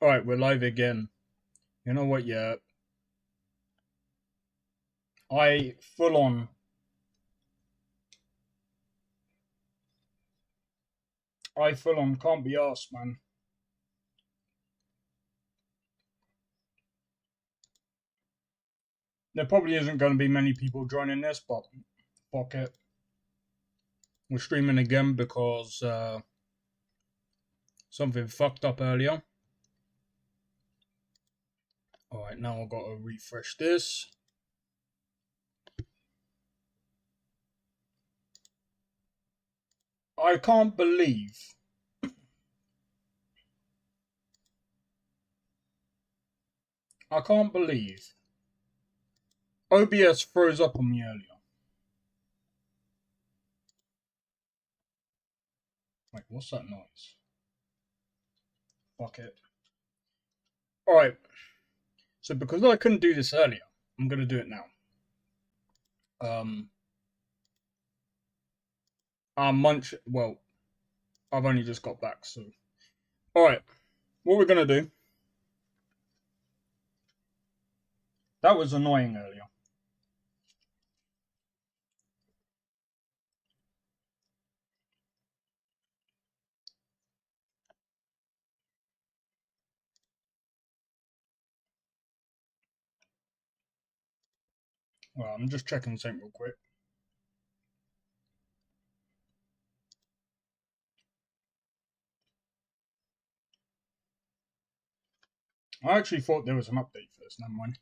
Alright, we're live again. You know what, yeah. I full on can't be arsed, man. There probably isn't going to be many people joining this, but fuck it. We're streaming again because something fucked up earlier. Alright, now I've got to refresh this. I can't believe OBS froze up on me earlier. Wait, what's that noise? Fuck it. Alright. So because I couldn't do this earlier, I'm going to do it now. Well, I've only just got back, so. Alright. What we're going to do. That was annoying earlier. Well, I'm just checking something real quick. I actually thought there was an update for this. Never mind.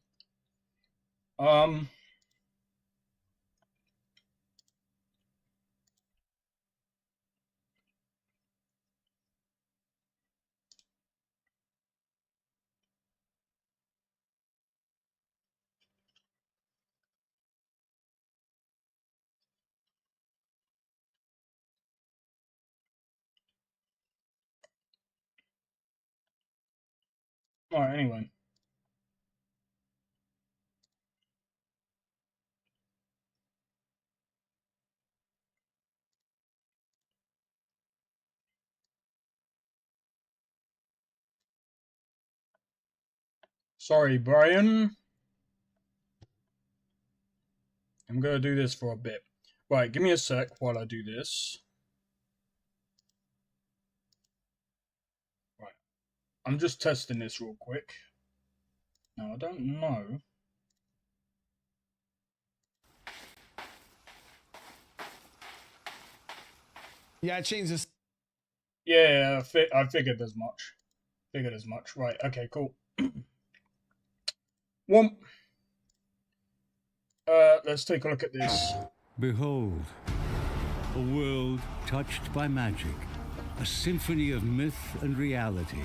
Alright, anyway. Sorry, Brian. I'm going to do this for a bit. Right, give me a sec while I do this. Right. I'm just testing this real quick. Now, I don't know. Yeah, I changed this. Yeah, I figured as much. Right, okay, cool. Well, let's take a look at this. Behold, a world touched by magic, a symphony of myth and reality,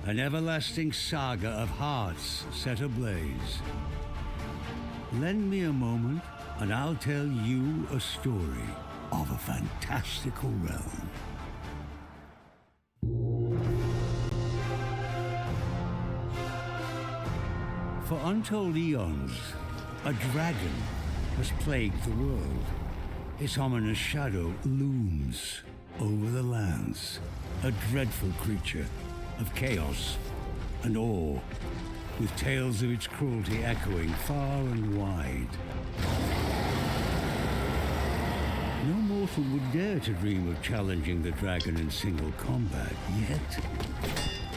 an everlasting saga of hearts set ablaze. Lend me a moment, and I'll tell you a story of a fantastical realm. For untold eons, a dragon has plagued the world. Its ominous shadow looms over the lands, a dreadful creature of chaos and awe, with tales of its cruelty echoing far and wide. No mortal would dare to dream of challenging the dragon in single combat, yet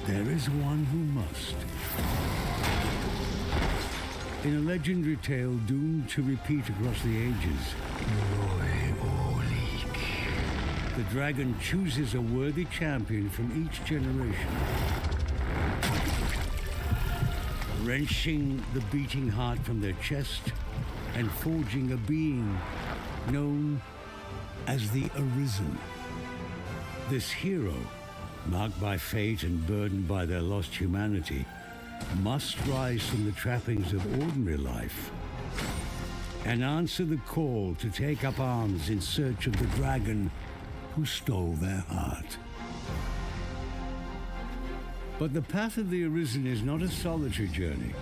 there is one who must. In a legendary tale doomed to repeat across the ages, the dragon chooses a worthy champion from each generation, wrenching the beating heart from their chest and forging a being known as the Arisen. This hero, marked by fate and burdened by their lost humanity, must rise from the trappings of ordinary life and answer the call to take up arms in search of the dragon who stole their heart. But the path of the Arisen is not a solitary journey,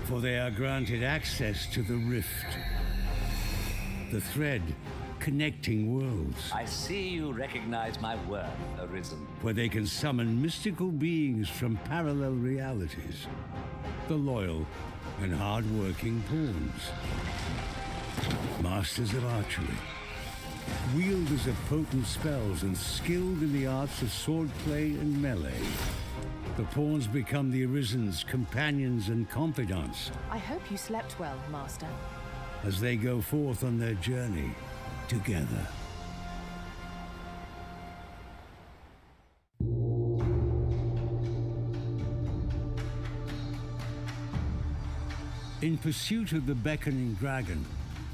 for they are granted access to the Rift, the thread connecting worlds, I see you recognize my worth, Arisen. where they can summon mystical beings from parallel realities. The loyal and hard-working pawns. Masters of archery. Wielders of potent spells and skilled in the arts of swordplay and melee. The pawns become the Arisen's companions and confidants I hope you slept well, Master. as they go forth on their journey together. In pursuit of the beckoning dragon,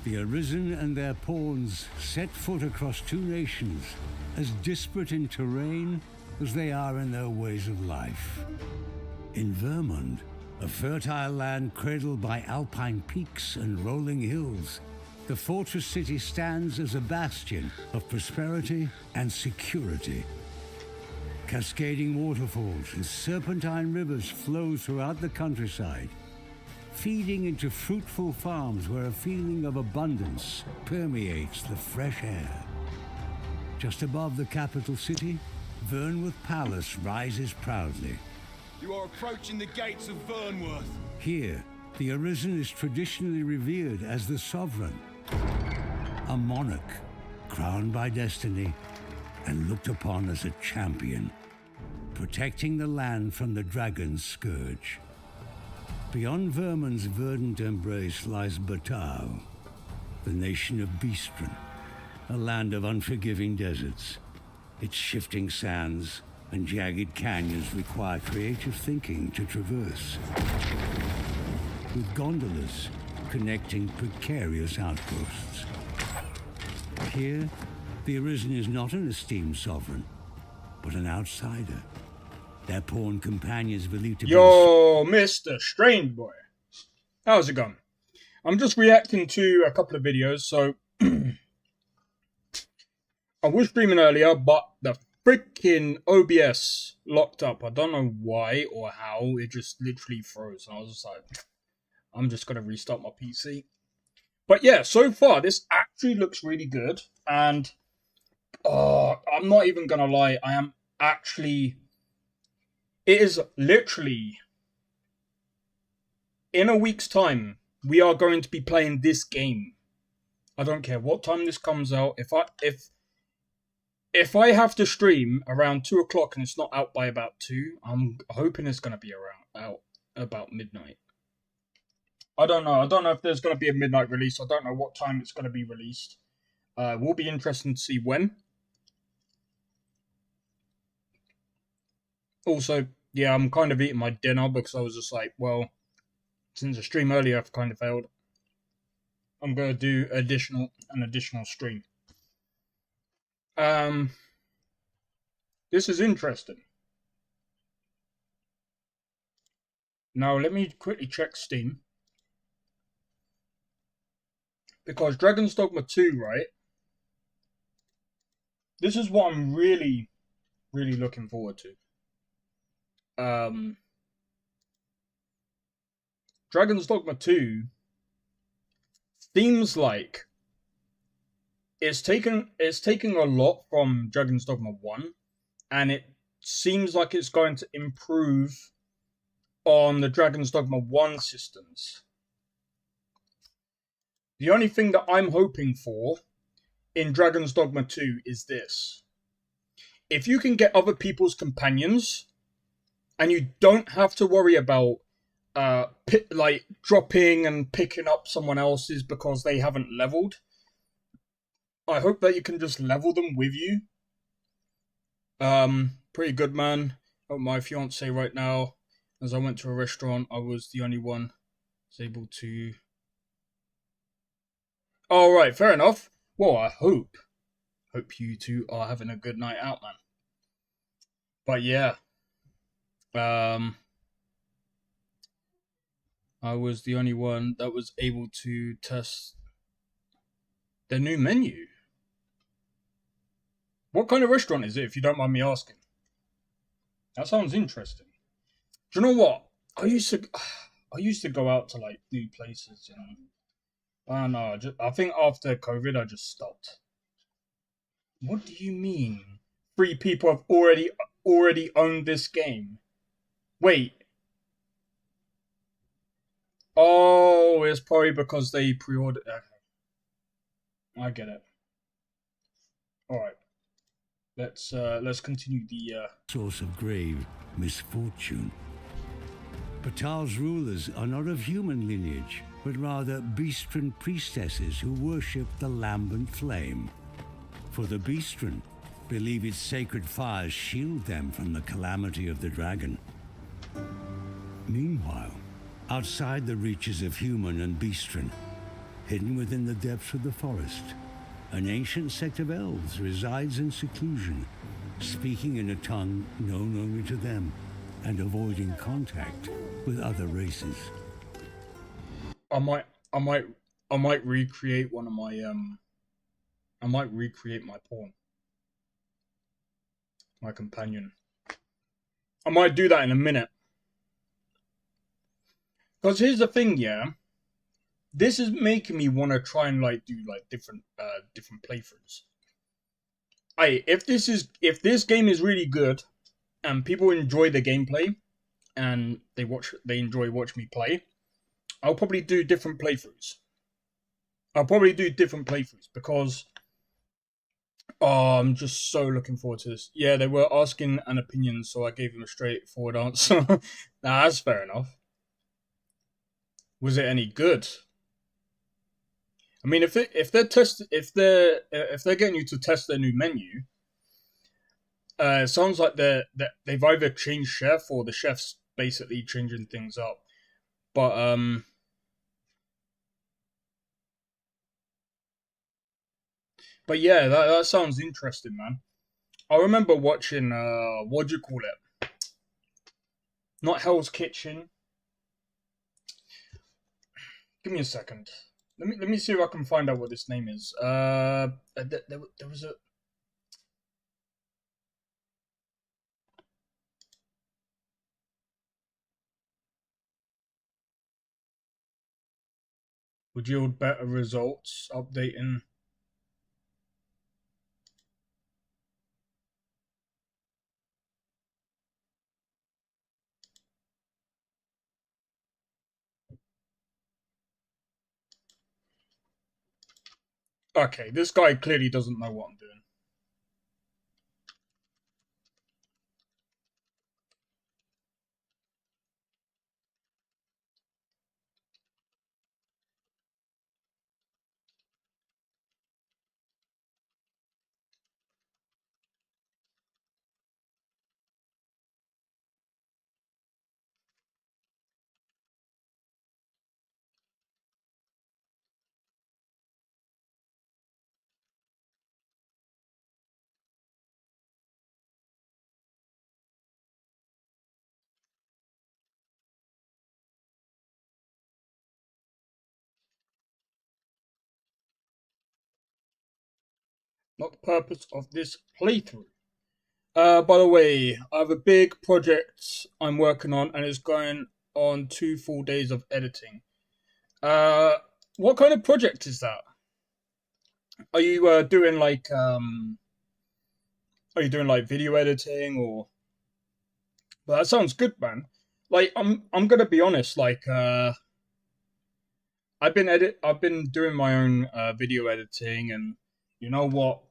the Arisen and their pawns set foot across two nations as disparate in terrain as they are in their ways of life. In Vermund, a fertile land cradled by alpine peaks and rolling hills, the fortress city stands as a bastion of prosperity and security. Cascading waterfalls and serpentine rivers flow throughout the countryside, feeding into fruitful farms where a feeling of abundance permeates the fresh air. Just above the capital city, Vernworth Palace rises proudly. You are approaching the gates of Vernworth. Here, the Arisen is traditionally revered as the sovereign, a monarch crowned by destiny and looked upon as a champion, protecting the land from the dragon's scourge. Beyond Vermund's verdant embrace lies Batal, the nation of Beastren, a land of unforgiving deserts. Its shifting sands and jagged canyons require creative thinking to traverse, with gondolas connecting precarious outposts. Here, the Arisen is not an esteemed sovereign, but an outsider. Their pawn companions believed to be... Yo, Mr. Strange Boy. How's it going? I'm just reacting to a couple of videos, so... I was streaming earlier, but the freaking OBS locked up. I don't know why or how. It just literally froze. And I was just like, I'm just going to restart my PC. But yeah, so far, this actually looks really good. And I'm not even going to lie. I am actually... It is literally... In a week's time, we are going to be playing this game. I don't care what time this comes out. If I have to stream around 2 o'clock and it's not out by about 2, I'm hoping it's going to be out about midnight. I don't know. I don't know if there's going to be a midnight release. I don't know what time it's going to be released. It will be interesting to see when. Also, yeah, I'm kind of eating my dinner because I was just like, well, since the stream earlier I've kind of failed, I'm going to do an additional stream. This is interesting. Now, let me quickly check Steam. Because Dragon's Dogma 2, right? This is what I'm really, really looking forward to. Dragon's Dogma 2 seems like it's taking a lot from Dragon's Dogma 1, and it seems like it's going to improve on the Dragon's Dogma 1 systems. The only thing that I'm hoping for in Dragon's Dogma 2 is this. If you can get other people's companions, and you don't have to worry about dropping and picking up someone else's because they haven't leveled, I hope that you can just level them with you. Pretty good, man. Oh, my fiance right now, as I went to a restaurant, I was the only one who's able to... All right, fair enough. Well, I hope you two are having a good night out, man. But yeah, I was the only one that was able to test the new menu. What kind of restaurant is it, if you don't mind me asking? That sounds interesting. Do you know what? I used to go out to like new places, you know. I don't know. I think after COVID, I just stopped. What do you mean? 3 people have already owned this game. Wait. Oh, it's probably because they pre-ordered. I get it. All right. Let's continue the. Source of grave misfortune. Batal's rulers are not of human lineage, but rather Beastren priestesses who worship the lambent flame. For the Beastren believe its sacred fires shield them from the calamity of the dragon. Meanwhile, outside the reaches of human and Beastren, hidden within the depths of the forest, an ancient sect of elves resides in seclusion, speaking in a tongue known only to them, and avoiding contact with other races. I might recreate one of my I might recreate my pawn. My companion. I might do that in a minute. Because here's the thing, yeah. This is making me want to try and do different playthroughs. If this game is really good and people enjoy the gameplay and they enjoy watching me play, I'll probably do different playthroughs. Because I'm just so looking forward to this. Yeah, they were asking an opinion, so I gave them a straightforward answer. Nah, that's fair enough. Was it any good? I mean, if they're getting you to test their new menu, it sounds like they've either changed chef or the chef's basically changing things up. But yeah, that sounds interesting, man. I remember watching what do you call it? Not Hell's Kitchen. Give me a second. Let me see if I can find out what this name is. There was a. Would yield better results. Updating. Okay, this guy clearly doesn't know what I'm doing. Not the purpose of this playthrough. By the way, I have a big project I'm working on, and it's going on 2 full days of editing. What kind of project is that? Are you doing video editing or? Well, that sounds good, man. I'm gonna be honest. I've been doing my own video editing, and you know what?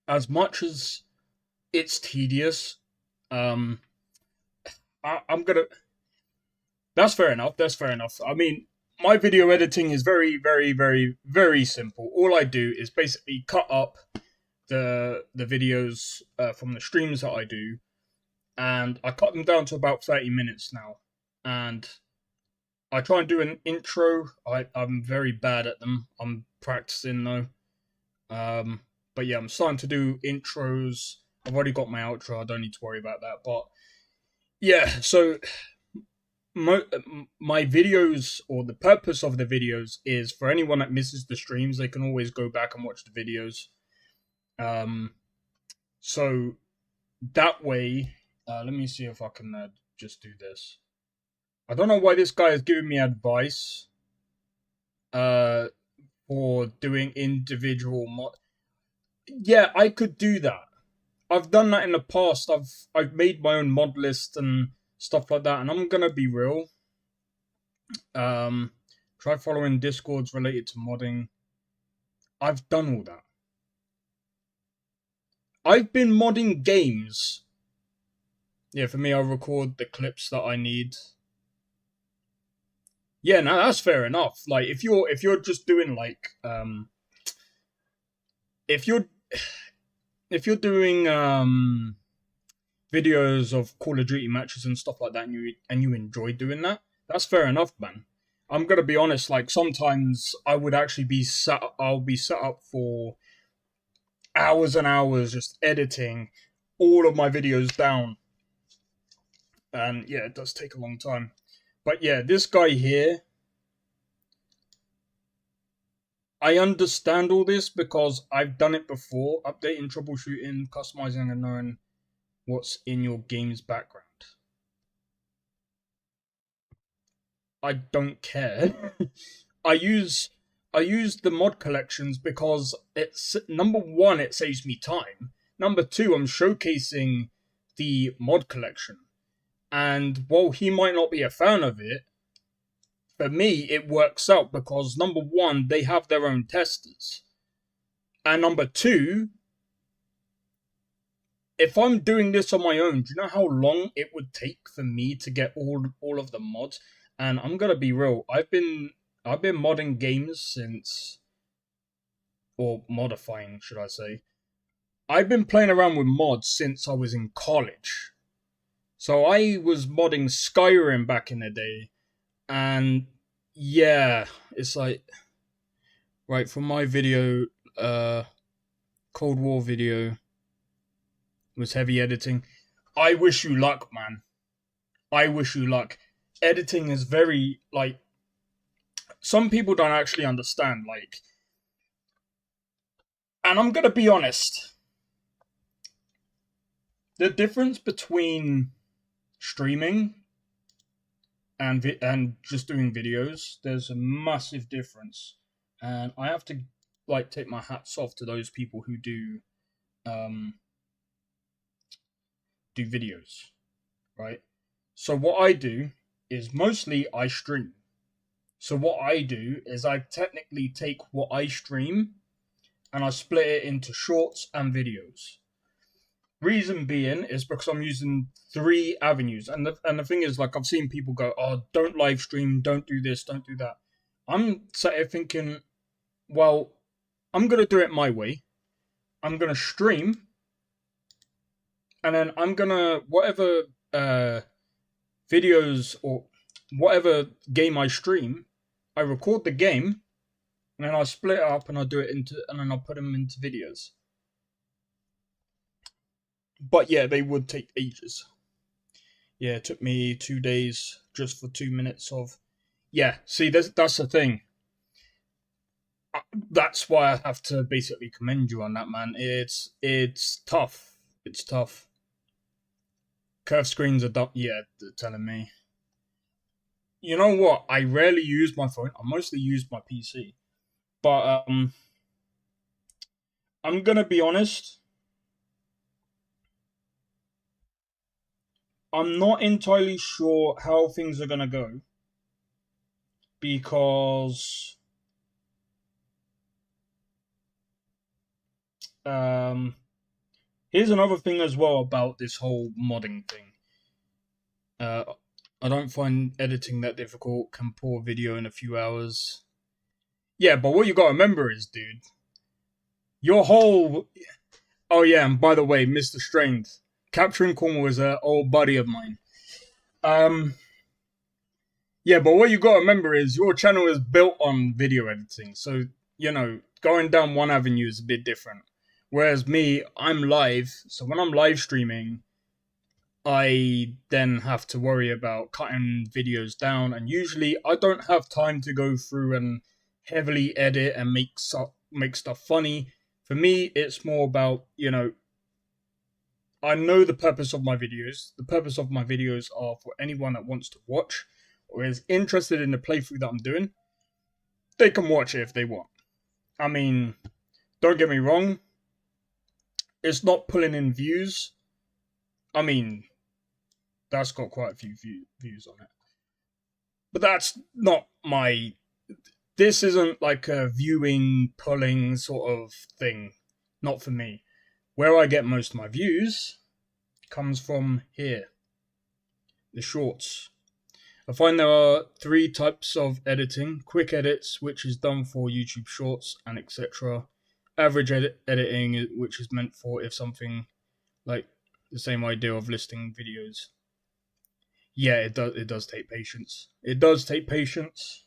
As much as it's tedious, I'm gonna. That's fair enough. I mean, my video editing is very, very, very, very simple. All I do is basically cut up the videos from the streams that I do, and I cut them down to about 30 minutes now. And I try and do an intro. I'm very bad at them. I'm practicing though. But yeah, I'm starting to do intros. I've already got my outro. I don't need to worry about that. But yeah, so my videos, or the purpose of the videos, is for anyone that misses the streams, they can always go back and watch the videos. So that way, let me see if I can just do this. I don't know why this guy is giving me advice for doing individual yeah, I could do that. I've done that in the past. I've made my own mod list and stuff like that, and I'm gonna be real. Try following discords related to modding. I've done all that. I've been modding games. Yeah, for me, I record the clips that I need. Yeah, now that's fair enough. Like, if you're just doing like if you're doing videos of Call of Duty matches and stuff like that, and you enjoy doing that, that's fair enough, man. I'm gonna be honest. Like, sometimes I would actually I'll be set up for hours and hours just editing all of my videos down, and yeah, it does take a long time. But yeah, this guy here, I understand all this because I've done it before, updating, troubleshooting, customizing, and knowing what's in your game's background. I don't care. I use the mod collections because it's, number one, it saves me time. Number two, I'm showcasing the mod collection. And while he might not be a fan of it, for me, it works out because, number one, they have their own testers. And number two, if I'm doing this on my own, do you know how long it would take for me to get all of the mods? And I'm gonna be real, I've been modding games since, or modifying, should I say. I've been playing around with mods since I was in college. So I was modding Skyrim back in the day. And yeah, it's like, right, for my video, Cold War video, was heavy editing. I wish you luck, man. I wish you luck. Editing is very, like, some people don't actually understand, like, and I'm gonna be honest, the difference between streaming and just doing videos, there's a massive difference, and I have to, like, take my hats off to those people who do videos, right? So what I do is mostly I stream. So what I do is I technically take what I stream and I split it into shorts and videos. Reason being is because I'm using 3 avenues. And the thing is, like, I've seen people go, oh, don't live stream, don't do this, don't do that. I'm sat here thinking, well, I'm going to do it my way. I'm going to stream. And then I'm going to, whatever videos or whatever game I stream, I record the game. And then I split it up and I do it into, and then I'll put them into videos. But yeah, they would take ages. Yeah, it took me 2 days just for 2 minutes of... Yeah, see, that's the thing. That's why I have to basically commend you on that, man. It's tough. It's tough. Curve screens are dumb. Yeah, they're telling me. You know what? I rarely use my phone. I mostly use my PC. But I'm gonna be honest. I'm not entirely sure how things are gonna go. Because here's another thing as well about this whole modding thing. I don't find editing that difficult. Can pour video in a few hours. Yeah, but what you gotta remember is, dude, your whole... Oh yeah, and by the way, Mr. Strained, Capturing Cornwall is an old buddy of mine. Yeah, but what you gotta remember is your channel is built on video editing. So, you know, going down one avenue is a bit different. Whereas me, I'm live, so when I'm live streaming, I then have to worry about cutting videos down, and usually I don't have time to go through and heavily edit and make stuff funny. For me, it's more about, you know, I know the purpose of my videos. The purpose of my videos are for anyone that wants to watch or is interested in the playthrough that I'm doing. They can watch it if they want. I mean, don't get me wrong, it's not pulling in views. I mean, that's got quite a few views on it. But that's not my... This isn't like a viewing, pulling sort of thing. Not for me. Where I get most of my views comes from here. The shorts. I find there are 3 types of editing. Quick edits, which is done for YouTube shorts and etc. Average editing, which is meant for if something like the same idea of listing videos. Yeah, it does take patience. It does take patience.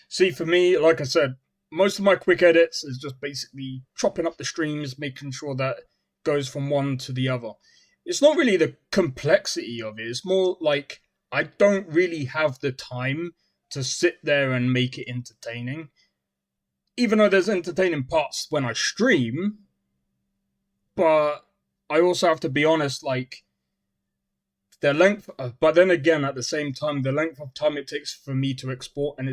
See, for me, like I said, most of my quick edits is just basically chopping up the streams, making sure that it goes from one to the other. It's not really the complexity of it. It's more like I don't really have the time to sit there and make it entertaining. Even though there's entertaining parts when I stream, but I also have to be honest, like, the length, but then again, at the same time, the length of time it takes for me to export, and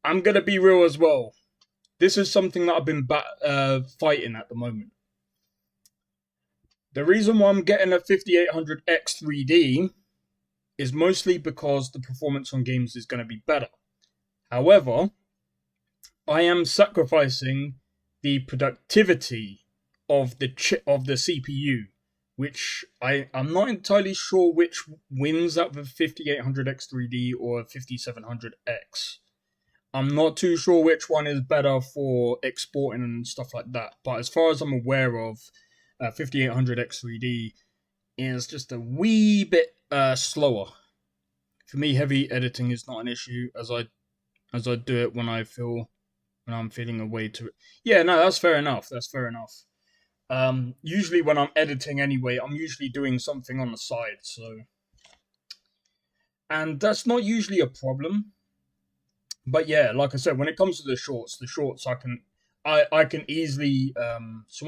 I'm gonna be real as well. This is something that I've been fighting at the moment. The reason why I'm getting a 5800X 3D is mostly because the performance on games is going to be better. However, I am sacrificing the productivity of the CPU, which I'm not entirely sure which wins out of a 5800X 3D or a 5700X. I'm not too sure which one is better for exporting and stuff like that. But as far as I'm aware of, 5800X 3D is just a wee bit slower. For me, heavy editing is not an issue, as I do it when I'm feeling a way to it. Yeah, no, that's fair enough. That's fair enough. Usually when I'm editing anyway, I'm usually doing something on the side, so, and that's not usually a problem. But yeah, like I said, when it comes to the shorts I can easily so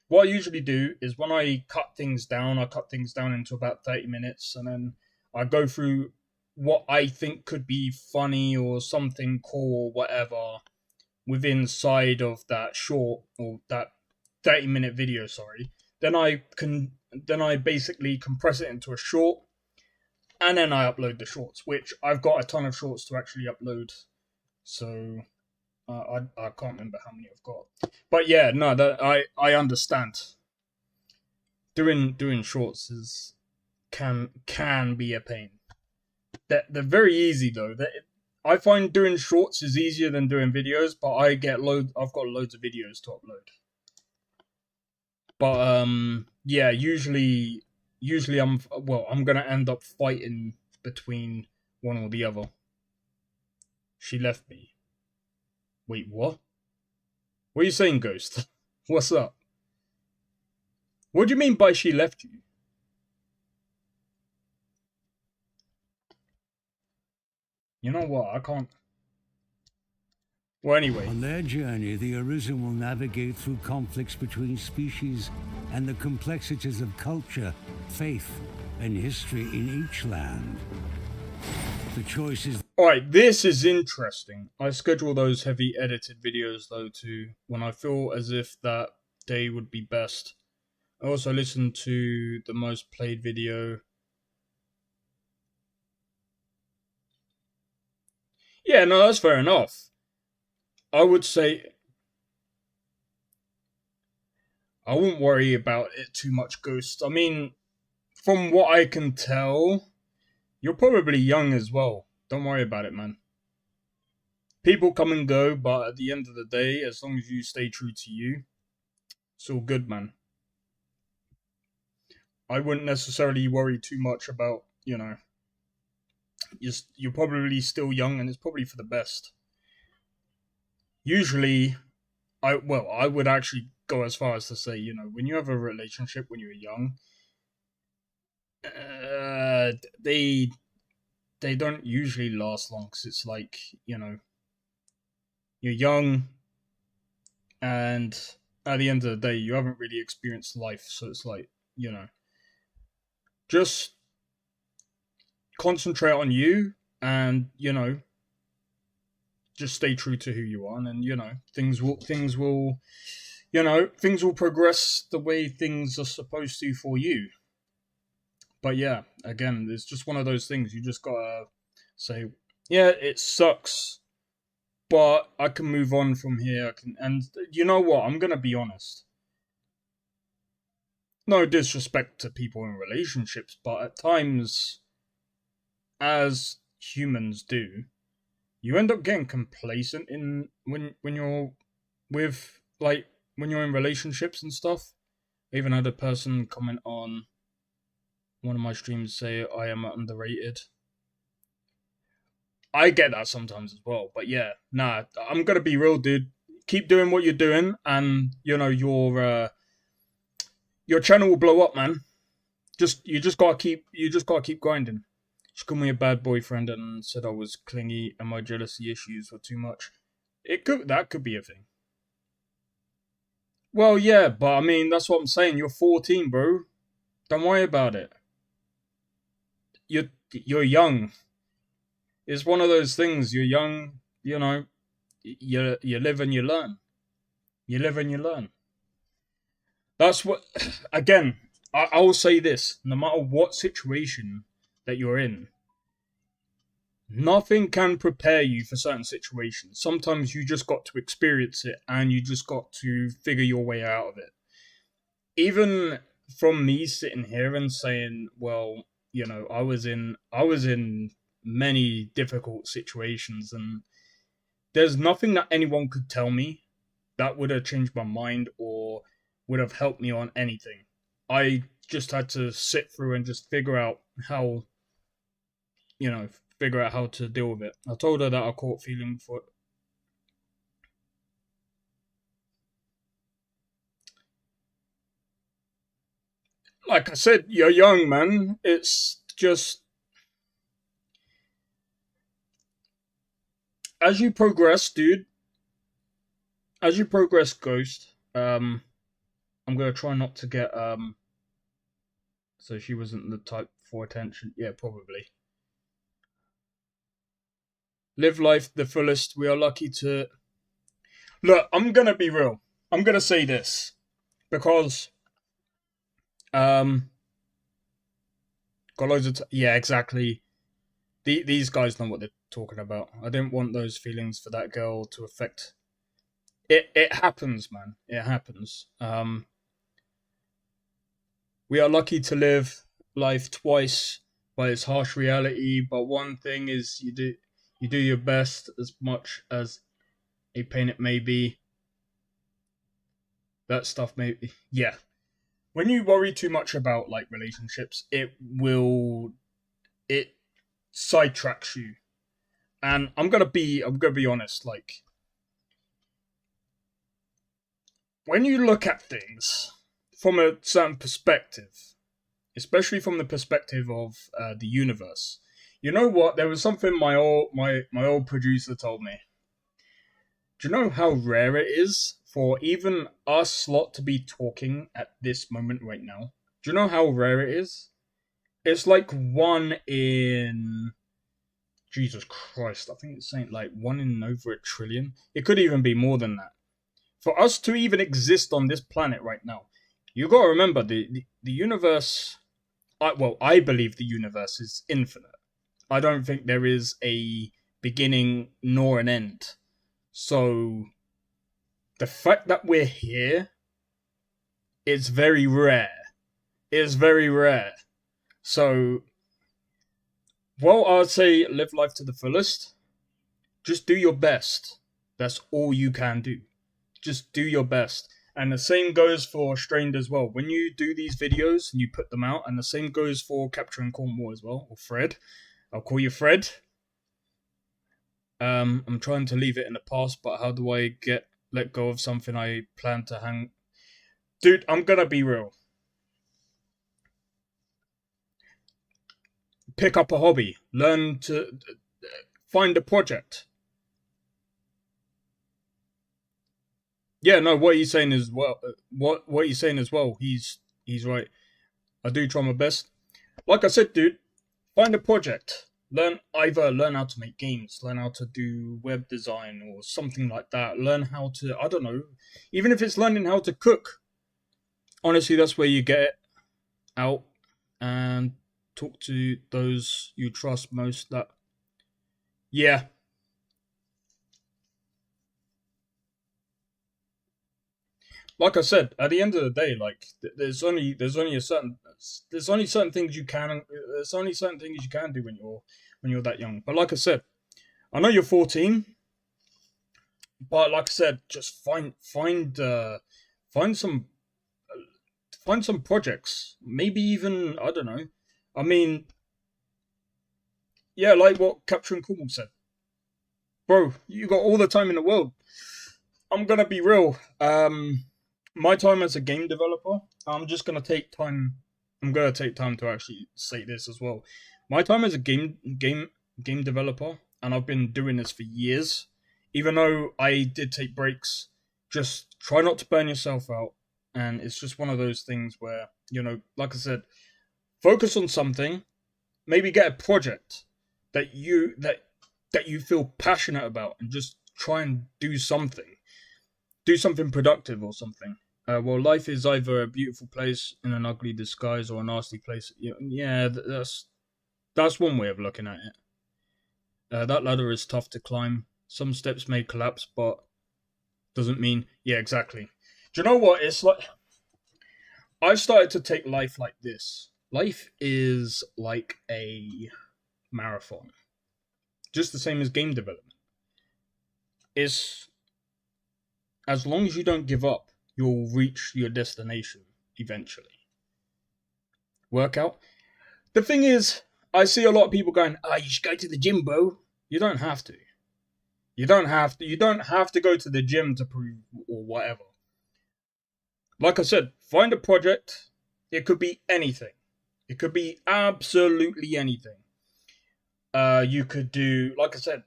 what I usually do is when I cut things down into about 30 minutes, and then I go through what I think could be funny or something cool or whatever within side of that short or that 30-minute video, sorry. Then I basically compress it into a short, and then I upload the shorts, which I've got a ton of shorts to actually upload. So I can't remember how many I've got. But yeah, no, that I understand. Doing shorts can be a pain. They're very easy though. I find doing shorts is easier than doing videos, but I've got loads of videos to upload. But yeah, usually I'm gonna end up fighting between one or the other. She left me. Wait, what? What are you saying, Ghost? What's up? What do you mean by she left you? You know what? I can't. Well, anyway. On their journey, the Arisen will navigate through conflicts between species and the complexities of culture, faith, and history in each land. The choice is... Alright, this is interesting. I schedule those heavy edited videos, though, to when I feel as if that day would be best. I also listen to the most played video. Yeah, no, that's fair enough. I would say I wouldn't worry about it too much, Ghost. I mean, from what I can tell, you're probably young as well. Don't worry about it, man. People come and go, but at the end of the day, as long as you stay true to you, it's all good, man. I wouldn't necessarily worry too much about, you know, you're probably still young, and it's probably for the best. Usually, I would actually go as far as to say, you know, when you have a relationship when you're young, they don't usually last long, because it's like, you know, you're young, and at the end of the day, you haven't really experienced life, so it's like, you know, just concentrate on you, and, you know, just stay true to who you are, and, you know, things will you know, things will progress the way things are supposed to for you. But yeah, again, it's just one of those things. You just gotta say, yeah, it sucks, but I can move on from here. And you know what? I'm gonna be honest. No disrespect to people in relationships, but at times, as humans do, you end up getting complacent in when you're with, like, when you're in relationships and stuff. I even had a person comment on one of my streams say I am underrated. I get that sometimes as well, but yeah, nah, I'm gonna be real, dude. Keep doing what you're doing, and you know your channel will blow up, man. You just gotta keep grinding. She called me a bad boyfriend and said I was clingy and my jealousy issues were too much. That could be a thing. Well, yeah, but I mean that's what I'm saying. You're 14, bro. Don't worry about it. You're young. It's one of those things. You're young, you know. You live and you learn. You live and you learn. That's what. Again, I will say this: no matter what situation that you're in, nothing can prepare you for certain situations. Sometimes you just got to experience it, and you just got to figure your way out of it. Even from me sitting here and saying, well, you know, I was in many difficult situations, and there's nothing that anyone could tell me that would have changed my mind or would have helped me on anything. I just had to sit through and just figure out how to deal with it. I told her that I caught feeling for. Like I said, you're young, man. It's just as you progress, dude. As you progress, Ghost. I'm gonna try not to get So she wasn't the type for attention. Yeah, probably. Live life the fullest. We are lucky to. Look, I'm gonna be real. I'm gonna say this because got loads of yeah, exactly. These guys know what they're talking about. I didn't want those feelings for that girl to affect. It happens, man. It happens. We are lucky to live life twice by its harsh reality, but one thing is you do your best as much as a pain it may be. That stuff may be, yeah. When you worry too much about like relationships, it sidetracks you. And I'm gonna be honest, like when you look at things from a certain perspective, especially from the perspective of the universe, you know what? There was something my old producer told me. Do you know how rare it is for even us lot to be talking at this moment right now? Do you know how rare it is? It's like 1 in... Jesus Christ, I think it's saying like 1 in over a trillion. It could even be more than that. For us to even exist on this planet right now, you gotta remember the universe... I believe the universe is infinite. I don't think there is a beginning nor an end. So, the fact that we're here is very rare. It's very rare. So, well, I'd say live life to the fullest. Just do your best. That's all you can do. Just do your best. And the same goes for Strained as well. When you do these videos and you put them out, and the same goes for Capturing Cornwall as well, or Fred. I'll call you Fred. I'm trying to leave it in the past, but how do I let go of something I plan to hang? Dude, I'm gonna be real. Pick up a hobby. Learn to find a project. Yeah, no, what he's saying is well. What he's saying as well. He's right. I do try my best. Like I said, dude, find a project. learn how to make games, learn how to do web design or something like that. Learn how to, I don't know, even if it's learning how to cook. Honestly, that's where you get it out and talk to those you trust most. That, yeah. Like I said, at the end of the day, like there's only certain things you can do when you're that young. But like I said, I know you're 14, but like I said, just find some projects. Maybe even, I don't know. I mean, yeah, like what Capturing Cornwall said, bro. You got all the time in the world. I'm gonna be real. My time as a game developer, I'm gonna take time to actually say this as well. My time as a game developer, and I've been doing this for years. Even though I did take breaks, just try not to burn yourself out. And it's just one of those things where, you know, like I said, focus on something. Maybe get a project that you feel passionate about, and just try and do something productive or something. Well, life is either a beautiful place in an ugly disguise or a nasty place. Yeah, that's one way of looking at it. That ladder is tough to climb. Some steps may collapse, but doesn't mean... Yeah, exactly. Do you know what? It's like... I've started to take life like this. Life is like a marathon. Just the same as game development. It's... As long as you don't give up, you'll reach your destination eventually. Workout. The thing is, I see a lot of people going, you should go to the gym, bro. You don't have to. You don't have to go to the gym to prove or whatever. Like I said, find a project. It could be anything. It could be absolutely anything. You could do, like I said,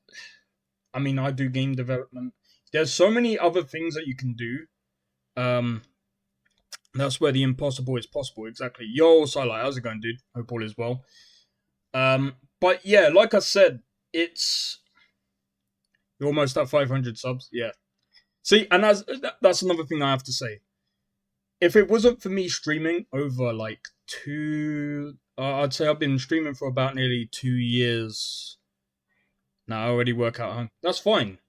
I mean, I do game development. There's so many other things that you can do. That's where the impossible is possible. Exactly. Yo, Silite, how's it going, dude? Hope all is well. But yeah, like I said, you're almost at 500 subs. Yeah. See, and that's another thing I have to say. If it wasn't for me streaming over like I'd say I've been streaming for about nearly 2 years. Now I already work out, huh? That's fine.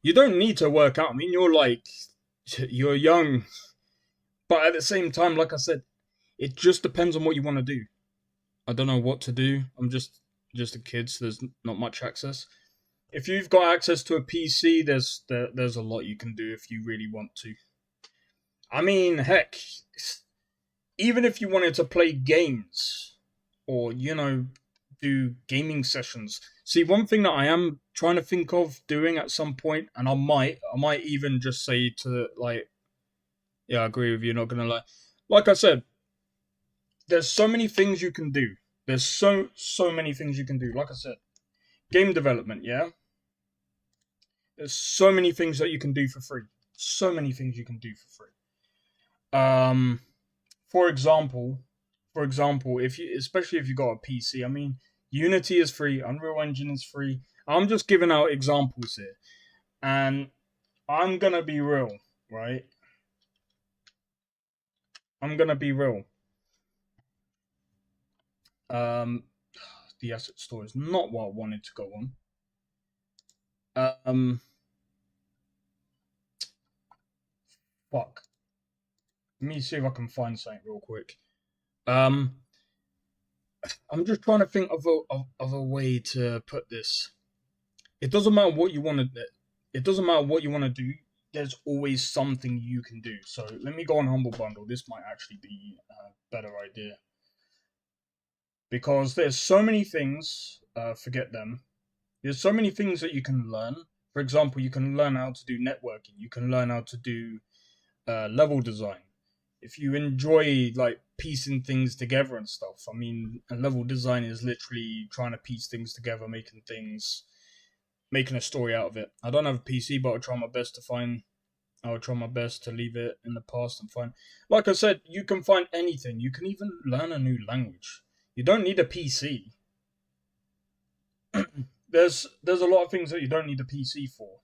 You don't need to work out. I mean, you're young. But at the same time, like I said, it just depends on what you want to do. I don't know what to do. I'm just a kid, so there's not much access. If you've got access to a PC, there's a lot you can do if you really want to. I mean, heck, even if you wanted to play games or, you know, do gaming sessions. See, one thing that I am trying to think of doing at some point, and I might even just say to, like, yeah, I agree with you, not gonna lie. Like I said, there's so many things you can do. There's so many things you can do. Like I said, game development, yeah? There's so many things that you can do for free. So many things you can do for free. For example, especially if you got a PC, I mean, Unity is free, Unreal Engine is free. I'm just giving out examples here. And I'm gonna be real, right? I'm gonna be real. The asset store is not what I wanted to go on. Fuck. Let me see if I can find something real quick. I'm just trying to think of a way to put this. It doesn't matter what you want to. It doesn't matter what you want to do. There's always something you can do. So let me go on Humble Bundle. This might actually be a better idea. Because there's so many things, forget them. There's so many things that you can learn. For example, you can learn how to do networking. You can learn how to do level design. If you enjoy like piecing things together and stuff, I mean, a level design is literally trying to piece things together, making a story out of it. I don't have a PC, but I'll try my best to leave it in the past and find. Like I said, you can find anything. You can even learn a new language. You don't need a PC. there's a lot of things that you don't need a PC for.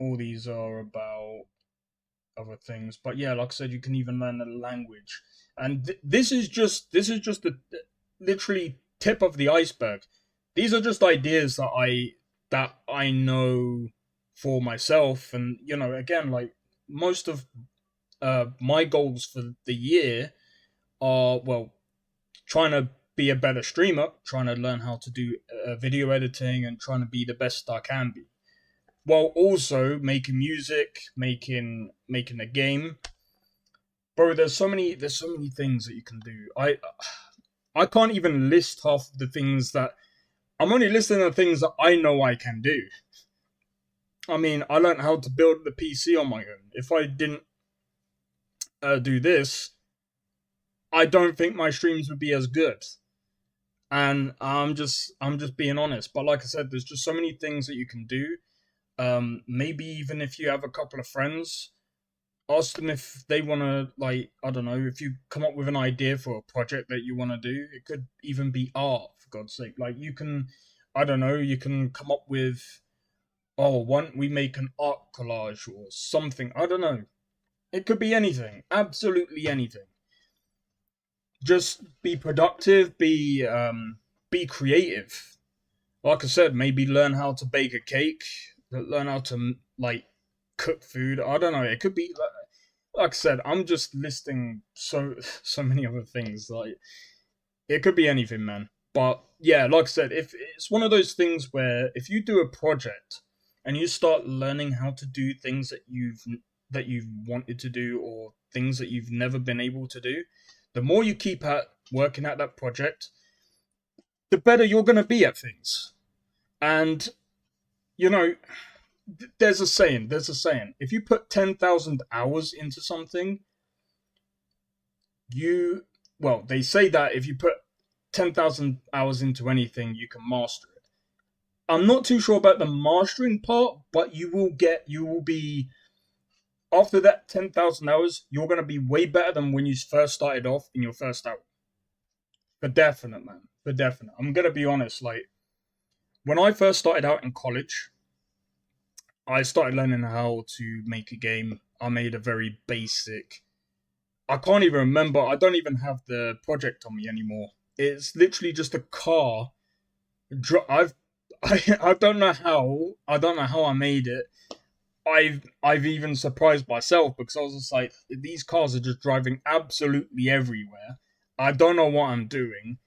All these are about other things, but yeah, like I said, you can even learn a language, and this is just the literally tip of the iceberg. These are just ideas that I know for myself, and you know, again, like most of my goals for the year are, well, trying to be a better streamer, trying to learn how to do video editing, and trying to be the best I can be, while also making music, making a game. Bro, there's so many things that you can do. I can't even list half of the things that I'm only listing the things that I know I can do. I mean, I learned how to build the PC on my own. If I didn't do this, I don't think my streams would be as good. And I'm just being honest. But like I said, there's just so many things that you can do. Maybe even if you have a couple of friends, ask them if they want to, like, I don't know, if you come up with an idea for a project that you want to do. It could even be art, for God's sake. Like, you can, I don't know, you can come up with, we make an art collage or something. I don't know. It could be anything. Absolutely anything. Just be productive, be creative. Like I said, maybe learn how to bake a cake, learn how to, like, cook food. I don't know. It could be, like I said, I'm just listing so many other things. Like, it could be anything, man. But yeah, like I said, if it's one of those things where if you do a project and you start learning how to do things that you've wanted to do, or things that you've never been able to do, the more you keep at working at that project, the better you're going to be at things. And, you know, there's a saying, if you put 10,000 hours into something, they say that if you put 10,000 hours into anything, you can master it. I'm not too sure about the mastering part, but you will be, after that 10,000 hours, you're going to be way better than when you first started off in your first hour. For definite, man. For definite. I'm going to be honest, like, when I first started out in college, I started learning how to make a game. I made a very basic, I can't even remember, I don't even have the project on me anymore. It's literally just a car. I don't know how I made it. I've even surprised myself, because I was just like, these cars are just driving absolutely everywhere. I don't know what I'm doing,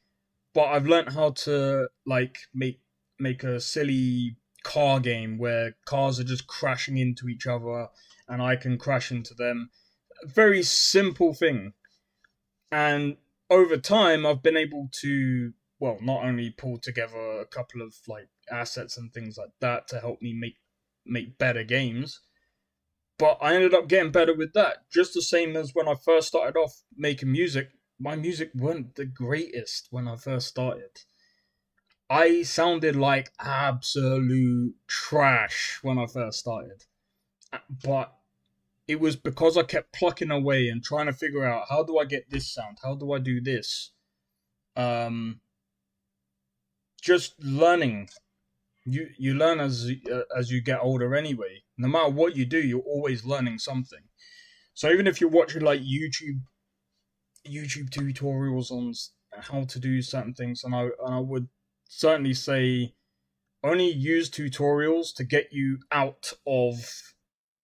but I've learned how to, like, make a silly car game where cars are just crashing into each other and I can crash into them. Very simple thing. And over time, I've been able to, well, not only pull together a couple of, like, assets and things like that to help me make better games, but I ended up getting better with that. Just the same as when I first started off making music. My music weren't the greatest when I first started. I sounded like absolute trash when I first started. But it was because I kept plucking away and trying to figure out, how do I get this sound? How do I do this? Just learning. You learn as you get older anyway. No matter what you do, you're always learning something. So even if you're watching, like, YouTube tutorials on how to do certain things, and I would certainly say only use tutorials to get you out of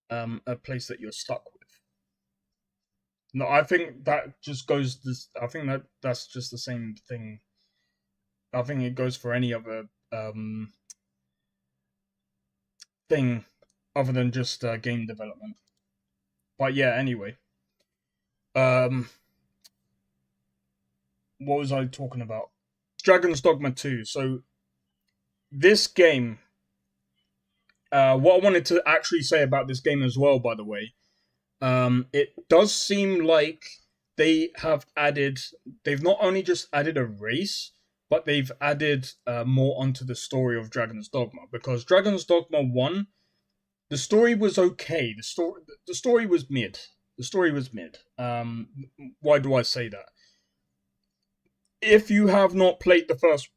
a place that you're stuck with. No, I think that just goes this. I think that's just the same thing. I think it goes for any other thing other than just game development. But yeah, anyway. What was I talking about? Dragon's Dogma 2. So, this game, what I wanted to actually say about this game as well, by the way, it does seem like they've not only just added a race, but they've added more onto the story of Dragon's Dogma. Because Dragon's Dogma 1, the story was okay. The story was mid. Why do I say that? if you have not played the first,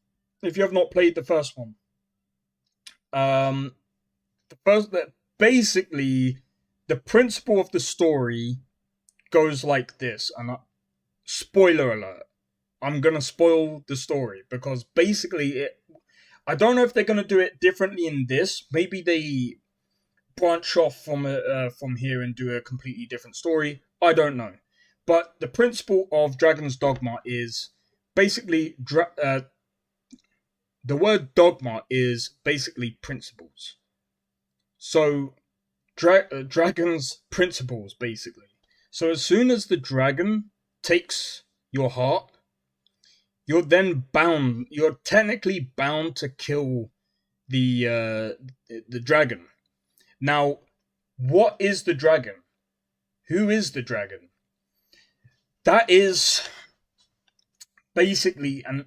one, the first that basically the principle of the story goes like this, and spoiler alert, I'm gonna spoil the story because basically I don't know if they're gonna do it differently in this. Maybe they branch off from here and do a completely different story. I don't know, but the principle of Dragon's Dogma is basically the word dogma is basically principles. So dragon's principles basically. So as soon as the dragon takes your heart, you're then bound. You're technically bound to kill the dragon. Now, what is the dragon? Who is the dragon? That is basically, and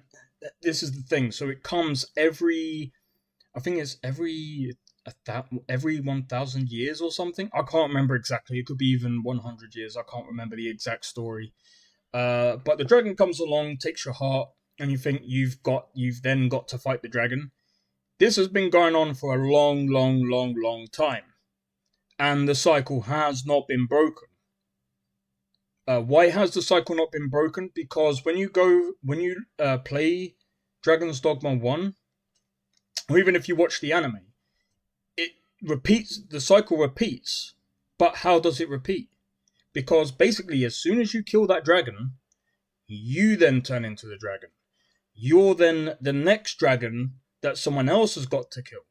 this is the thing. So it comes every 1,000 years or something. I can't remember exactly. It could be even 100 years. I can't remember the exact story. But the dragon comes along, takes your heart, and you think you've then got to fight the dragon. This has been going on for a long time, and the cycle has not been broken. Why has the cycle not been broken? Because when you play Dragon's Dogma 1, or even if you watch the anime, the cycle repeats. But how does it repeat? Because basically, as soon as you kill that dragon, you then turn into the dragon. You're then the next dragon that someone else has got to kill.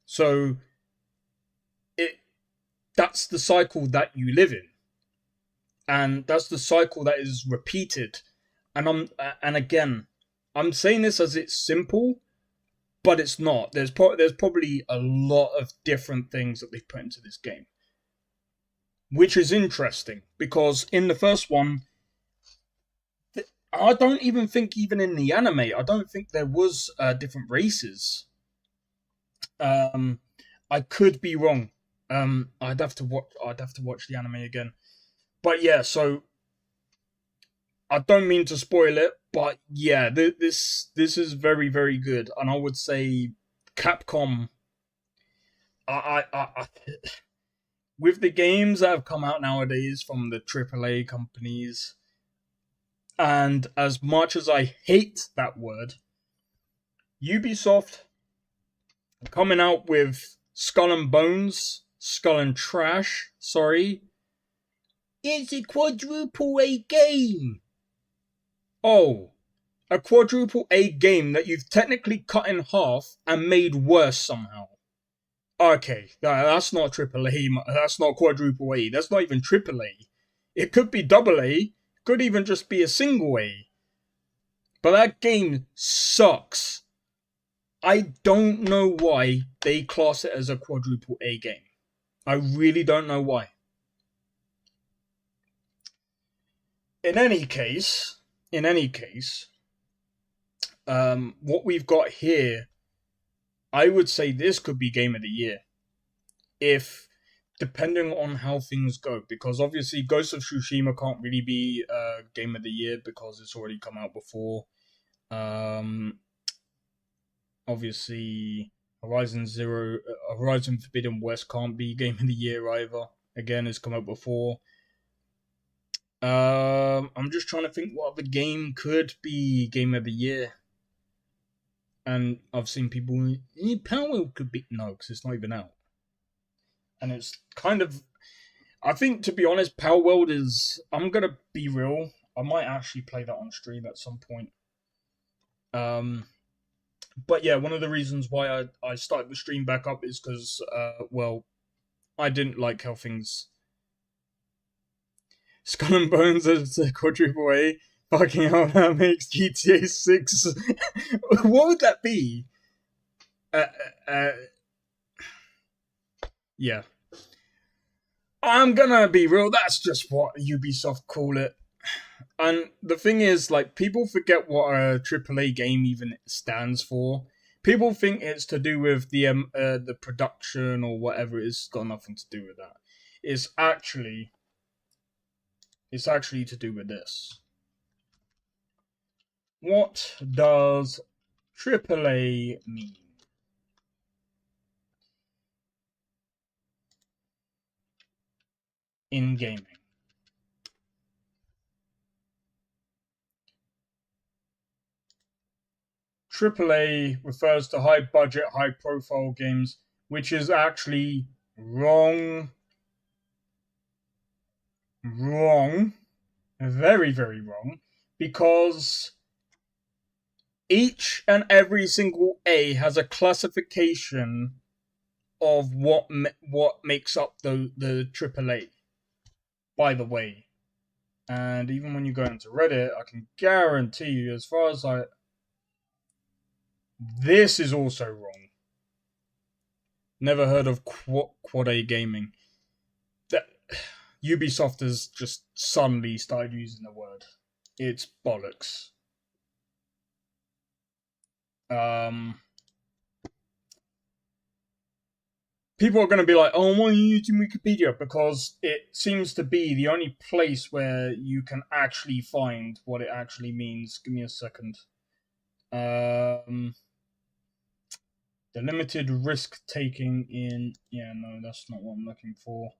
So that's the cycle that you live in. And that's the cycle that is repeated. And again, I'm saying this as it's simple, but it's not. There's probably a lot of different things that they've put into this game, which is interesting because in the first one, I don't even think even in the anime, I don't think there was different races. I could be wrong. I'd have to watch the anime again. But yeah, so I don't mean to spoil it, but yeah, this is very, very good, and I would say Capcom. I with the games that have come out nowadays from the AAA companies, and as much as I hate that word, Ubisoft coming out with Skull and Bones, Skull and Trash. Sorry. It's a quadruple A game. Oh, a quadruple A game that you've technically cut in half and made worse somehow. Okay, that's not triple A. That's not quadruple A. That's not even triple A. It could be double A. Could even just be a single A. But that game sucks. I don't know why they class it as a quadruple A game. I really don't know why. In any case, what we've got here, I would say this could be Game of the Year. Depending on how things go. Because obviously Ghost of Tsushima can't really be Game of the Year because it's already come out before. Obviously Horizon Forbidden West can't be Game of the Year either. Again, it's come out before. I'm just trying to think what other game could be Game of the Year. And I've seen people... Palworld could be... No, because it's not even out. And it's kind of... I think, to be honest, Palworld is... I'm going to be real. I might actually play that on stream at some point. But yeah, one of the reasons why I started the stream back up is because, I didn't like how things... Skull and Bones as a quadruple A. Fucking hell, that makes GTA 6. What would that be? Yeah. I'm gonna be real, that's just what Ubisoft call it. And the thing is, like, people forget what a AAA game even stands for. People think it's to do with the production or whatever. It's got nothing to do with that. It's actually to do with this. What does AAA mean? In gaming. AAA refers to high budget, high profile games, which is actually wrong. Wrong. Very, very wrong. Because each and every single A has a classification of what makes up the AAA. By the way. And even when you go into Reddit, I can guarantee you, as far as this is also wrong. Never heard of Quad A gaming. That Ubisoft has just suddenly started using the word. It's bollocks. People are going to be like, oh, why are you using Wikipedia? Because it seems to be the only place where you can actually find what it actually means. Give me a second. The limited risk taking in... Yeah, no, that's not what I'm looking for.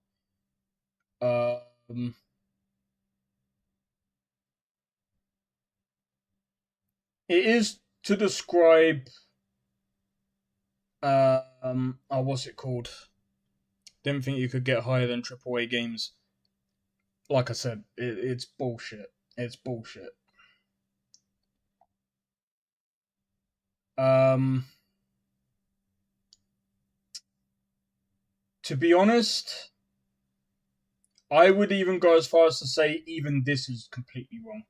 It is to describe... what's it called? Didn't think you could get higher than AAA games. Like I said, it's bullshit. It's bullshit. To be honest, I would even go as far as to say even this is completely wrong.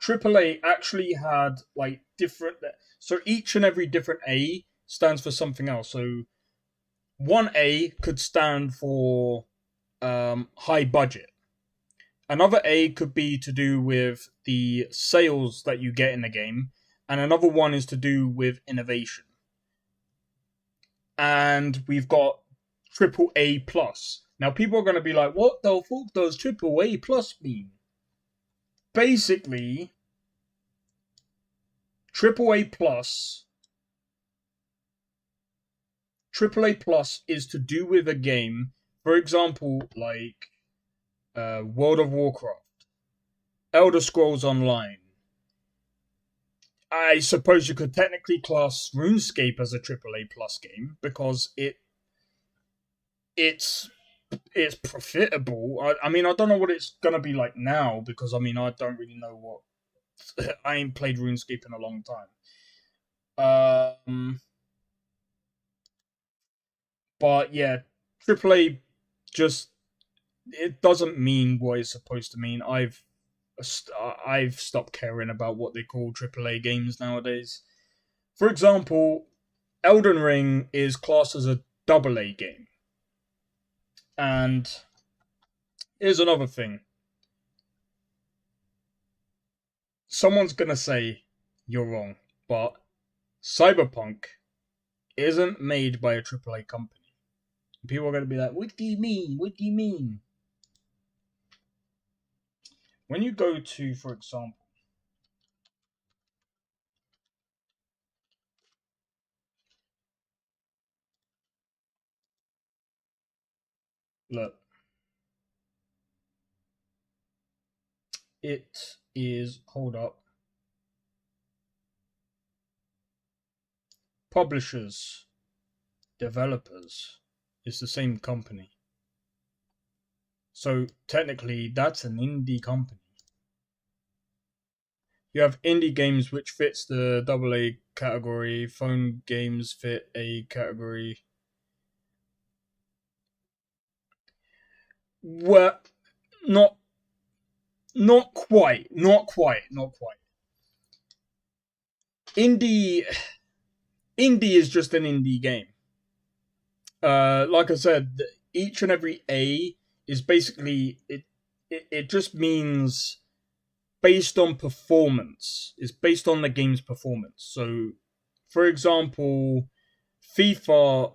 AAA actually had like different... So each and every different A stands for something else. So 1A could stand for high budget. Another A could be to do with the sales that you get in the game. And another one is to do with innovation. And we've got AAA plus. Now people are going to be like, what the fuck does AAA plus mean? Basically, AAA plus is to do with a game, for example, like World of Warcraft, Elder Scrolls Online. I suppose you could technically class RuneScape as a AAA plus game because it's profitable. I mean, I don't know what it's gonna be like now because I mean I don't really know what. I ain't played RuneScape in a long time. But yeah, AAA just it doesn't mean what it's supposed to mean. I've stopped caring about what they call AAA games nowadays. For example, Elden Ring is classed as a AA game. And here's another thing. Someone's gonna say you're wrong, but Cyberpunk isn't made by a AAA company. People are gonna be like, what do you mean? What do you mean? When you go to, for example, look, it is, hold up, publishers, developers, it's the same company. So technically, that's an indie company. You have indie games which fits the AA category, phone games fit a category. Well, not quite. Indie is just an indie game. Like I said, each and every A is basically it just means based on performance. It's based on the game's performance. So, for example, FIFA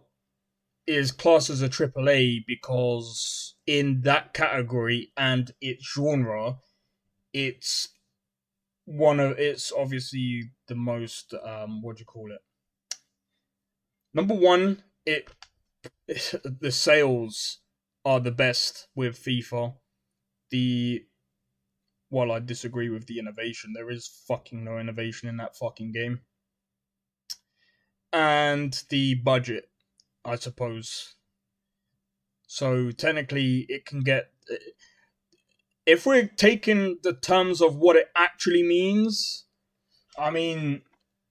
is classed as a AAA because in that category and its genre, it's it's obviously the most what do you call it? Number one, the sales are the best with FIFA. While I disagree with the innovation, there is fucking no innovation in that fucking game. And the budget, I suppose. So technically, it can get... If we're taking the terms of what it actually means, I mean,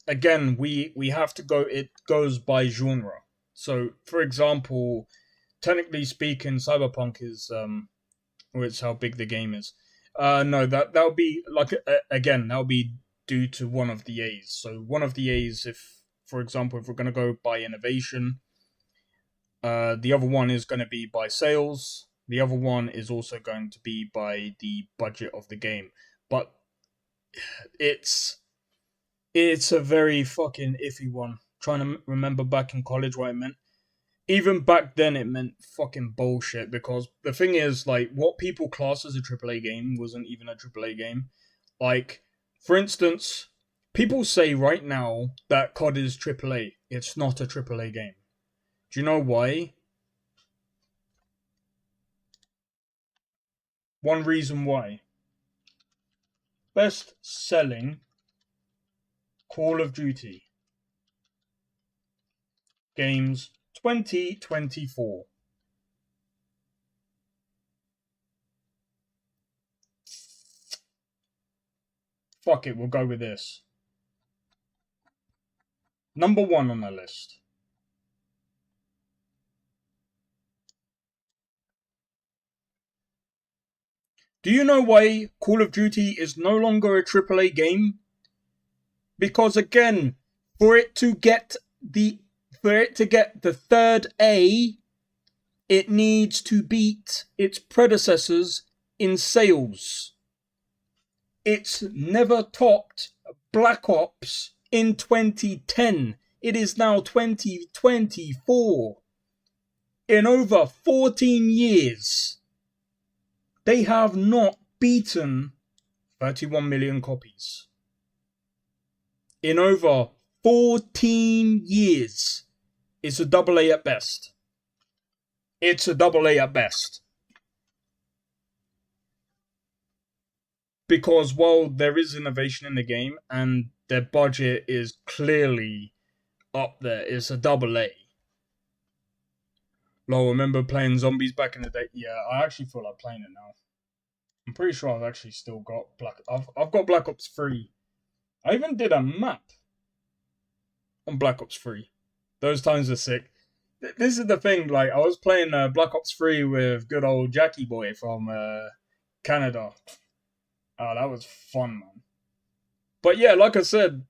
again, we have to go... It goes by genre. So, for example, technically speaking, Cyberpunk is... or it's how big the game is. No, that would be like again, that would be due to one of the A's. So one of the A's, if for example, if we're gonna go by innovation, the other one is gonna be by sales. The other one is also going to be by the budget of the game. But it's a very fucking iffy one. Trying to remember back in college what it meant. Even back then, it meant fucking bullshit, because the thing is, like, what people class as a AAA game wasn't even a AAA game. Like, for instance, people say right now that COD is AAA. It's not a AAA game. Do you know why? One reason why. Best selling Call of Duty games 2024. Fuck it, we'll go with this. Number 1 on the list. Do you know why Call of Duty is no longer a AAA game? Because again, for it to get the third A, it needs to beat its predecessors in sales. It's never topped Black Ops in 2010. It is now 2024. In over 14 years, they have not beaten 31 million copies. In over 14 years. It's a AA at best. It's a AA at best. Because while there is innovation in the game and their budget is clearly up there, it's a AA. Lol, remember playing zombies back in the day? Yeah, I actually feel like playing it now. I'm pretty sure I've actually still got I've got Black Ops 3. I even did a map on Black Ops 3. Those times are sick. This is the thing, like, I was playing Black Ops 3 with good old Jackie Boy from Canada. Oh, that was fun, man. But yeah, like I said,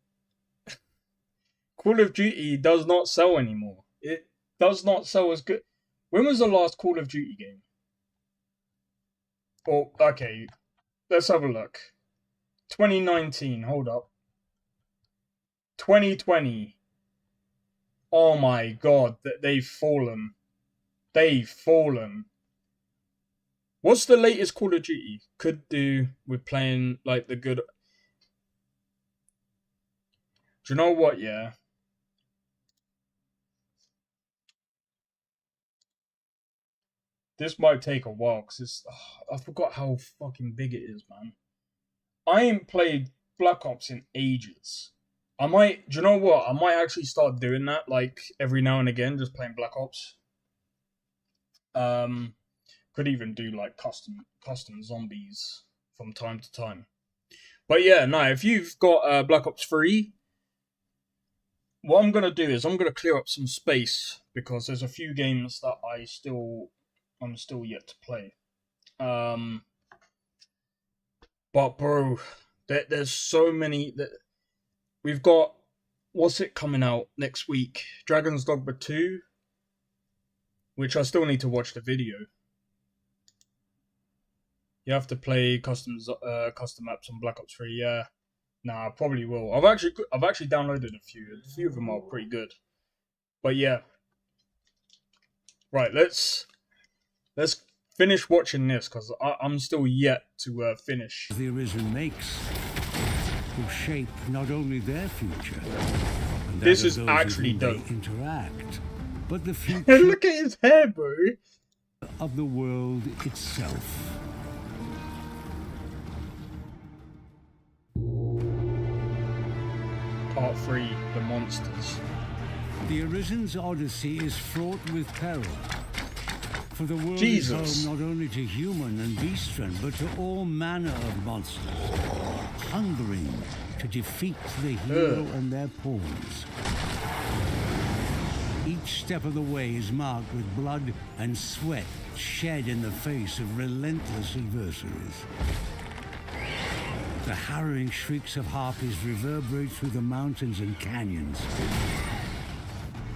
Call of Duty does not sell anymore. It does not sell as good. When was the last Call of Duty game? Oh, okay, let's have a look. 2019, hold up. 2020. Oh my god, they've fallen. They've fallen. What's the latest Call of Duty? Could do with playing, like, the good... Do you know what, yeah? This might take a while, because it's... I forgot how fucking big it is, man. I ain't played Black Ops in ages. I might... Do you know what? I might actually start doing that, like, every now and again, just playing Black Ops. Could even do, like, custom zombies from time to time. But yeah, no, if you've got Black Ops 3... What I'm going to do is I'm going to clear up some space, because there's a few games that I'm still yet to play. But bro, there's so many that we've got. What's it coming out next week? Dragon's Dogma 2, which I still need to watch the video. You have to play custom maps on Black Ops 3. Yeah, nah, I probably will. I've actually downloaded a few. A few of them are pretty good. But yeah, right. Let's finish watching this, because I'm still yet to finish. The Arisen makes, will shape not only their future, and that This of is those actually with whom dope. they interact, but the future Look at his hair, bro. of the world itself. Part 3, The Monsters. The Arisen's odyssey is fraught with peril. For the world Jesus. is home not only to human and beastren, but to all manner of monsters, hungering to defeat the hero and their pawns. Each step of the way is marked with blood and sweat shed in the face of relentless adversaries. The harrowing shrieks of harpies reverberate through the mountains and canyons.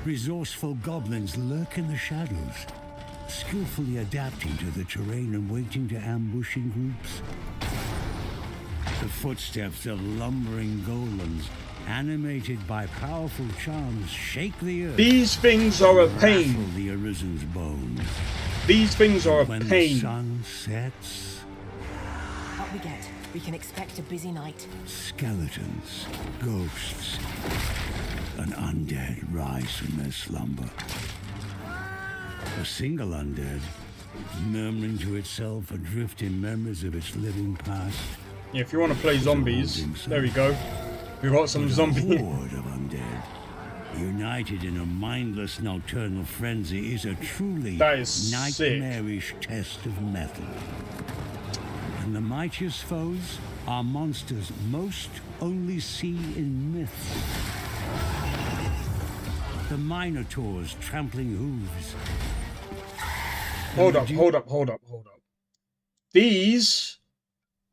Resourceful goblins lurk in the shadows, skillfully adapting to the terrain and waiting to ambushing groups. The footsteps of lumbering golems, animated by powerful charms, shake the earth. These things are a Rattle pain. the Arisen's bones. These things are a When the pain. sun sets, Up we get. We can expect a busy night. skeletons, ghosts, and undead rise from their slumber. A single undead, murmuring to itself, adrift in memories of its living past. Yeah, if you want to play zombies, there we go. We got some But a zombie. horde of undead, united in a mindless nocturnal frenzy, is a truly That is sick. nightmarish test of mettle. And the mightiest foes are monsters most only see in myths. The Minotaurs trampling hooves. Hold up. These,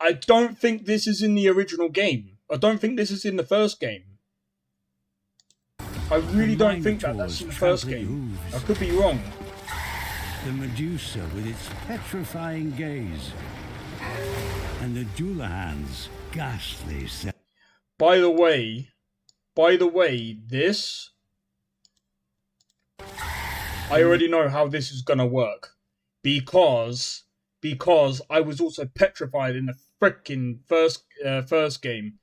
I don't think this is in the original game. I don't think this is in the first game. I really don't think that that's in the first game. I could be wrong. The Medusa with its petrifying gaze. And the Dullahan's ghastly set. By the way, this, I already know how this is gonna work, because I was also petrified in the freaking first game,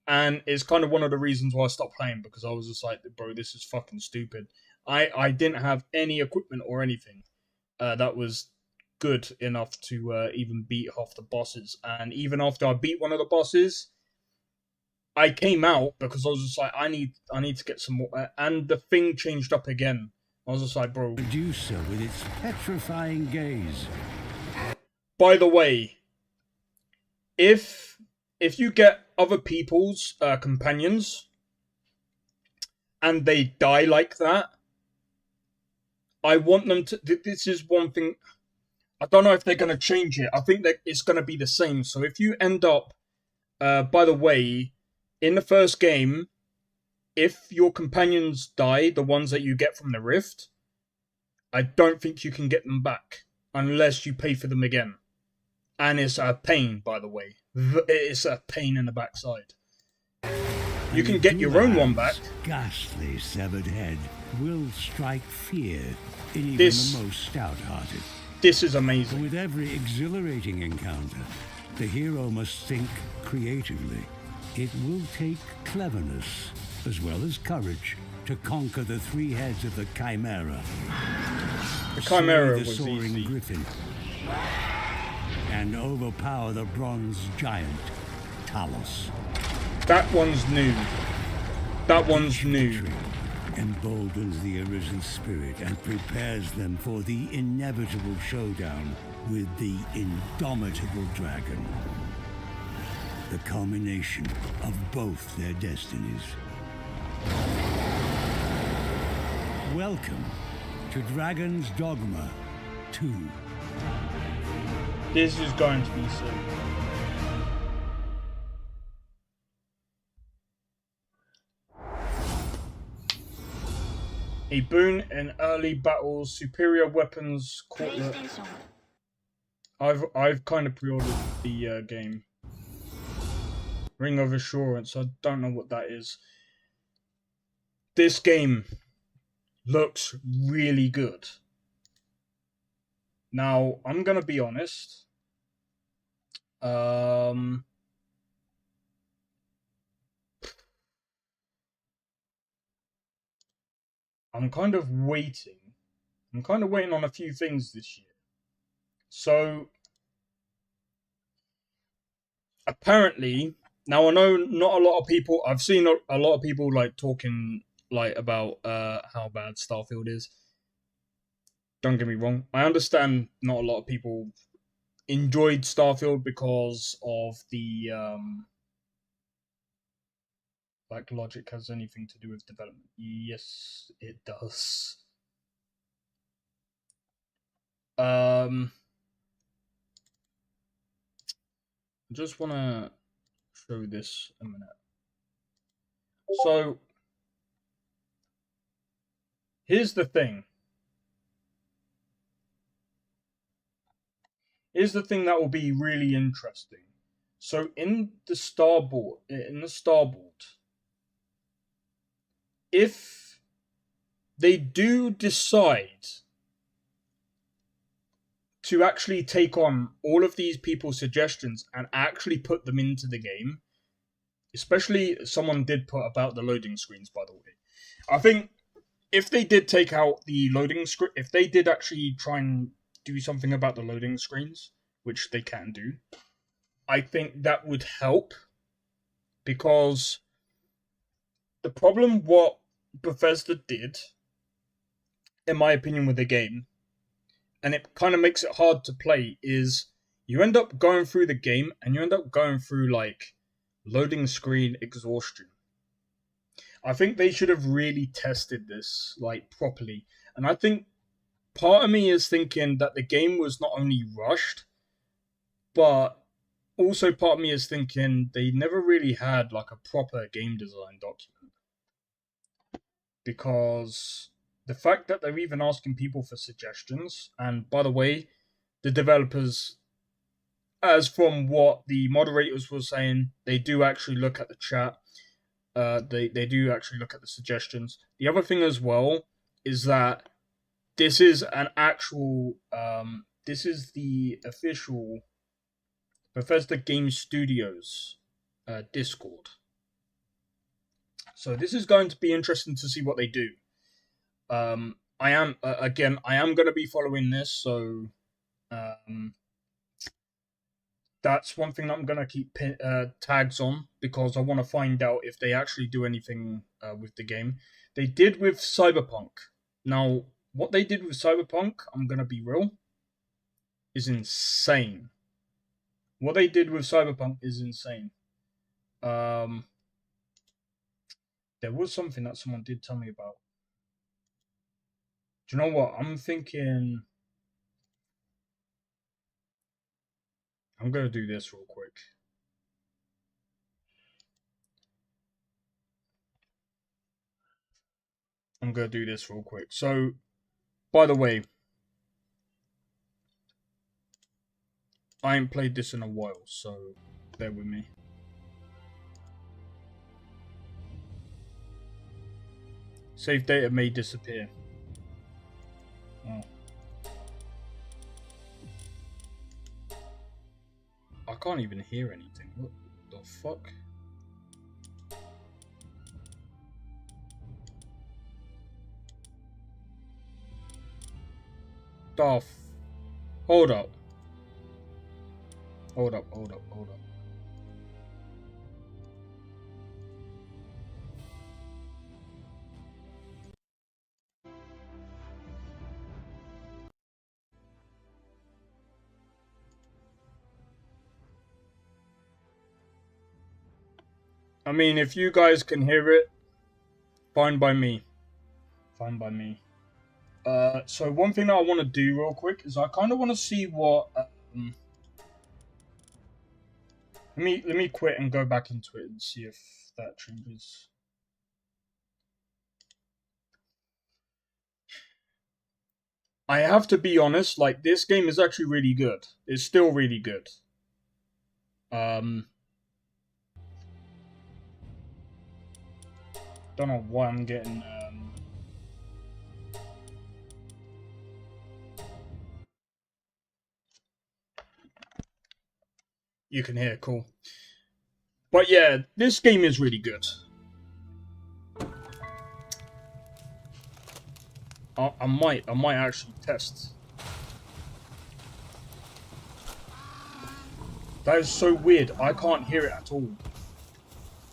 and it's kind of one of the reasons why I stopped playing, because I was just like, bro, this is fucking stupid. I didn't have any equipment or anything that was good enough to even beat half the bosses, and even after I beat one of the bosses, I came out because I was just like, I need to get some more, and the thing changed up again. I was just like, bro. Medusa with its petrifying gaze. By the way, if you get other people's companions and they die like that, I want them to. This is one thing. I don't know if they're going to change it. I think that it's going to be the same. So if you end up, by the way, in the first game, if your companions die, the ones that you get from the Rift, I don't think you can get them back unless you pay for them again. And it's a pain, by the way. It's a pain in the backside. You can get your own one back. Ghastly severed head will strike fear in even This- the most stout-hearted. This is But amazing. with every exhilarating encounter, the hero must think creatively. It will take cleverness as well as courage to conquer the three heads of the Chimera. The Chimera slay the was soaring easy. griffin, and overpower the bronze giant, Talos. That one's new. That one's new. Victory emboldens the Arisen spirit and prepares them for the inevitable showdown with the indomitable dragon. The culmination of both their destinies. Welcome to Dragon's Dogma 2. This is going to be sick. A boon in early battles, superior weapons. I've kind of pre-ordered the game. Ring of Assurance. I don't know what that is. This game looks really good. Now, I'm gonna be honest. I'm kind of waiting. I'm kind of waiting on a few things this year. So, apparently, now I know not a lot of people. I've seen a lot of people like talking like about how bad Starfield is. Don't get me wrong. I understand not a lot of people enjoyed Starfield because of the like logic has anything to do with development. Yes, it does. I just want to show this a minute. So here's the thing. Here's the thing that will be really interesting. So in the starboard, if they do decide to actually take on all of these people's suggestions and actually put them into the game, especially someone did put about the loading screens, by the way. I think if they did take out the loading screen, if they did actually try and do something about the loading screens, which they can do, I think that would help, because the problem what Bethesda did, in my opinion, with the game, and it kind of makes it hard to play, is you end up going through the game and you end up going through like loading screen exhaustion. I think they should have really tested this like properly, and I think part of me is thinking that the game was not only rushed, but also part of me is thinking they never really had like a proper game design document. Because the fact that they're even asking people for suggestions, and by the way, the developers, as from what the moderators were saying, they do actually look at the chat. They do actually look at the suggestions. The other thing as well is that this is an actual, this is the official Bethesda Game Studios Discord. So this is going to be interesting to see what they do. I am going to be following this, so that's one thing that I'm going to keep tags on, because I want to find out if they actually do anything with the game. They did with Cyberpunk. Now, what they did with Cyberpunk, I'm going to be real, is insane. What they did with Cyberpunk is insane. There was something that someone did tell me about. Do you know what? I'm thinking I'm going to do this real quick. So, by the way, I ain't played this in a while, so bear with me. Save data may disappear. Oh. I can't even hear anything. What the fuck? Hold up. I mean, if you guys can hear it, fine by me. So one thing that I want to do real quick is I kind of want to see what. Let me quit and go back into it and see if that changes. I have to be honest, like, this game is actually really good. It's still really good. Don't know why I'm getting you can hear, cool. But yeah, this game is really good. I might actually test. That is so weird. I can't hear it at all.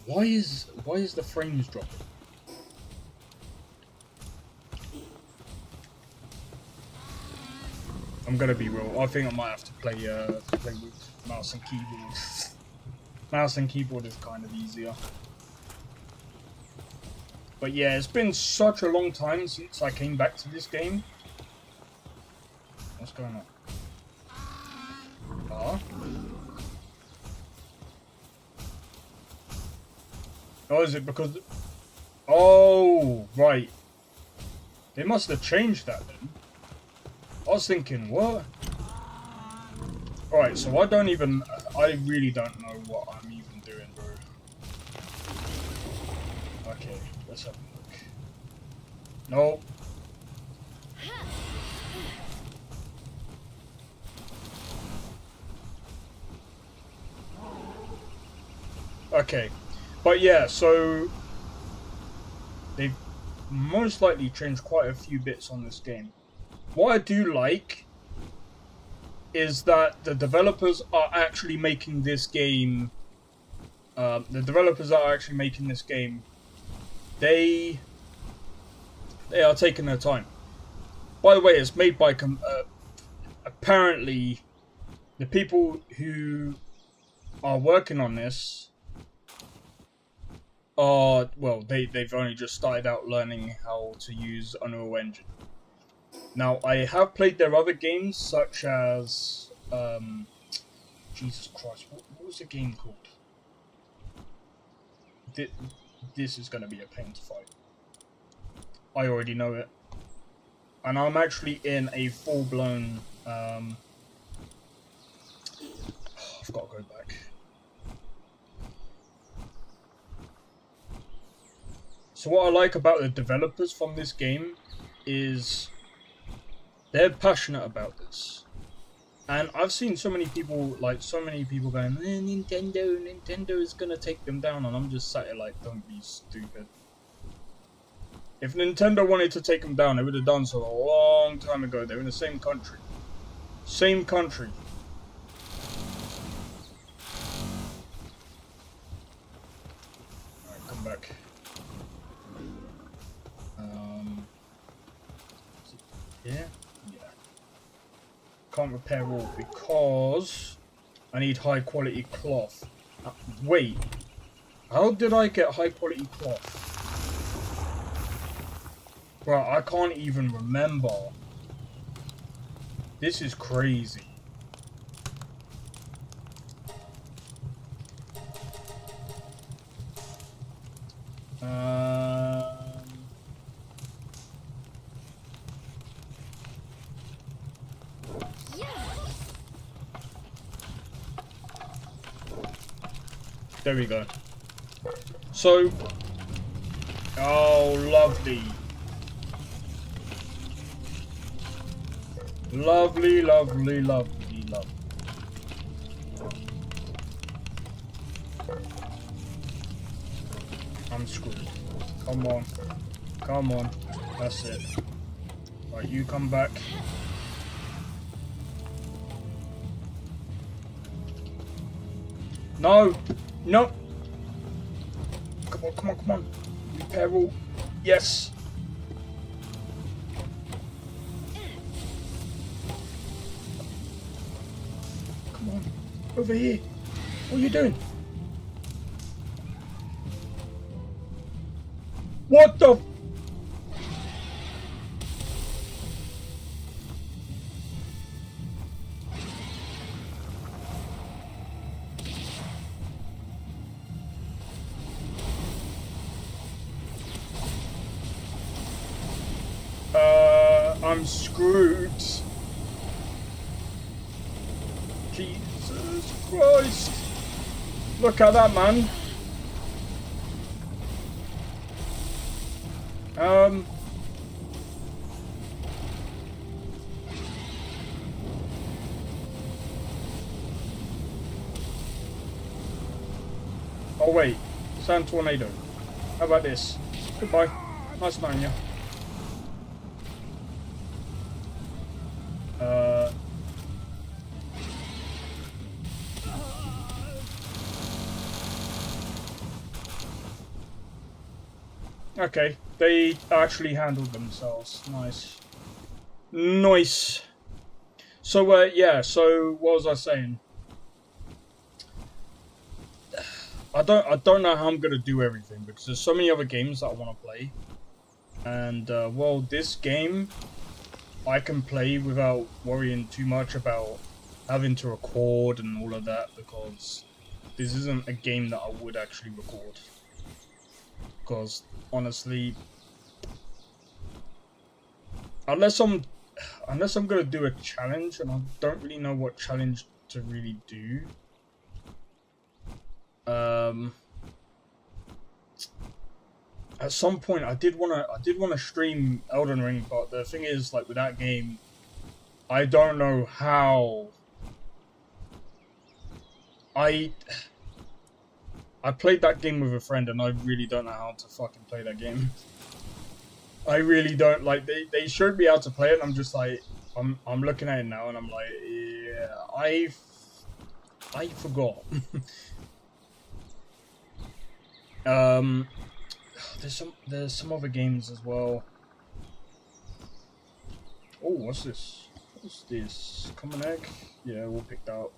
Why is the frames dropping? I'm gonna be real. I think I might have to play with mouse and keyboard. Mouse and keyboard is kind of easier. But yeah, it's been such a long time since I came back to this game. What's going on? Oh, is it because... Oh, right. They must have changed that then. I was thinking, what? Alright, so I really don't know what I'm even doing, bro. Okay, let's have a look. Nope. Okay. But yeah, so they've most likely changed quite a few bits on this game. What I do like is that the developers are actually making this game. They are taking their time. By the way, it's made by apparently the people who are working on this. Well, they've only just started out learning how to use Unreal Engine. Now, I have played their other games, such as, Jesus Christ, what was the game called? This is going to be a pain to fight. I already know it. And I'm actually in a full-blown, I've got to go back. So what I like about the developers from this game is they're passionate about this. And I've seen so many people going, Nintendo is gonna take them down, and I'm just sat here like, don't be stupid. If Nintendo wanted to take them down, they would have done so a long time ago. They're in the same country. Same country. Alright, come back. Yeah? Yeah. Can't repair all because I need high quality cloth. Wait. How did I get high quality cloth? Bro, I can't even remember. This is crazy. There we go. So, oh, lovely. Lovely, lovely, lovely, lovely. I'm screwed. Come on. Come on. That's it. Right, you come back. No! No! Come on, come on, come on. Repair all. Yes! Come on. Over here. What are you doing? What the? I'm screwed. Jesus Christ. Look at that, man. Oh wait, Sand Tornado. How about this? Goodbye. Nice knowing you. Okay, they actually handled themselves. Nice. Nice. So, yeah, so what was I saying? I don't know how I'm gonna do everything because there's so many other games that I want to play. And, well, this game I can play without worrying too much about having to record and all of that, because this isn't a game that I would actually record. Because, honestly, unless I'm gonna do a challenge, and I don't really know what challenge to really do. At some point, I did wanna stream Elden Ring, but the thing is, like with that game, I don't know how. I played that game with a friend, and I really don't know how to fucking play that game. I really don't. Like, they showed me how to play it, and I'm just like, I'm looking at it now, and I'm like, yeah, I forgot. There's some other games as well. Oh, what's this? What's this? Common egg? Yeah, we'll pick that up.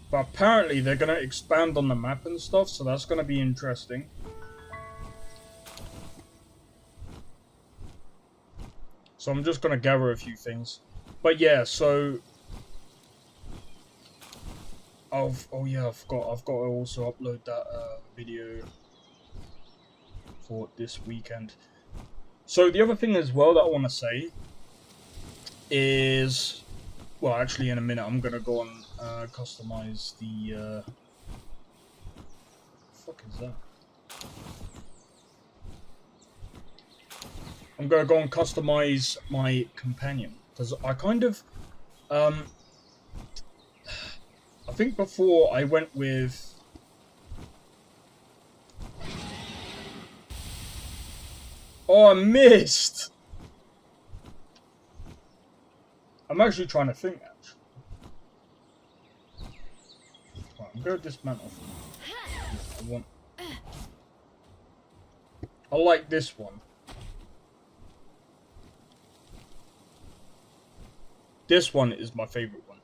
But apparently they're gonna expand on the map and stuff, so that's gonna be interesting. So I'm just gonna gather a few things. But yeah, so oh yeah, I've got to also upload that video for this weekend. So the other thing as well that I want to say is, well, actually in a minute I'm gonna go on customize the fuck is that? I'm gonna go and customize my companion, because I kind of I think before I went with I missed! I'm actually trying to think, actually. Right, I'm going to dismantle. I like this one. This one is my favourite one.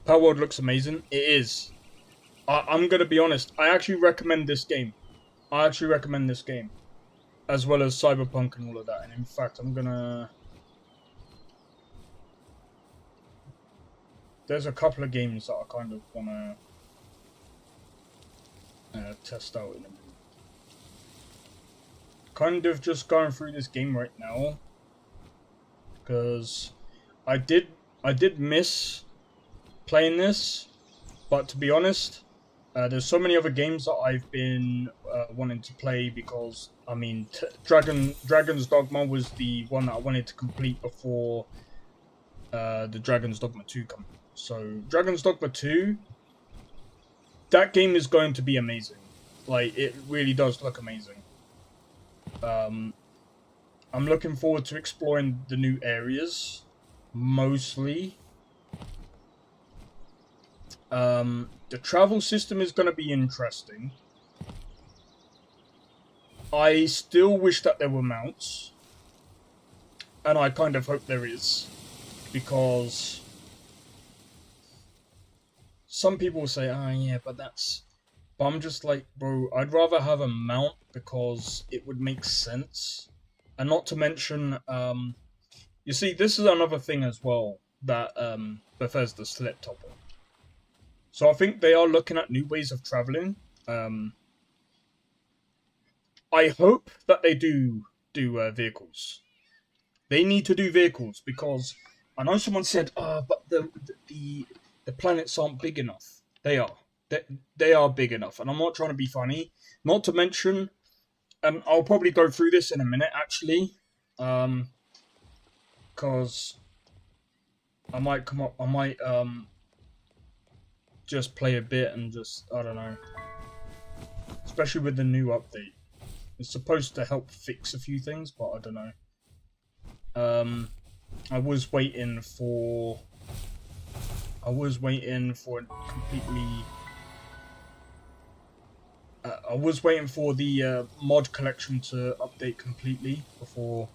Palworld looks amazing. It is. I'm going to be honest. I actually recommend this game. As well as Cyberpunk and all of that. And in fact, I'm going to... There's a couple of games that I kind of want to test out in a minute. Kind of just going through this game right now. Because I did miss playing this, but to be honest, there's so many other games that I've been wanting to play, because I mean, Dragon's Dogma was the one that I wanted to complete before the Dragon's Dogma 2 come. So Dragon's Dogma 2, that game is going to be amazing. Like, it really does look amazing. I'm looking forward to exploring the new areas, mostly. The travel system is going to be interesting. I still wish that there were mounts. And I kind of hope there is. Because some people say, oh yeah, but that's... But I'm just like, bro, I'd rather have a mount because it would make sense. And not to mention, you see, this is another thing as well that Bethesda slipped up on. So I think they are looking at new ways of traveling. I hope that they do vehicles. They need to do vehicles, because I know someone said, but the planets aren't big enough. They are. They are big enough, and I'm not trying to be funny. Not to mention, I'll probably go through this in a minute, actually, because I might just play a bit and just, I don't know, especially with the new update. It's supposed to help fix a few things, but I don't know. I was waiting for a completely I was waiting for the mod collection to update completely before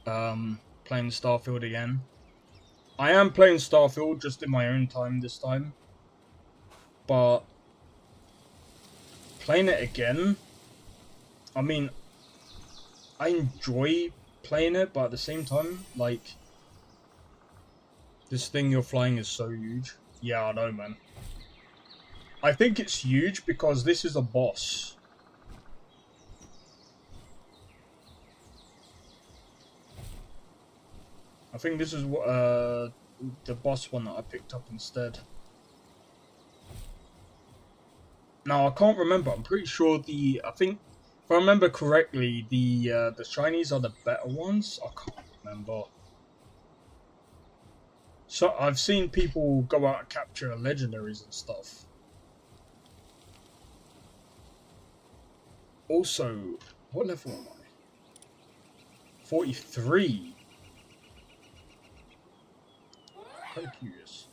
playing Starfield again. I am playing Starfield just in my own time this time, but playing it again, I mean, I enjoy playing it, but at the same time, like, this thing you're flying is so huge. Yeah, I know, man. I think it's huge because this is a boss. I think this is what the boss one that I picked up instead. Now I can't remember. I'm pretty sure I think if I remember correctly, the shinies are the better ones. I can't remember. So I've seen people go out and capture legendaries and stuff. Also, what level am I? 43. Kind of curious.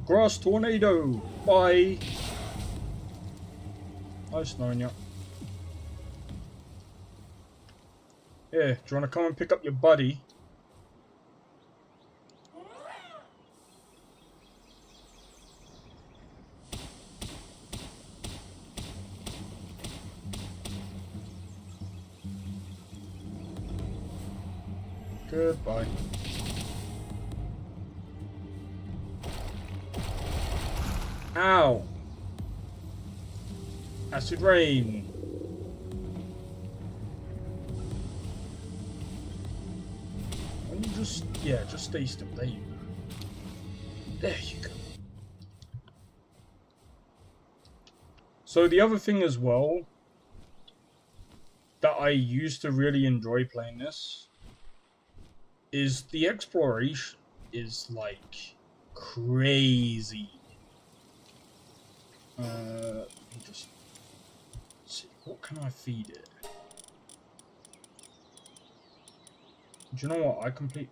Grass tornado. Bye. Nice knowing you. Yeah, do you want to come and pick up your buddy? Goodbye. Ow! Acid rain. When you just stay still. There you go. There you go. So the other thing as well that I used to really enjoy playing this is the exploration is like crazy. Let me just see, what can I feed it? Do you know what? I complete.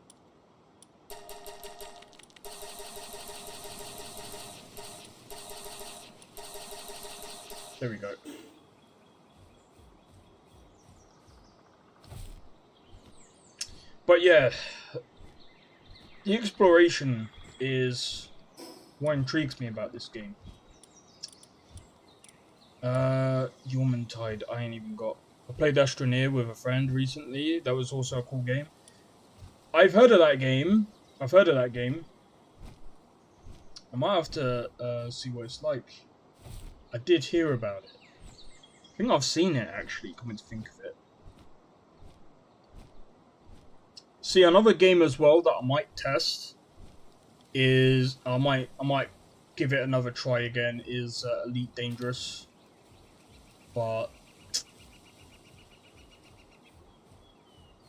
There we go. But yeah, the exploration is what intrigues me about this game. Tide, I ain't even got. I played Astroneer with a friend recently. That was also a cool game. I've heard of that game. I might have to see what it's like. I did hear about it. I think I've seen it actually, coming to think of it. See, another game as well that I might test is I might give it another try again is Elite Dangerous. But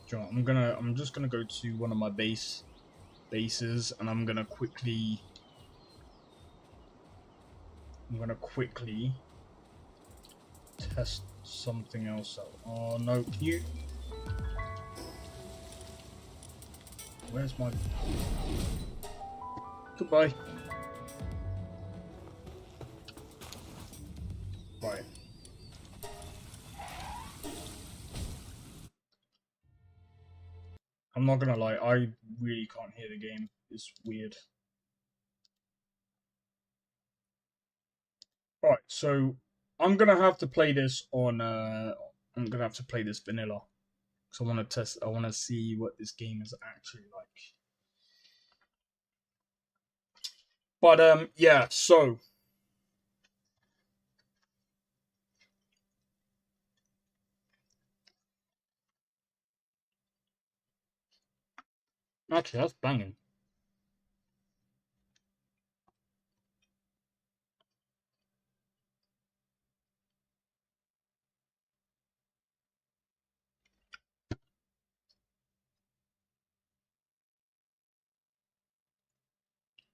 you know, I'm just gonna go to one of my bases and I'm gonna quickly test something else out. Oh no, you. Where's my... Goodbye. Right. I'm not gonna lie, I really can't hear the game. It's weird. Alright, so I'm gonna have to play this on I'm gonna have to play this vanilla. So I want to see what this game is actually like. But yeah, so actually that's banging.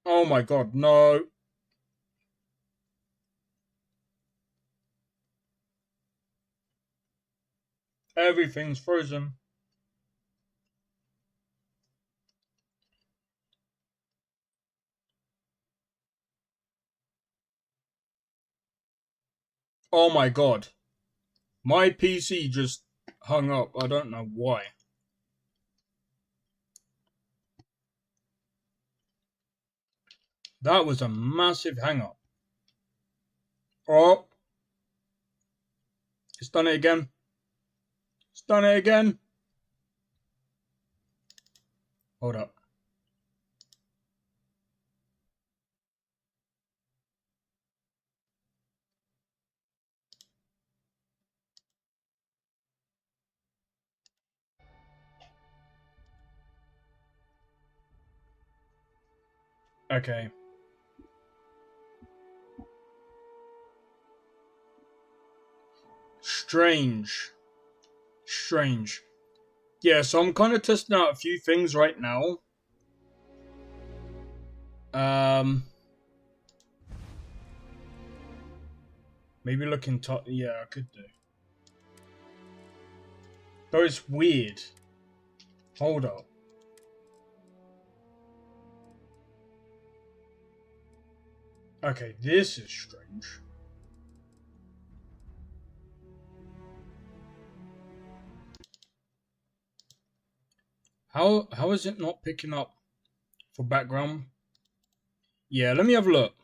Oh my god, no. Everything's frozen. Oh my god. My PC just hung up. I don't know why. That was a massive hang up. Oh. It's done it again. It's done it again. Hold up. Okay. Strange. Yeah, so I'm kind of testing out a few things right now. Maybe looking top. Yeah, I could do. Though it's weird. Hold up. Okay, this is strange. How is it not picking up for background? Yeah, let me have a look.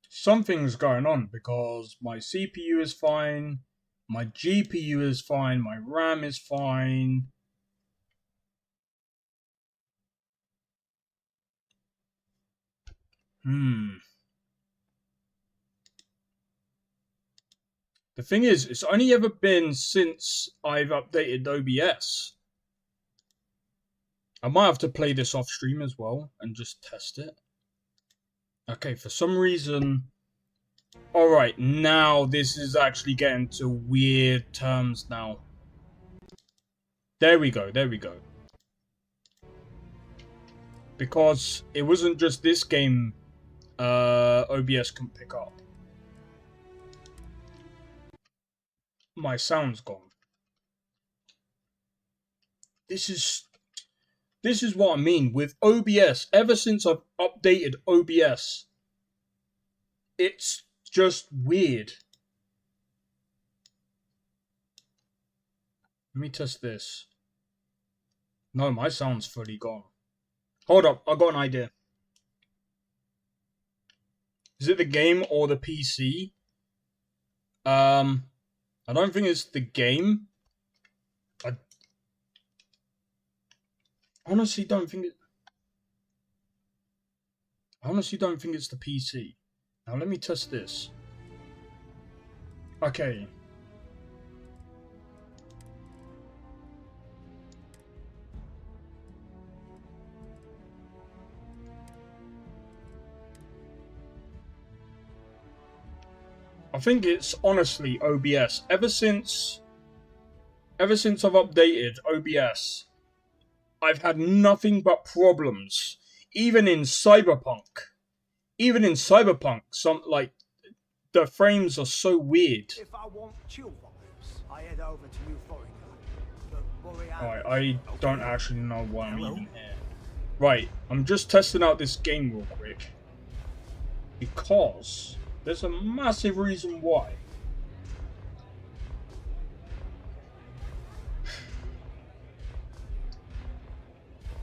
Something's going on because my CPU is fine, my GPU is fine, my RAM is fine. The thing is, it's only ever been since I've updated OBS. I might have to play this off stream as well and just test it. Okay, for some reason... Alright, now this is actually getting to weird terms now. There we go. Because it wasn't just this game OBS can pick up. My sound's gone. This is what I mean with OBS. Ever since I've updated OBS, it's just weird. Let me test this. No, my sound's fully gone. Hold up, I got an idea. Is it the game or the PC? I don't think it's the game. I honestly don't think it's the PC. Now let me test this. Okay. I think it's honestly OBS. Ever since I've updated OBS, I've had nothing but problems. Even in Cyberpunk, some like the frames are so weird. If I want chill vibes, I head over to New Foreign. Alright, I don't actually know why I'm even here. Right, I'm just testing out this game real quick. Because there's a massive reason why.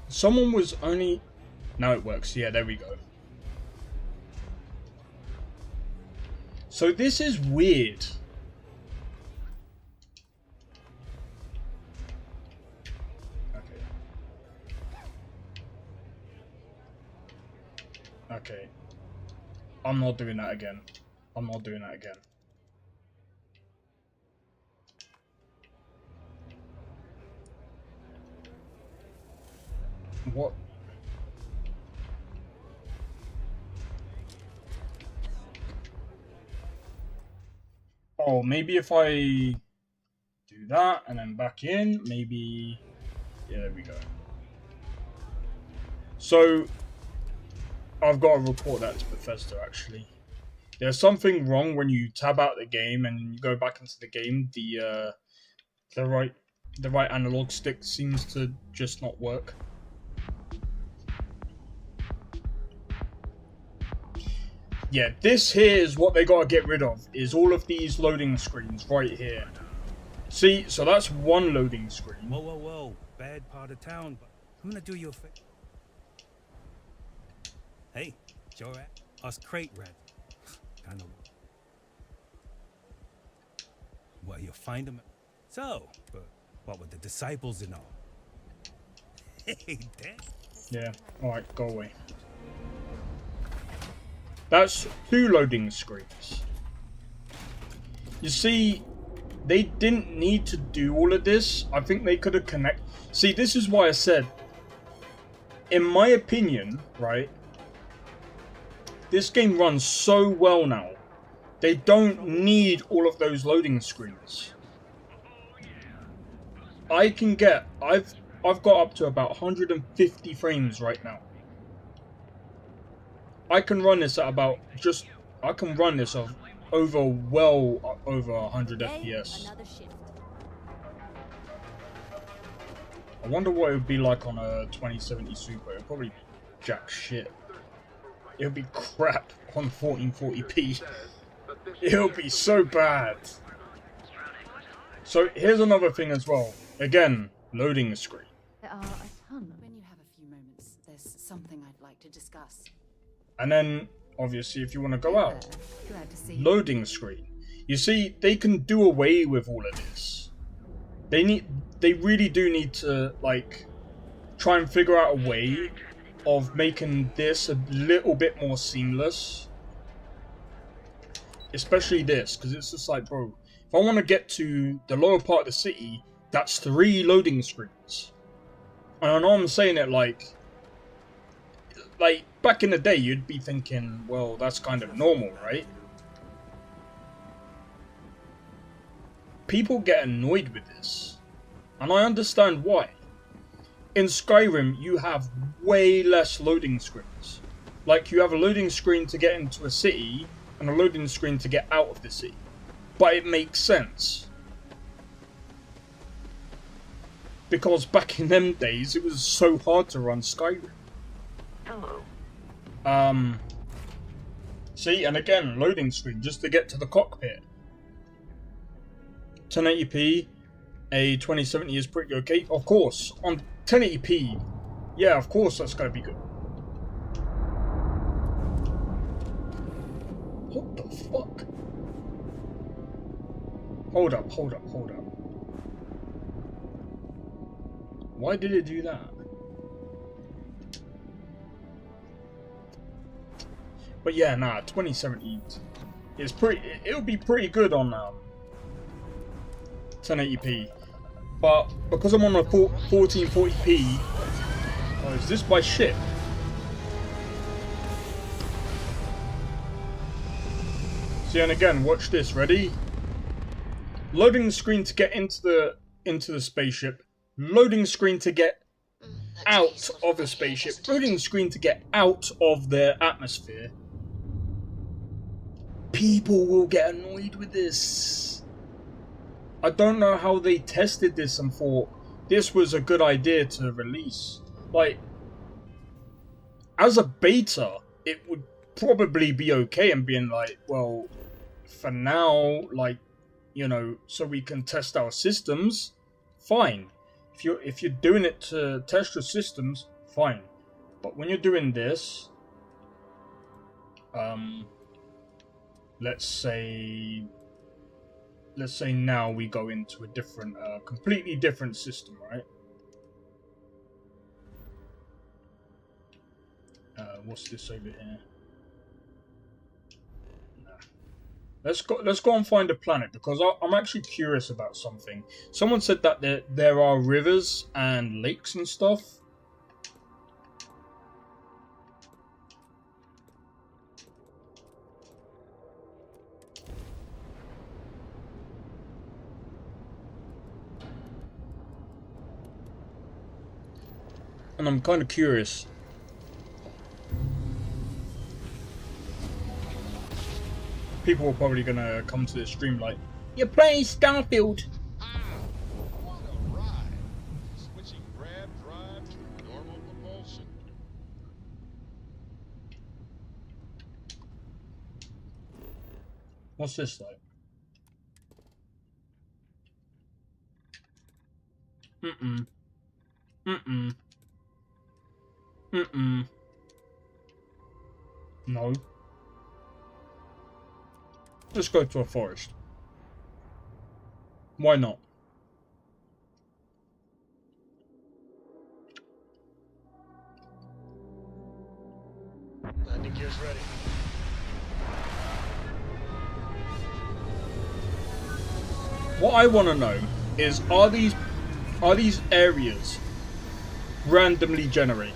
Someone was only... Now it works. Yeah, there we go. So this is weird. Okay. I'm not doing that again. What? Oh, maybe if I do that and then back in, maybe... Yeah, there we go. So, I've got to report that to Bethesda, actually. There's something wrong when you tab out the game and you go back into the game. The right analog stick seems to just not work. yeah, this here is what they gotta get rid of, is all of these loading screens right here. See, so that's one loading screen. Whoa, whoa, whoa. Bad part of town, but I'm gonna do you a favor. Hey, Jorat, us crate red. Kind of. Well, you'll find them. So, but what with the disciples and all? Hey, damn. Yeah, alright, go away. That's 2 loading screens. You see, they didn't need to do all of this. I think they could have connected. See, this is why I said, in my opinion, right, this game runs so well now. They don't need all of those loading screens. I can get, I've got up to about 150 frames right now. I can run this at about I can run this of well over 100 FPS. I wonder what it would be like on a 2070 Super. It would probably be jack shit. It would be crap on 1440p. It would be so bad. So here's another thing as well. Again, loading the screen. There are a ton. When you have a few moments, there's something I'd like to discuss. And then, obviously, if you want to go out, Glad to see you. loading screen. You see, they can do away with all of this. They really do need to, like, try and figure out a way of making this a little bit more seamless. Especially this, because it's just like, bro, if I want to get to the lower part of the city, that's 3 loading screens. And I know I'm saying it like back in the day, you'd be thinking, well, that's kind of normal, right? People get annoyed with this, and I understand why. In Skyrim, you have way less loading screens. Like, you have a loading screen to get into a city, and a loading screen to get out of the city. But it makes sense. Because back in them days, it was so hard to run Skyrim. See, and again, loading screen, just to get to the cockpit. 1080p, a 2070 is pretty okay. Of course, on 1080p, yeah, of course that's gonna be good. What the fuck? Hold up. Why did it do that? But yeah, nah, 2070 is it'll be pretty good on 1080p. But because I'm on a 1440p, oh, is this my ship? See, and again, watch this. Ready? Loading the screen to get into the spaceship. Loading screen to get out of the spaceship. Loading screen to get out of their atmosphere. People will get annoyed with this. I don't know how they tested this and thought this was a good idea to release. Like, as a beta, it would probably be okay and being like, well, for now, like, you know, so we can test our systems, fine. If you're doing it to test your systems, fine. But when you're doing this, let's say now we go into a different, completely different system, right? What's this over here? Let's go and find a planet, because I'm actually curious about something. Someone said that there are rivers and lakes and stuff. And I'm kind of curious. People are probably gonna come to this stream like, you're playing Starfield. What a ride! Switching grab drive to normal propulsion. What's this like? Mm-mm. Mm-mm. Mm-mm. No. Let's go to a forest. Why not? Landing gear's ready. What I want to know is, are these areas randomly generated?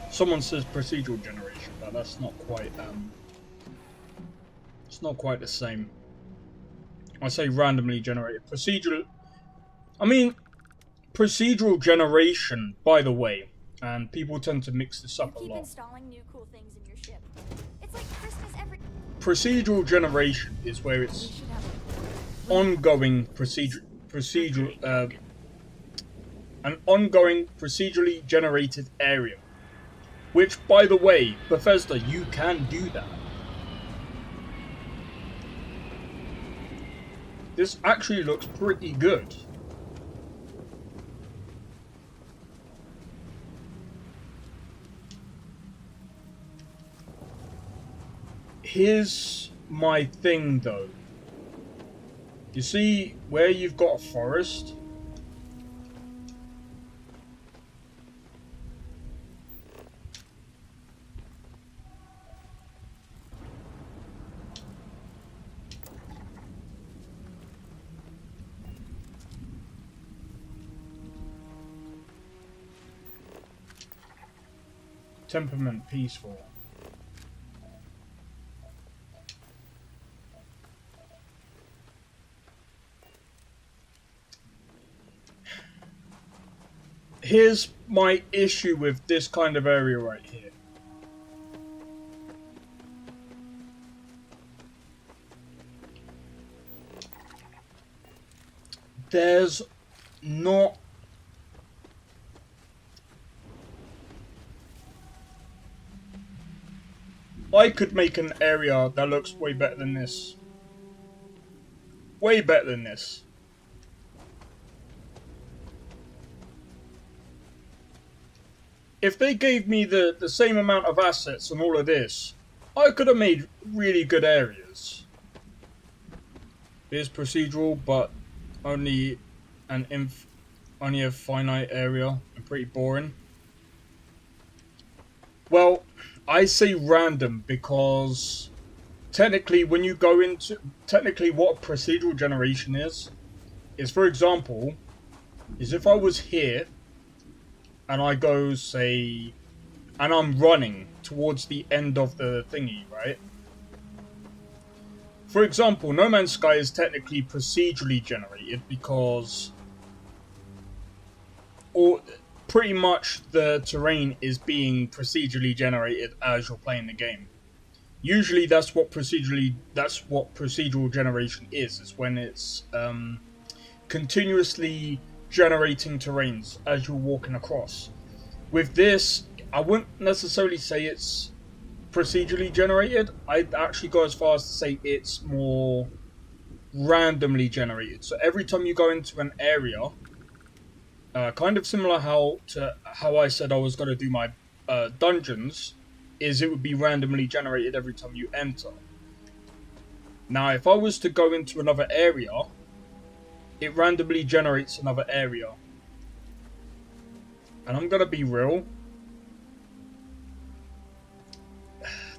Someone says procedural generation, but that's not quite it's not quite the same. I say randomly generated. Procedural, I mean procedural generation, by the way, and people tend to mix this up a Keep lot. installing new cool things in your ship. It's like Christmas every. Procedural generation is where We it's should have ongoing an ongoing procedurally generated area. Which, by the way, Bethesda, you can do that. This actually looks pretty good. Here's my thing though. You see where you've got a forest? Temperament peaceful. Here's my issue with this kind of area right here. There's not I could make an area that looks way better than this. Way better than this. If they gave me the same amount of assets and all of this, I could have made really good areas. It is procedural, but only only a finite area and pretty boring. Well, I say random because technically when you go into what procedural generation is for example, is if I was here and I go, say, and I'm running towards the end of the thingy, right? For example, No Man's Sky is technically procedurally generated because pretty much the terrain is being procedurally generated as you're playing the game. Usually that's what procedural generation is. It's when it's continuously generating terrains as you're walking across. With this, I wouldn't necessarily say it's procedurally generated. I'd actually go as far as to say it's more randomly generated. So every time you go into an area, kind of similar to how I said I was going to do my dungeons, is it would be randomly generated every time you enter. Now, if I was to go into another area, it randomly generates another area. And I'm going to be real.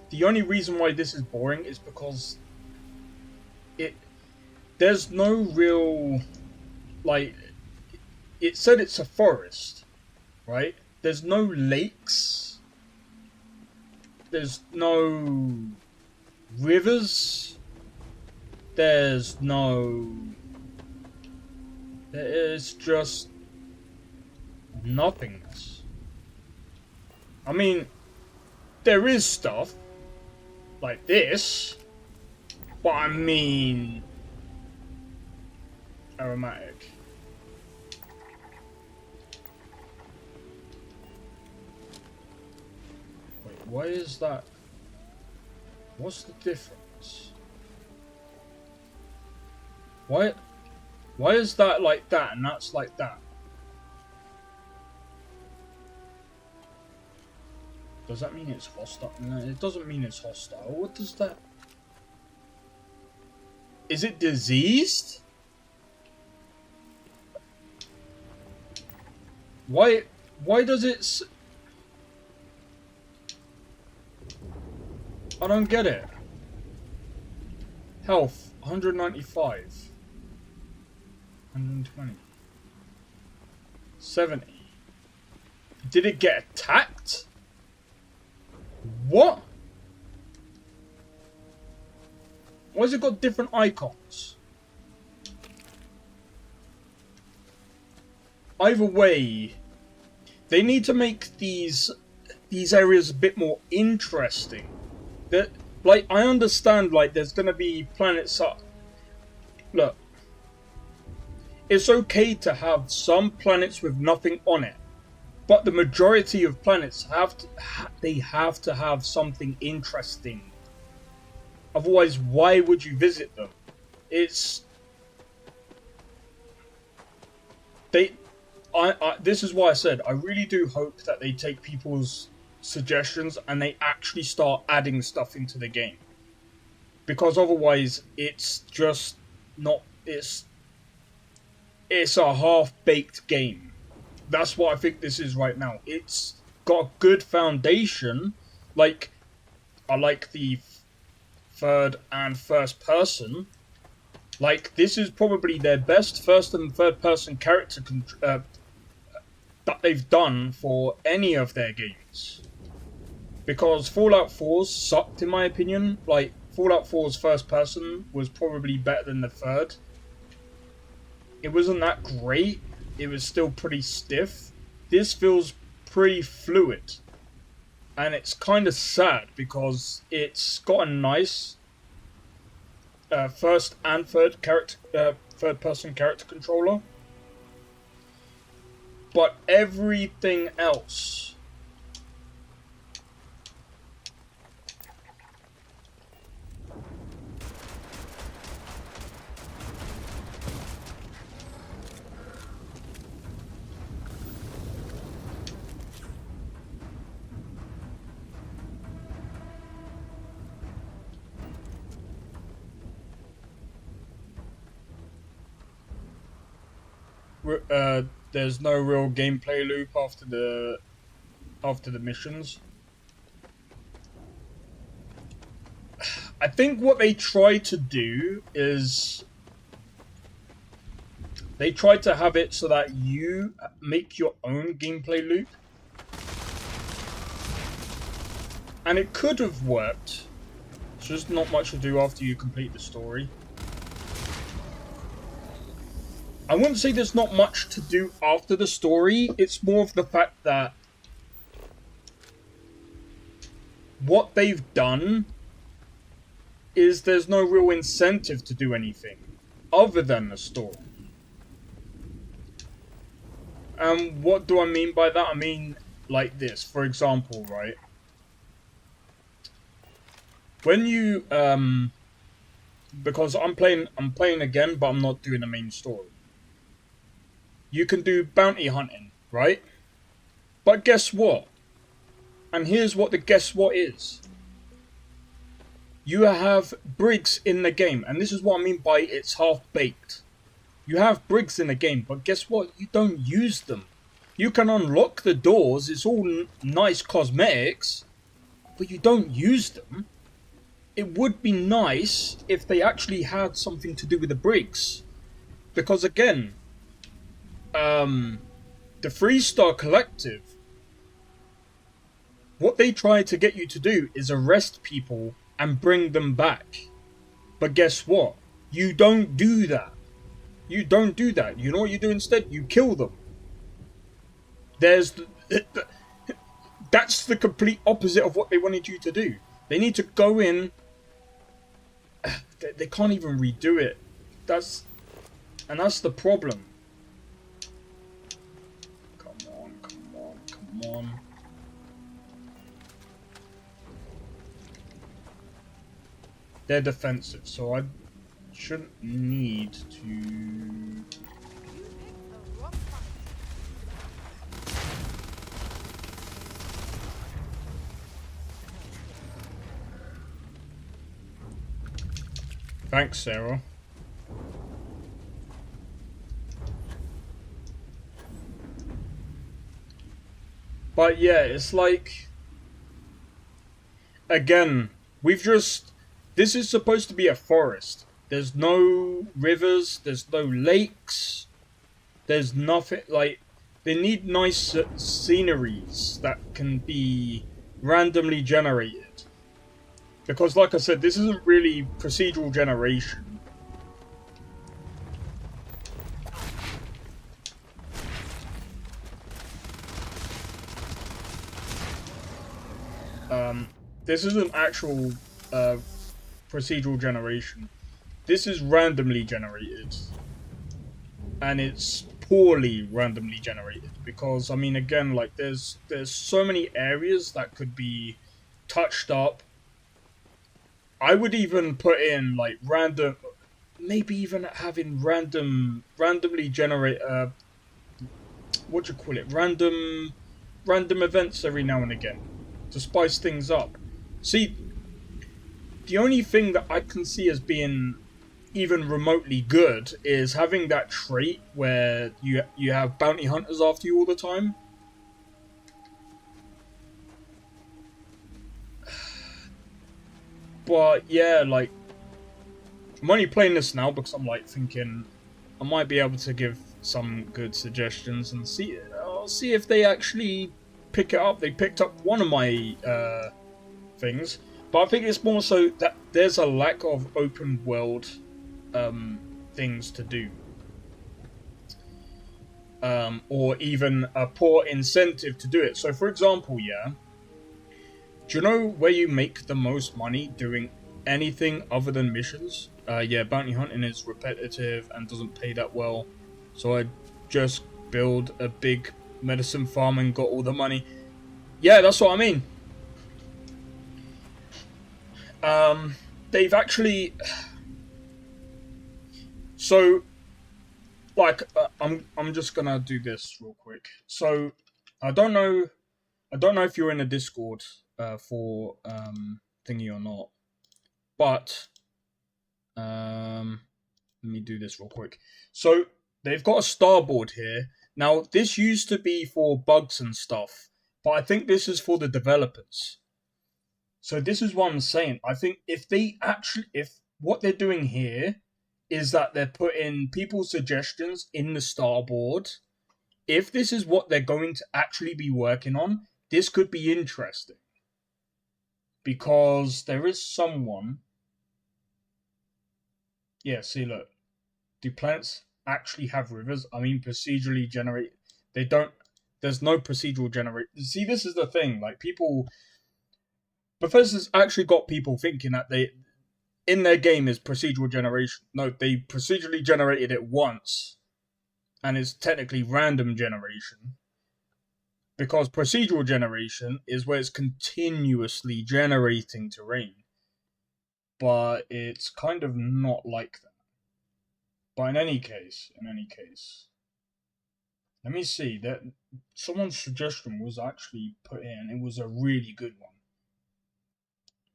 The only reason why this is boring is because there's no real, like, it said it's a forest, right? There's no lakes. There's no rivers. There's just nothingness. I mean, there is stuff like this, but I mean, aromatic. Wait, why is that? What's the difference? Why is that like that and that's like that? Does that mean it's hostile? No, it doesn't mean it's hostile. What does that... Is it diseased? Why does it... I don't get it. Health, 195. 120. 70. Did it get attacked? What? Why has it got different icons? Either way, they need to make these areas a bit more interesting. That, like, I understand, like, there's gonna be planets up. Look, it's okay to have some planets with nothing on it, but the majority of planets have to have something interesting. Otherwise, why would you visit them? This is why I said I really do hope that they take people's suggestions and they actually start adding stuff into the game, because otherwise it's just not. It's a half-baked game. That's what I think this is right now. It's got a good foundation. Like, I like the third and first person. Like, this is probably their best first and third person character that they've done for any of their games. Because Fallout 4's sucked, in my opinion. Like, Fallout 4's first person was probably better than the third. It wasn't that great. It was still pretty stiff. This feels pretty fluid. And it's kind of sad because it's got a nice first and third person character controller. But everything else... there's no real gameplay loop after the missions. I think what they try to do is they try to have it so that you make your own gameplay loop. And it could have worked. It's just not much to do after you complete the story. I wouldn't say there's not much to do after the story. It's more of the fact that what they've done is there's no real incentive to do anything other than the story. And what do I mean by that? I mean like this. For example, right? When you because I'm playing again, but I'm not doing the main story. You can do bounty hunting, right? But guess what? And here's what the guess what is. You have brigs in the game, and this is what I mean by it's half-baked. You have brigs in the game, but guess what? You don't use them. You can unlock the doors, it's all nice cosmetics, but you don't use them. It would be nice if they actually had something to do with the brigs. Because again... the Freestar Collective, what they try to get you to do is arrest people and bring them back. But guess what? You don't do that. You don't do that. You know what you do instead? You kill them. That's the complete opposite of what they wanted you to do. They need to go in... They can't even redo it. That's the problem. Come on. They're defensive, so I shouldn't need to... You picked the wrong fight. Thanks, Sarah. But yeah, it's like... Again, we've just... This is supposed to be a forest. There's no rivers, there's no lakes, there's nothing, like... They need nice sceneries that can be randomly generated. Because like I said, this isn't really procedural generation. This isn't actual procedural generation. This is randomly generated. And it's poorly randomly generated. Because, I mean, again, like, there's so many areas that could be touched up. I would even put in, like, random... Maybe even having randomly generate... what do you call it? Random events every now and again. To spice things up. See, the only thing that I can see as being even remotely good is having that trait where you have bounty hunters after you all the time. But yeah, like, I'm only playing this now because I'm like thinking I might be able to give some good suggestions and I'll see if they actually pick it up. They picked up one of my things, but I think it's more so that there's a lack of open world things to do, or even a poor incentive to do it. So for example, yeah, do you know where you make the most money doing anything other than missions? Yeah, bounty hunting is repetitive and doesn't pay that well, so I just build a big medicine farm and got all the money. Yeah, that's what I mean. They've actually... So, like, I'm just gonna do this real quick. So, I don't know if you're in a Discord for thingy or not, but let me do this real quick. So, they've got a starboard here. Now, this used to be for bugs and stuff, but I think this is for the developers. So this is what I'm saying. I think if what they're doing here is that they're putting people's suggestions in the starboard, if this is what they're going to actually be working on, this could be interesting. Because there is someone... Yeah, see, look. Do planets actually have rivers? I mean, procedurally generate... They don't... There's no procedural generate... See, this is the thing. Like, people... Bethesda's actually got people thinking that they... In their game is procedural generation. No, they procedurally generated it once. And it's technically random generation. Because procedural generation is where it's continuously generating terrain. But it's kind of not like that. But in any case, let me see, that someone's suggestion was actually put in. It was a really good one.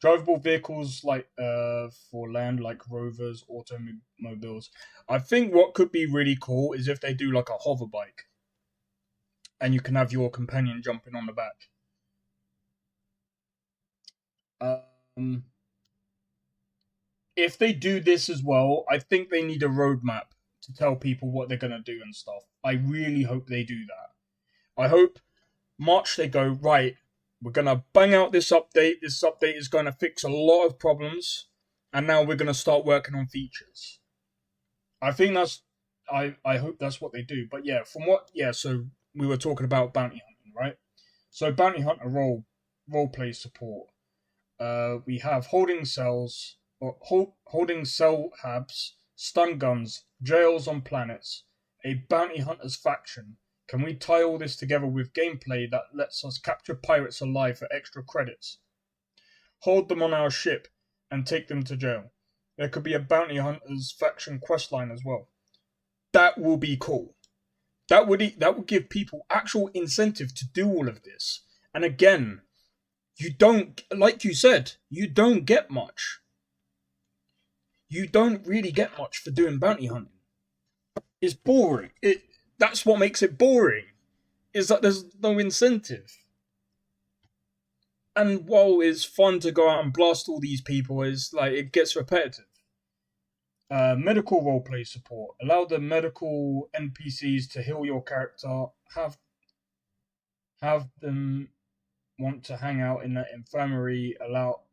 Drivable vehicles like for land, like rovers, automobiles. I think what could be really cool is if they do like a hover bike, and you can have your companion jumping on the back. If they do this as well, I think they need a roadmap to tell people what they're going to do and stuff. I really hope they do that. I hope March they go, right, we're going to bang out this update. This update is going to fix a lot of problems. And now we're going to start working on features. I think that's... I hope that's what they do. But yeah, from what... Yeah, so we were talking about bounty hunting, right? So bounty hunter roleplay support. We have holding cells... holding cell hubs, stun guns, jails on planets, a bounty hunters faction. Can we tie all this together with gameplay that lets us capture pirates alive for extra credits? Hold them on our ship and take them to jail. There could be a bounty hunters faction questline as well. That will be cool. That would give people actual incentive to do all of this. And again, you don't, like you said, you don't get much. You don't really get much for doing bounty hunting. It's boring. That's what makes it boring. Is that there's no incentive. And while it's fun to go out and blast all these people, it's like it gets repetitive. Medical roleplay support. Allow the medical NPCs to heal your character. Have them want to hang out in the infirmary. Allow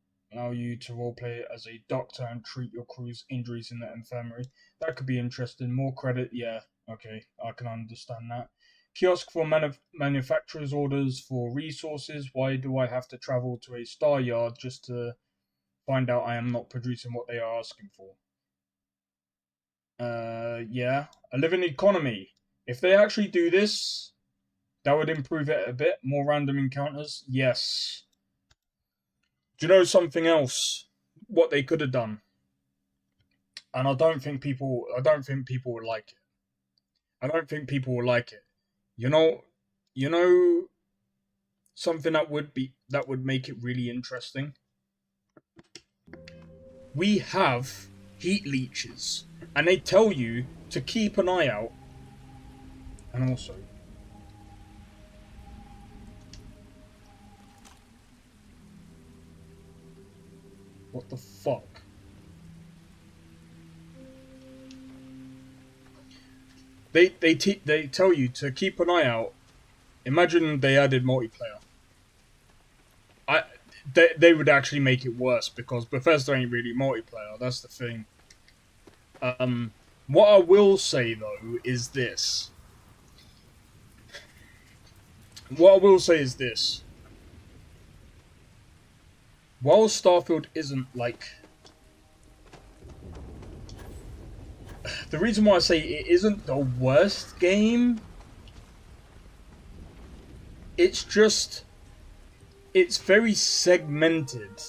you to roleplay as a doctor and treat your crew's injuries in the infirmary. That could be interesting. More credit, yeah. Okay, I can understand that. Kiosk for manufacturer's orders for resources. Why do I have to travel to a star yard just to find out I am not producing what they are asking for? Yeah. A living economy. If they actually do this, that would improve it a bit. More random encounters. Yes. Do you know something else? What they could have done? And I don't think people would like it. I don't think people will like it. You know something that would make it really interesting? We have heat leeches, and they tell you to keep an eye out. And also, what the fuck? They tell you to keep an eye out. Imagine they added multiplayer. They would actually make it worse because Bethesda ain't really multiplayer. That's the thing. What I will say though is this. While Starfield isn't like... The reason why I say it isn't the worst game, it's just... It's very segmented.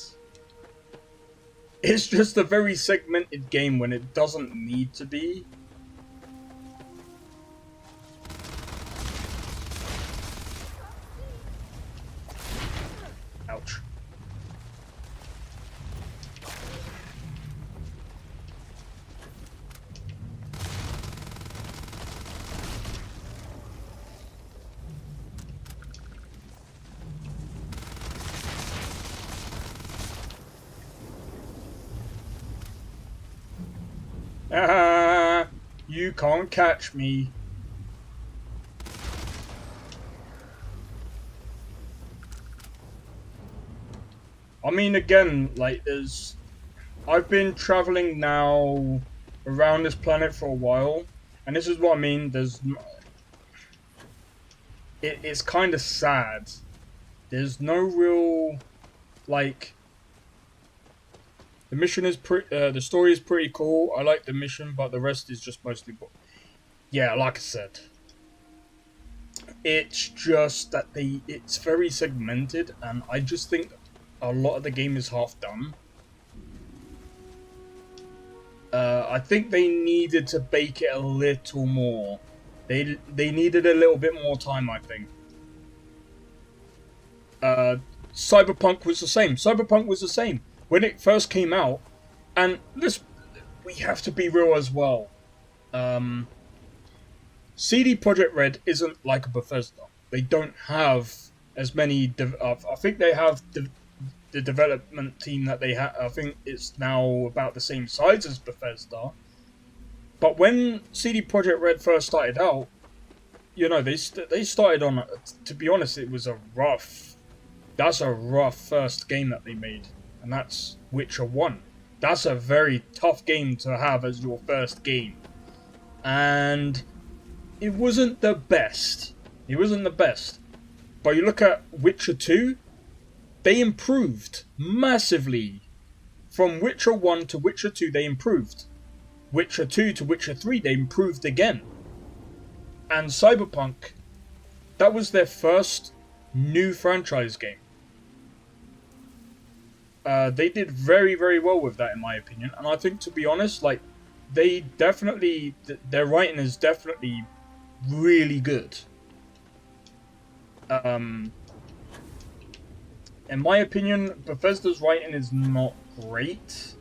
It's just a very segmented game when it doesn't need to be. Ouch. Ah, you can't catch me. I mean, again, like, I've been traveling now around this planet for a while, and this is what I mean, it's kind of sad. There's no real, like... The mission is the story is pretty cool. I like the mission, but the rest is just mostly... Yeah, like I said. It's just that it's very segmented, and I just think a lot of the game is half done. I think they needed to bake it a little more. They needed a little bit more time, I think. Cyberpunk was the same. When it first came out, and we have to be real as well. CD Projekt Red isn't like a Bethesda. They don't have as many... I think they have the development team that they have. I think it's now about the same size as Bethesda. But when CD Projekt Red first started out, you know, they started on... To be honest, it was a rough... That's a rough first game that they made. And that's Witcher 1. That's a very tough game to have as your first game. And it wasn't the best. But you look at Witcher 2, they improved massively. From Witcher 1 to Witcher 2, they improved. Witcher 2 to Witcher 3, they improved again. And Cyberpunk, that was their first new franchise game. They did very, very well with that, in my opinion. And I think, to be honest, like, they definitely, their writing is definitely really good. In my opinion, Bethesda's writing is not great.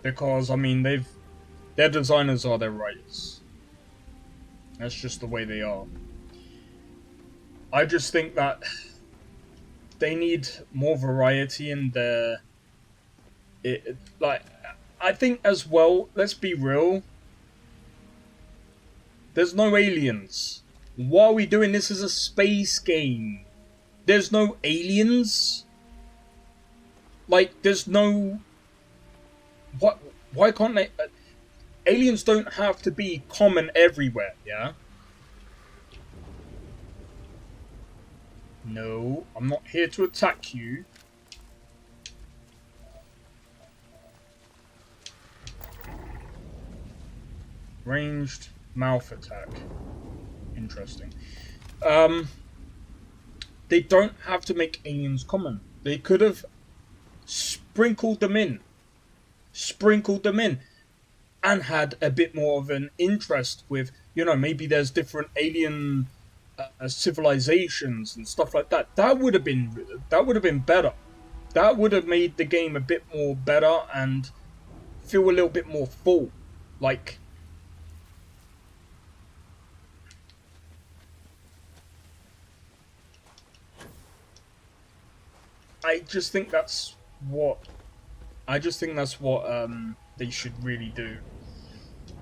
Because, I mean, their designers are their writers. That's just the way they are. I just think that they need more variety in their... I think as well, let's be real, there's no aliens. Why are we doing this as a space game? There's no aliens? Like, there's no... What? Why can't they... aliens don't have to be common everywhere, yeah? No, I'm not here to attack you. Ranged mouth attack. Interesting. They don't have to make aliens common. They could have sprinkled them in. And had a bit more of an interest with, you know, maybe there's different alien civilizations and stuff like that. That would have been better. That would have made the game a bit more better and feel a little bit more full. Like, I just think that's what they should really do.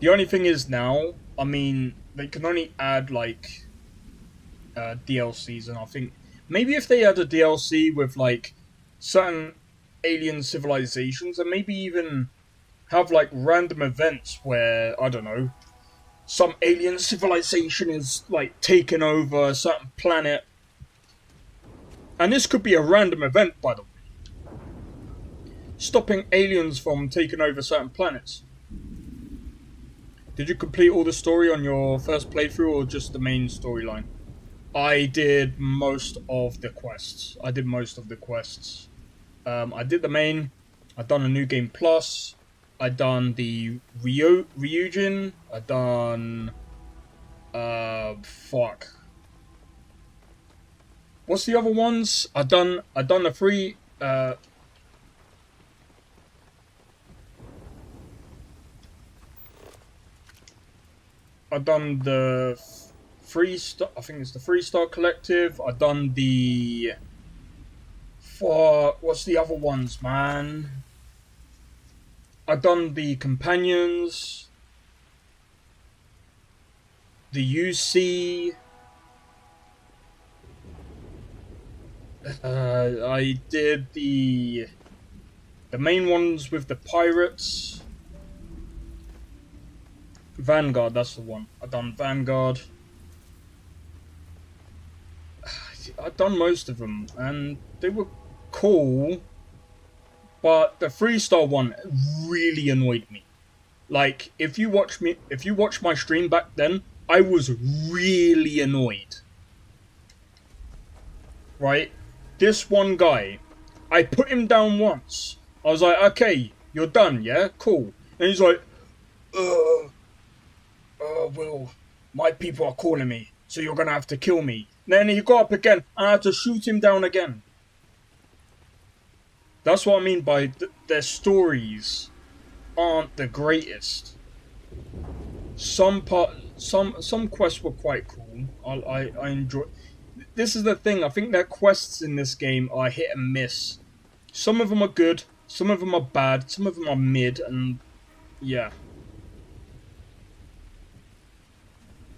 The only thing is now, I mean, they can only add like DLCs, and I think maybe if they had a DLC with like certain alien civilizations, and maybe even have like random events where, I don't know, some alien civilization is like taking over a certain planet. And this could be a random event, by the way. Stopping aliens from taking over certain planets. Did you complete all the story on your first playthrough, or just the main storyline? I did most of the quests. I did the main. I done a New Game Plus. I done the Ryujin. I done... fuck. What's the other ones? I done the free... I've done the Freestar, I think it's the Freestar Collective. I've done the... what's the other ones, man? I've done the Companions. The UC. I did the main ones with the pirates. Vanguard, that's the one. I've done Vanguard. I've done most of them, and they were cool, but the Freestar one really annoyed me. Like, if you watch my stream back then, I was really annoyed. Right? This one guy, I put him down once. I was like, okay, you're done, yeah? Cool. And he's like, well, my people are calling me, so you're gonna have to kill me. And then he got up again, and I had to shoot him down again. That's what I mean by their stories aren't the greatest. Some quests were quite cool. I enjoy. This is the thing. I think their quests in this game are hit and miss. Some of them are good. Some of them are bad. Some of them are mid. And yeah.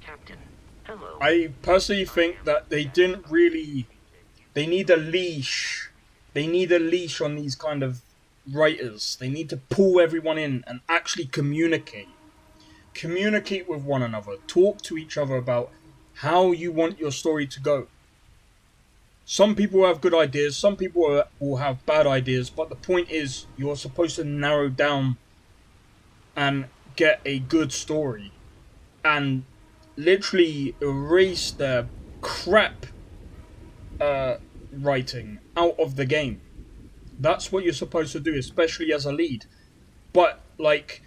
Captain, hello. I personally think that they didn't really... They need a leash. They need a leash on these kind of writers. They need to pull everyone in and actually communicate. Communicate with one another. Talk to each other about how you want your story to go. Some people have good ideas. Some people will have bad ideas. But the point is, you're supposed to narrow down and get a good story. And literally erase the crap writing out of the game. That's what you're supposed to do, especially as a lead. But, like,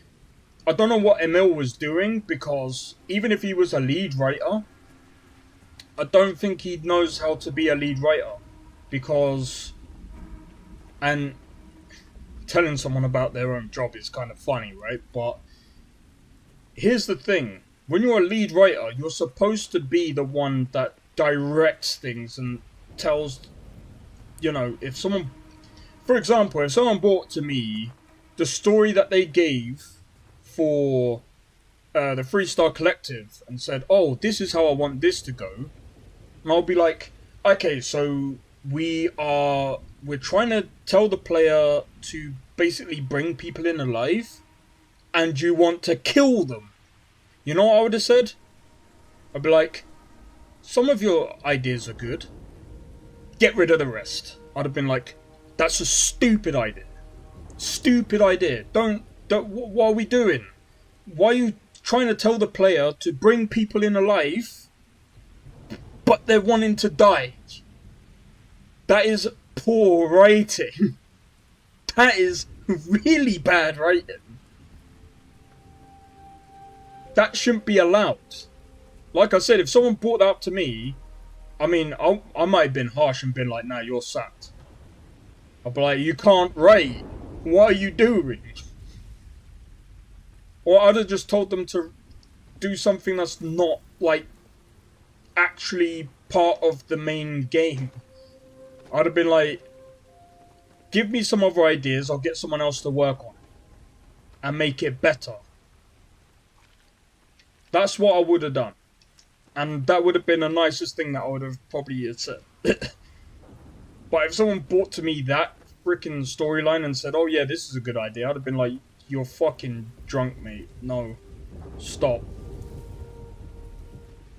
I don't know what Emil was doing, because even if he was a lead writer, I don't think he knows how to be a lead writer. Because, and telling someone about their own job is kind of funny, right? But here's the thing. When you're a lead writer, you're supposed to be the one that directs things and tells, you know, if someone, for example, if someone brought to me the story that they gave for the Freestar Collective and said, oh, this is how I want this to go, and I'll be like, okay, so we're trying to tell the player to basically bring people in alive, and you want to kill them. You know what I would have said? I'd be like, some of your ideas are good. Get rid of the rest. I'd have been like, that's a stupid idea. Stupid idea. What are we doing? Why are you trying to tell the player to bring people in alive, but they're wanting to die? That is poor writing. That is really bad writing. That shouldn't be allowed. Like I said, if someone brought that up to me, I mean, I might have been harsh and been like, nah, you're sacked. I'd be like, you can't write. What are you doing? Or I'd have just told them to do something that's not, like, actually part of the main game. I'd have been like, give me some other ideas, I'll get someone else to work on it. And make it better. That's what I would have done. And that would have been the nicest thing that I would have probably said. But if someone brought to me that freaking storyline and said, oh yeah, this is a good idea, I'd have been like, you're fucking drunk, mate. No. Stop.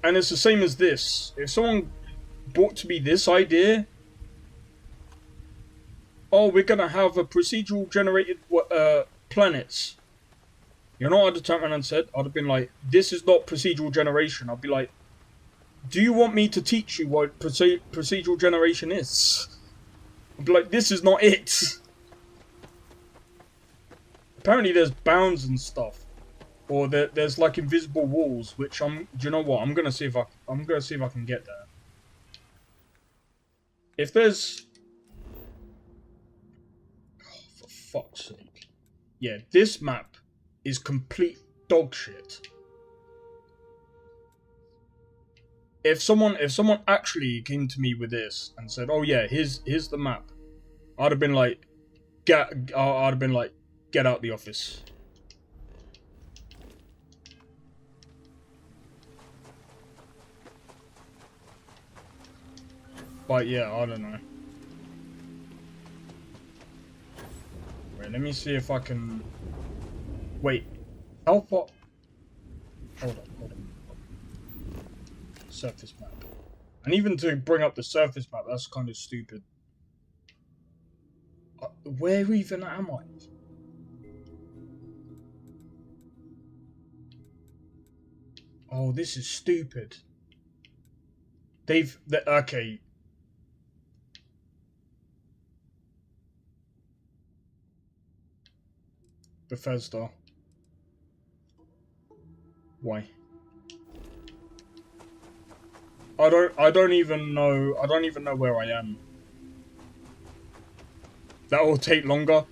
And it's the same as this. If someone brought to me this idea, oh, we're gonna have a procedural generated planets. You know what I'd have turned around and said? I'd have been like, this is not procedural generation. I'd be like, do you want me to teach you what procedural generation is? I'd be like, this is not it. Apparently there's bounds and stuff. Or there's like invisible walls, which do you know what? I'm gonna see if I can get there. If there's, oh, for fuck's sake. Yeah, this map is complete dog shit. If someone actually came to me with this and said, "Oh yeah, here's the map," I'd have been like, get out the office. But yeah, I don't know. Wait, let me see if I can. Wait, how far? Hold on. Surface map. And even to bring up the surface map, that's kind of stupid. Where even am I? Oh, this is stupid. Okay. Bethesda. Why? I don't even know where I am. That will take longer.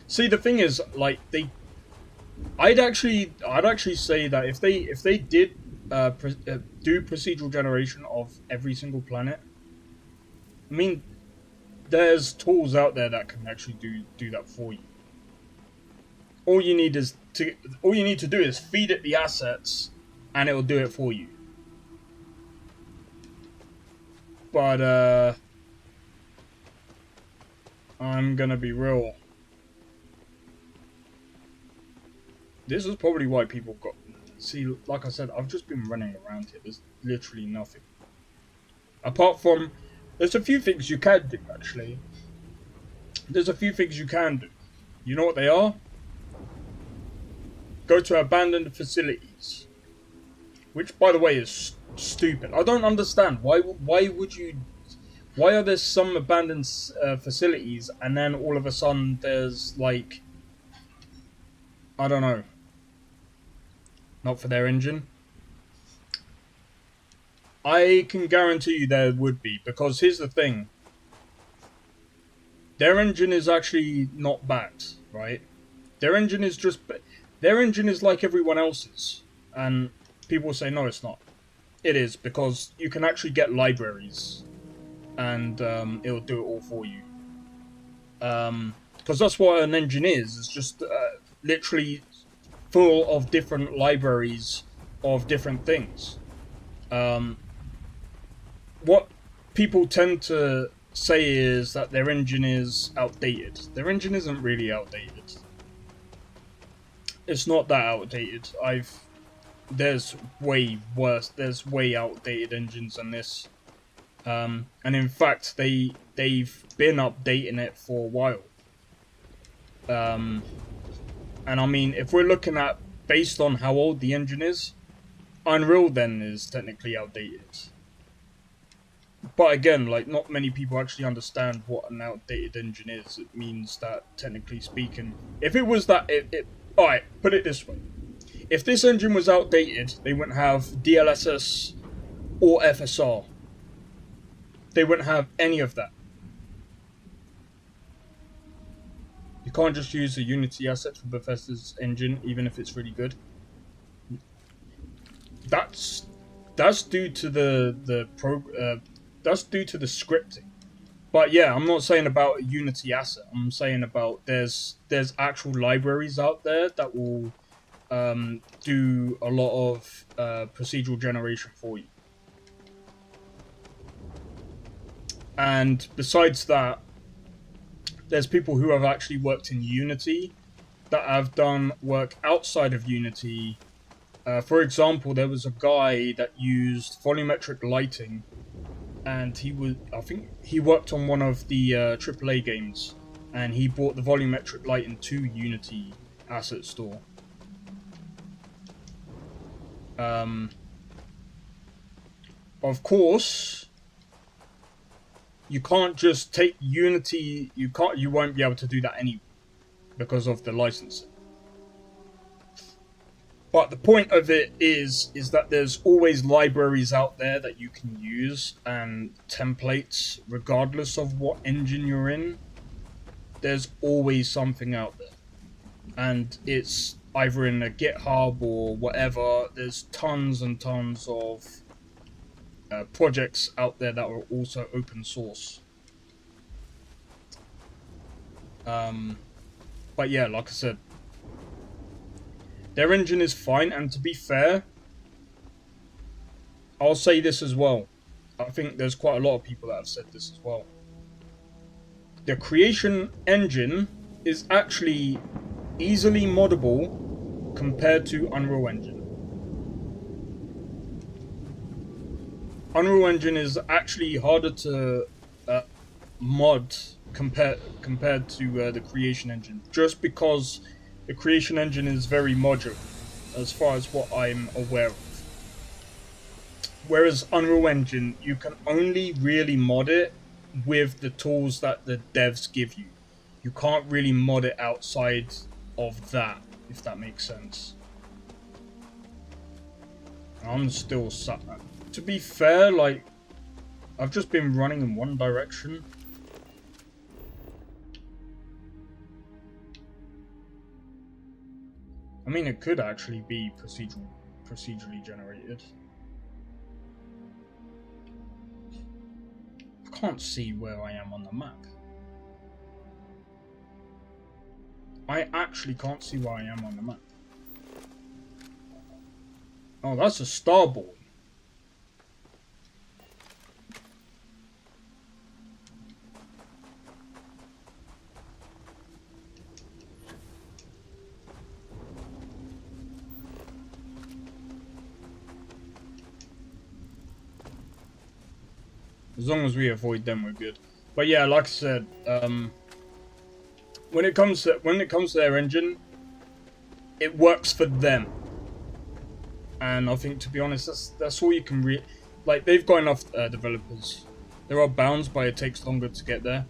See, the thing is, like, I'd actually say that if they did do procedural generation of every single planet, I mean, there's tools out there that can actually do that for you. All you need to do is feed it the assets, and it will do it for you. But I'm gonna be real. This is probably why people got. See, like I said, I've just been running around here. There's literally nothing. Apart from, there's a few things you can do, actually. There's a few things you can do. You know what they are? Go to abandoned facilities. Which, by the way, is stupid. I don't understand. Why would you... Why are there some abandoned facilities and then all of a sudden there's like... I don't know. Not for their engine. I can guarantee you there would be, because here's the thing. Their engine is actually not bad, right? Their engine is just... Their engine is like everyone else's. And people say, no, it's not. It is, because you can actually get libraries. And it'll do it all for you. Because that's what an engine is. It's just literally full of different libraries of different things. What people tend to say is that their engine is outdated. Their engine isn't really outdated. It's not that outdated. There's way worse. There's way outdated engines than this. And in fact, they've been updating it for a while. And I mean, if we're looking at based on how old the engine is, Unreal then is technically outdated. But again, like, not many people actually understand what an outdated engine is. It means that, technically speaking, if it was that, alright, put it this way. If this engine was outdated, they wouldn't have DLSS or FSR. They wouldn't have any of that. You can't just use a Unity asset for Bethesda's engine, even if it's really good. That's due to that's due to the scripting. But yeah, I'm not saying about a Unity asset. I'm saying about there's actual libraries out there that will do a lot of procedural generation for you. And besides that, there's people who have actually worked in Unity that have done work outside of Unity. For example, there was a guy that used volumetric lighting, and I think he worked on one of the AAA games, and he brought the volumetric lighting to Unity Asset Store. Of course, you can't just take Unity. You won't be able to do that anyway because of the licensing. But the point of it is that there's always libraries out there that you can use and templates, regardless of what engine you're in. There's always something out there, and it's either in a GitHub or whatever. There's tons and tons of projects out there that are also open source. But yeah, like I said, their engine is fine, and to be fair, I'll say this as well. I think there's quite a lot of people that have said this as well. The Creation engine is actually easily moddable compared to Unreal Engine. Unreal Engine is actually harder to mod compared to the Creation engine, just because the Creation engine is very modular, as far as what I'm aware of. Whereas Unreal Engine, you can only really mod it with the tools that the devs give you. You can't really mod it outside of that, if that makes sense. I'm still sat. To be fair, like, I've just been running in one direction. I mean, it could actually be procedurally generated. I can't see where I am on the map. I actually can't see where I am on the map. Oh, that's a starboard. As long as we avoid them, we're good. But yeah, like I said, when it comes to their engine, it works for them, And I think, to be honest, that's all you can like, they've got enough developers. There are bounds, but it takes longer to get there.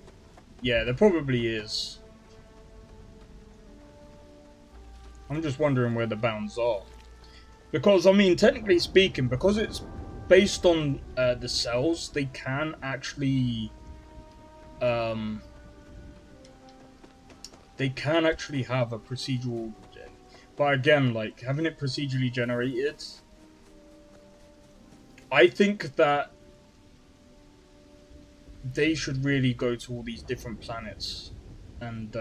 Yeah, there probably is. I'm just wondering where the bounds are. Because, I mean, technically speaking, because it's based on the cells, they can actually... they can actually have a procedural... But again, like, having it procedurally generated... I think that they should really go to all these different planets. And,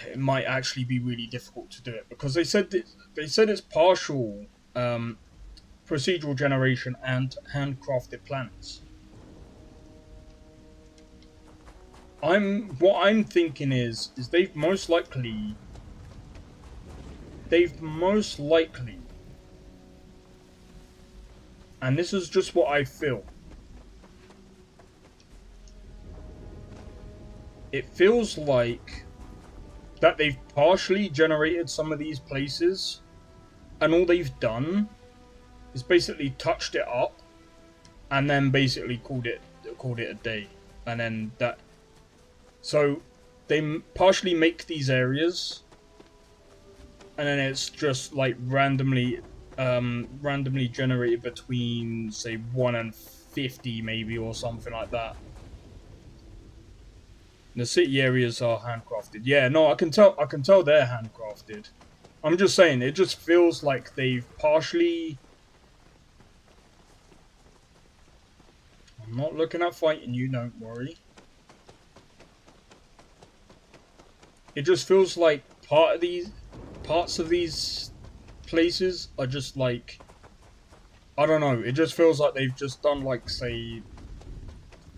it might actually be really difficult to do it. Because they said it's partial procedural generation and handcrafted planets. What I'm thinking is they've most likely, and this is just what I feel. It feels like that they've partially generated some of these places, and all they've done is basically touched it up, and then basically called it a day, and then that. So they partially make these areas, and then it's just like randomly generated between, say, 1 and 50 maybe, or something like that. The city areas are handcrafted. Yeah, no, I can tell they're handcrafted. I'm just saying, it just feels like they've partially... I'm not looking at fighting you, don't worry. It just feels like parts of these places are just like, I don't know, it just feels like they've just done, like, say,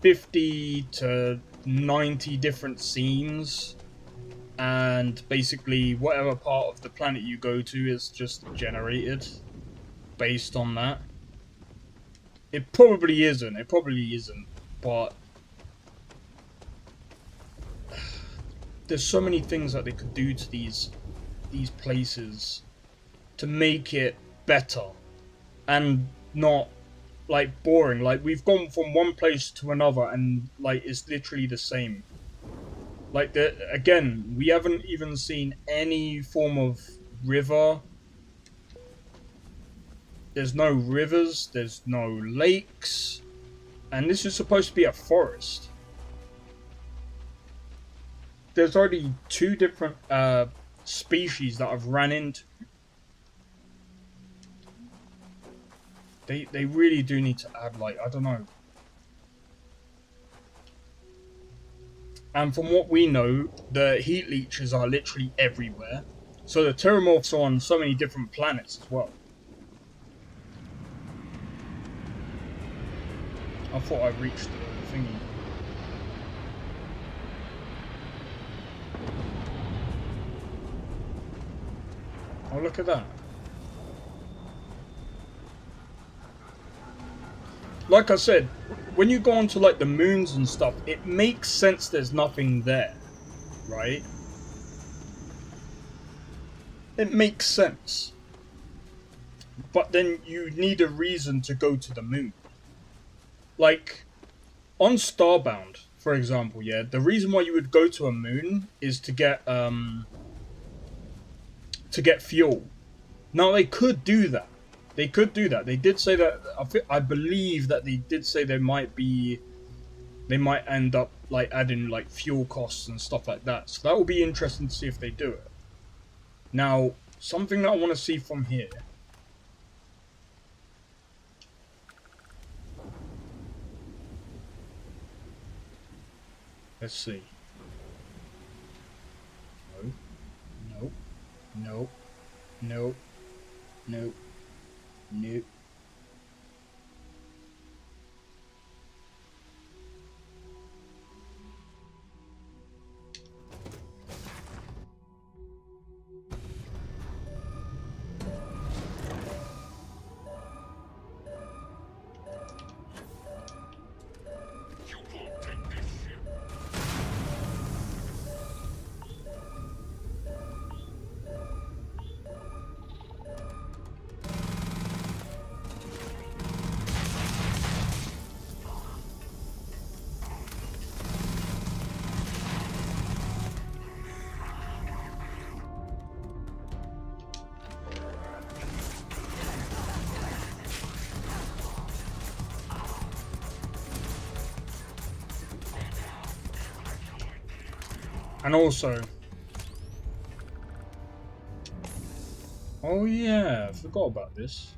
50 to 90 different scenes, and basically whatever part of the planet you go to is just generated based on that. It probably isn't, but there's so many things that they could do to these places to make it better and not, like, boring. Like, we've gone from one place to another and, like, it's literally the same. Like, again, we haven't even seen any form of river. There's no rivers, there's no lakes, and this is supposed to be a forest. There's already 2 different species that I've ran into. They really do need to add, like, I don't know. And from what we know, the heat leeches are literally everywhere. So the Terramorphs are on so many different planets as well. I thought I reached the thingy. Oh, look at that. Like I said, when you go onto, like, the moons and stuff, it makes sense there's nothing there, right? It makes sense. But then you need a reason to go to the moon. Like, on Starbound, for example, yeah, the reason why you would go to a moon is to get fuel. Now, they could do that. They could do that. They did say that. I believe that they did say they might end up, like, adding, like, fuel costs and stuff like that. So that will be interesting to see if they do it. Now, something that I want to see from here. Let's see. No. No. No. No. Nope. And also, oh yeah, I forgot about this.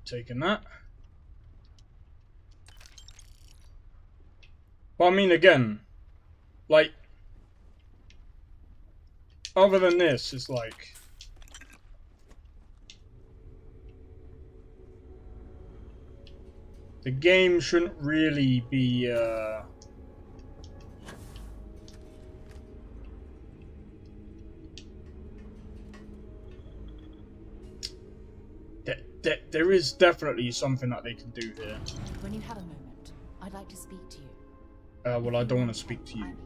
Taking that. But I mean, again, like, other than this, it's like, the game shouldn't really be, there is definitely something that they can do here. When you have a moment, I'd like to speak to you. Well, I don't want to speak to you. I'm here.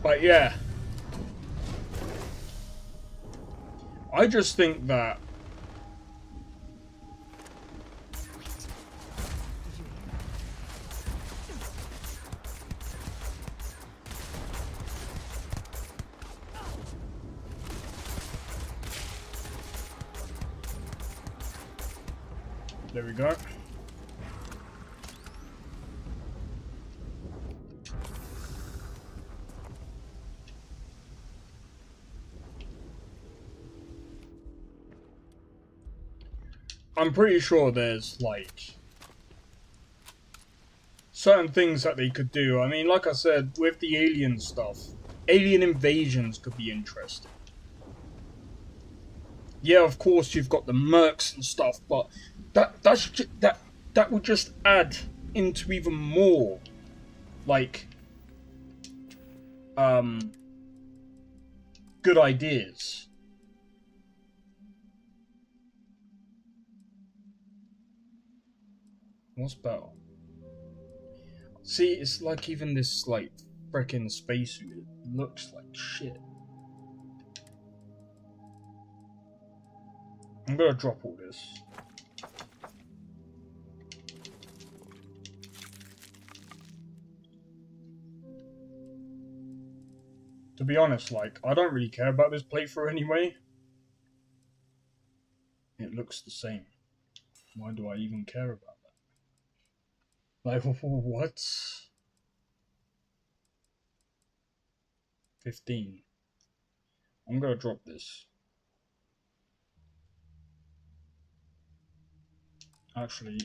But yeah, I just think that there we go. I'm pretty sure there's, like, certain things that they could do. I mean, like I said, with the alien stuff, alien invasions could be interesting. Yeah, of course, you've got the mercs and stuff, but that would just add into even more, like, good ideas. What's better? See, it's like even this, like, frickin' spacesuit, it looks like shit. I'm gonna drop all this. To be honest, like, I don't really care about this playthrough anyway. It looks the same. Why do I even care about that? Like, what? 15. I'm gonna drop this. Actually,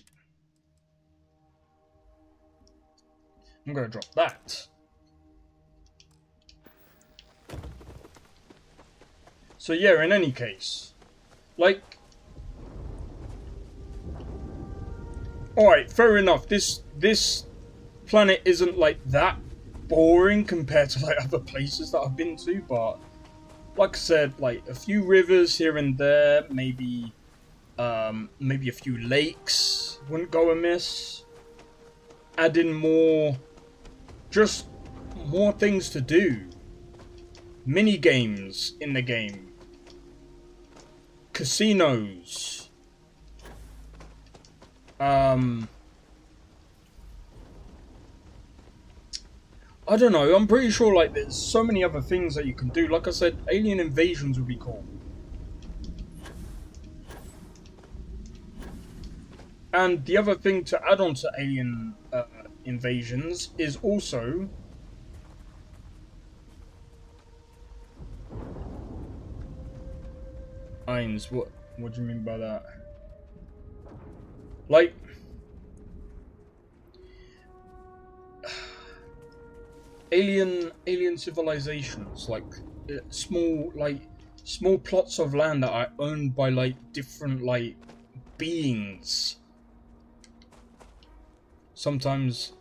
I'm gonna drop that. So yeah, in any case, like, alright, fair enough, this planet isn't like that boring compared to like other places that I've been to, but like I said, like a few rivers here and there, maybe a few lakes wouldn't go amiss. Add in more things to do. Mini games in the game. Casinos. I don't know, I'm pretty sure like there's so many other things that you can do. Like I said, alien invasions would be cool. And the other thing to add on to alien invasions is also Eins, what do you mean by that? Like, alien civilizations, like small plots of land that are owned by like different like beings. Sometimes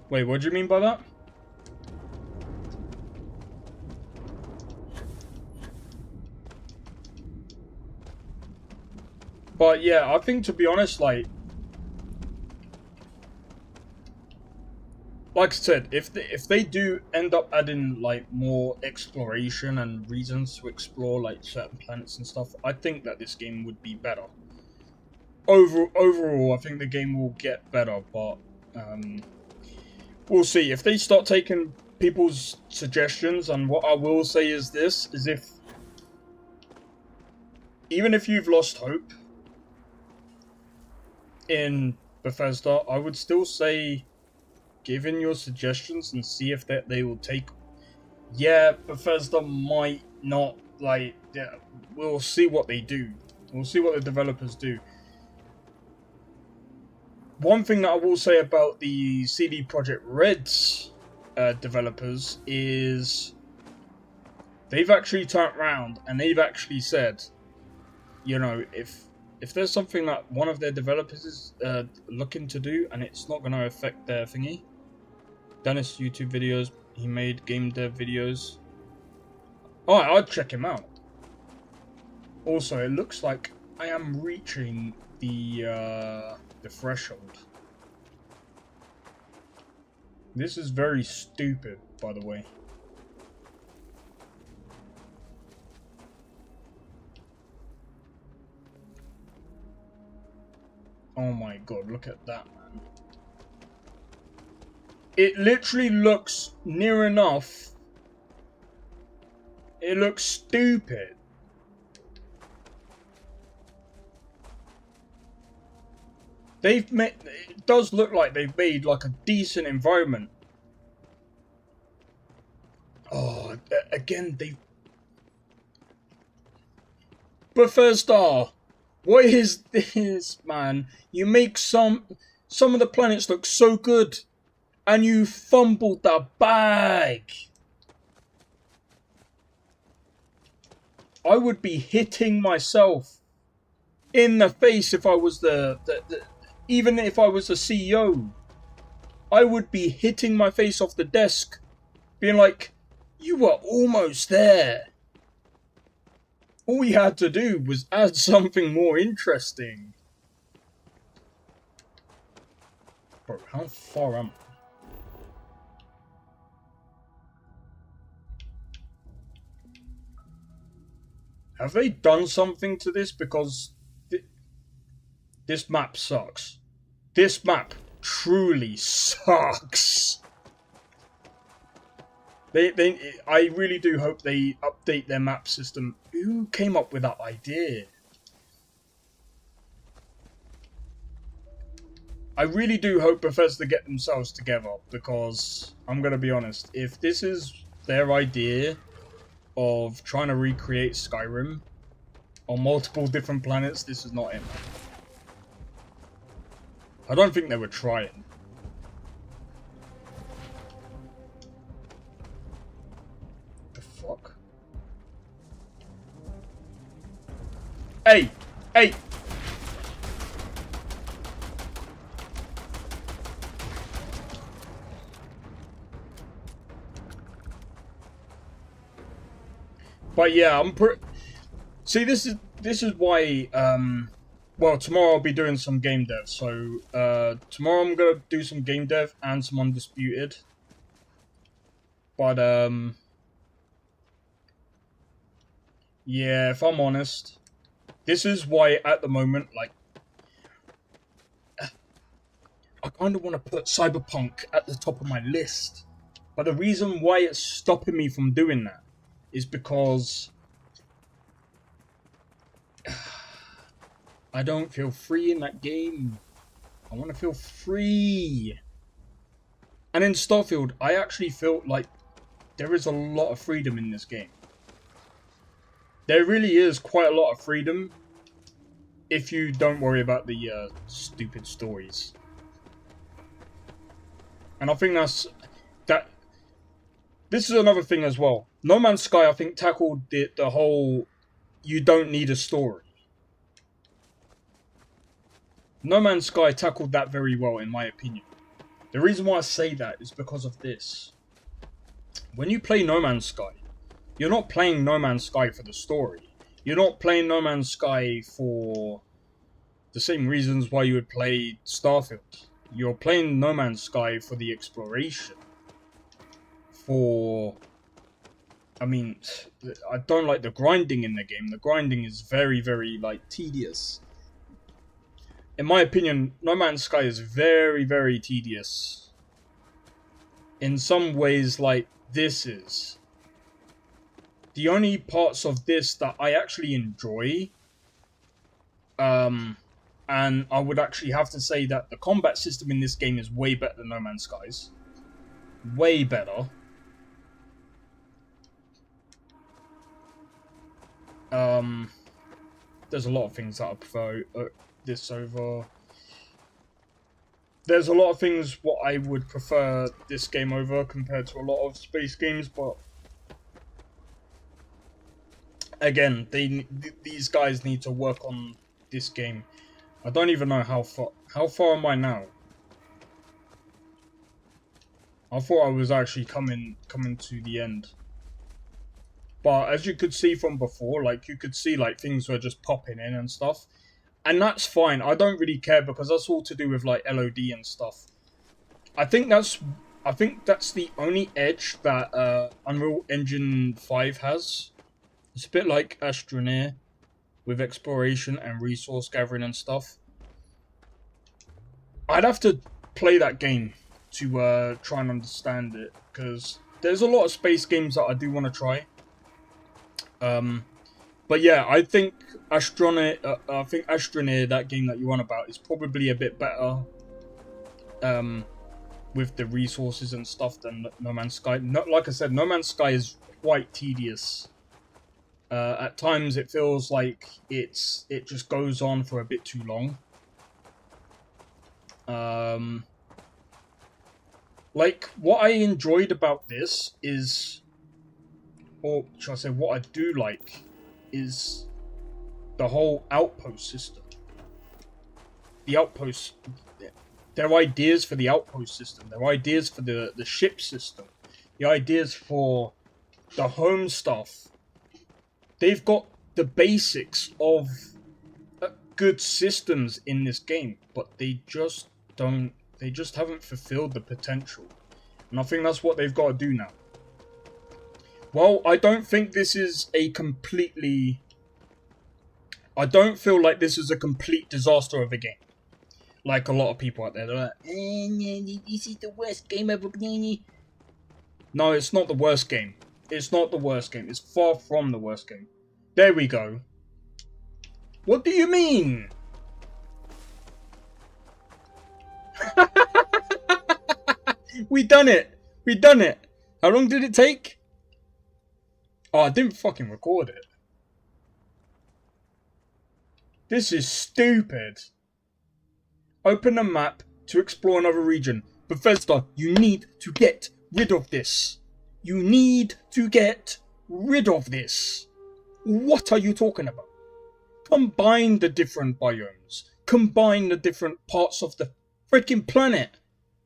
wait, what do you mean by that? But yeah, I think to be honest, like I said, if they do end up adding like more exploration and reasons to explore like certain planets and stuff, I think that this game would be better. Overall, I think the game will get better, but we'll see. If they start taking people's suggestions, and what I will say is this, is even if you've lost hope in Bethesda, I would still say give in your suggestions and see if they will take. Yeah, Bethesda might not, like, yeah, we'll see what they do. We'll see what the developers do. One thing that I will say about the CD Projekt Red's developers is they've actually turned around and they've actually said, you know, if there's something that one of their developers is looking to do and it's not going to affect their thingy. Dennis YouTube videos, he made game dev videos. Alright, I'll check him out. Also, it looks like I am reaching the threshold. This is very stupid, by the way. Oh my god, look at that, man. It literally looks near enough. It looks stupid. They've made, it does look like they've made like a decent environment. Oh, again, Bethesda, what is this, man? You make some of the planets look so good, and you fumbled the bag. I would be hitting myself in the face if I was even if I was the CEO. I would be hitting my face off the desk, being like, you were almost there. All you had to do was add something more interesting. Bro, how far am I? Have they done something to this? Because this map sucks. This map truly sucks. I really do hope they update their map system. Who came up with that idea? I really do hope Bethesda get themselves together, because I'm going to be honest, if this is their idea of trying to recreate Skyrim on multiple different planets, this is not it. I don't think they were trying. The fuck? Hey! Hey! But yeah, see, this is why well, tomorrow I'll be doing some game dev. So tomorrow I'm gonna do some game dev and some Undisputed. But yeah, if I'm honest, this is why at the moment, like, I kind of want to put Cyberpunk at the top of my list. But the reason why it's stopping me from doing that is because I don't feel free in that game. I want to feel free. And in Starfield, I actually feel like there is a lot of freedom in this game. There really is quite a lot of freedom if you don't worry about the stupid stories. And I think this is another thing as well. No Man's Sky, I think, tackled the whole you don't need a story. No Man's Sky tackled that very well, in my opinion. The reason why I say that is because of this. When you play No Man's Sky, you're not playing No Man's Sky for the story. You're not playing No Man's Sky for the same reasons why you would play Starfield. You're playing No Man's Sky for the exploration. I don't like the grinding in the game. The grinding is very, very, like, tedious. In my opinion, No Man's Sky is very, very tedious. In some ways, like this is. The only parts of this that I actually enjoy, and I would actually have to say that the combat system in this game is way better than No Man's Sky's. Way better. There's a lot of things that I prefer this over. There's a lot of things what I would prefer this game over compared to a lot of space games, but again, these guys need to work on this game. I don't even know how far am I now? I thought I was actually coming to the end. But as you could see from before, like, you could see, like, things were just popping in and stuff. And that's fine. I don't really care because that's all to do with, like, LOD and stuff. I think that's the only edge that Unreal Engine 5 has. It's a bit like Astroneer with exploration and resource gathering and stuff. I'd have to play that game to try and understand it, because there's a lot of space games that I do want to try. But yeah, I think Astroneer, that game that you're on about, is probably a bit better with the resources and stuff than No Man's Sky. Like I said, No Man's Sky is quite tedious. At times it feels like it just goes on for a bit too long. Like, what I enjoyed about this is, or should I say what I do like, is the whole outpost system. The outpost, their ideas for the outpost system, their ideas for the ship system, the ideas for the home stuff. They've got the basics of good systems in this game, but they just haven't fulfilled the potential. And I think that's what they've got to do now. Well, I don't think this is a completely... I don't feel like this is a complete disaster of a game. Like a lot of people out there, they're like, this is the worst game ever. No, it's not the worst game. It's not the worst game. It's far from the worst game. There we go. What do you mean? We done it. We done it. How long did it take? Oh, I didn't fucking record it. This is stupid. Open a map to explore another region. Bethesda, you need to get rid of this. You need to get rid of this. What are you talking about? Combine the different biomes. Combine the different parts of the freaking planet.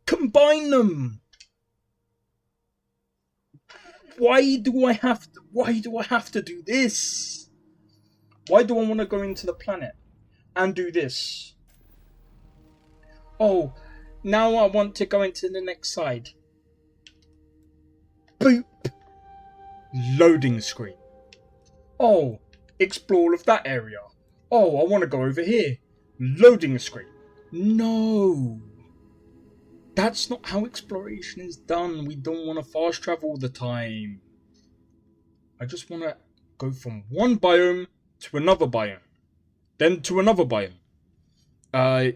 Combine them. Why do I have to do this? Why do I want to go into the planet and do this? Oh, now I want to go into the next side. Boop. Loading screen. Oh, explore all of that area. Oh, I want to go over here. Loading screen. No. That's not how exploration is done. We don't want to fast travel all the time. I just want to go from one biome to another biome. Then to another biome.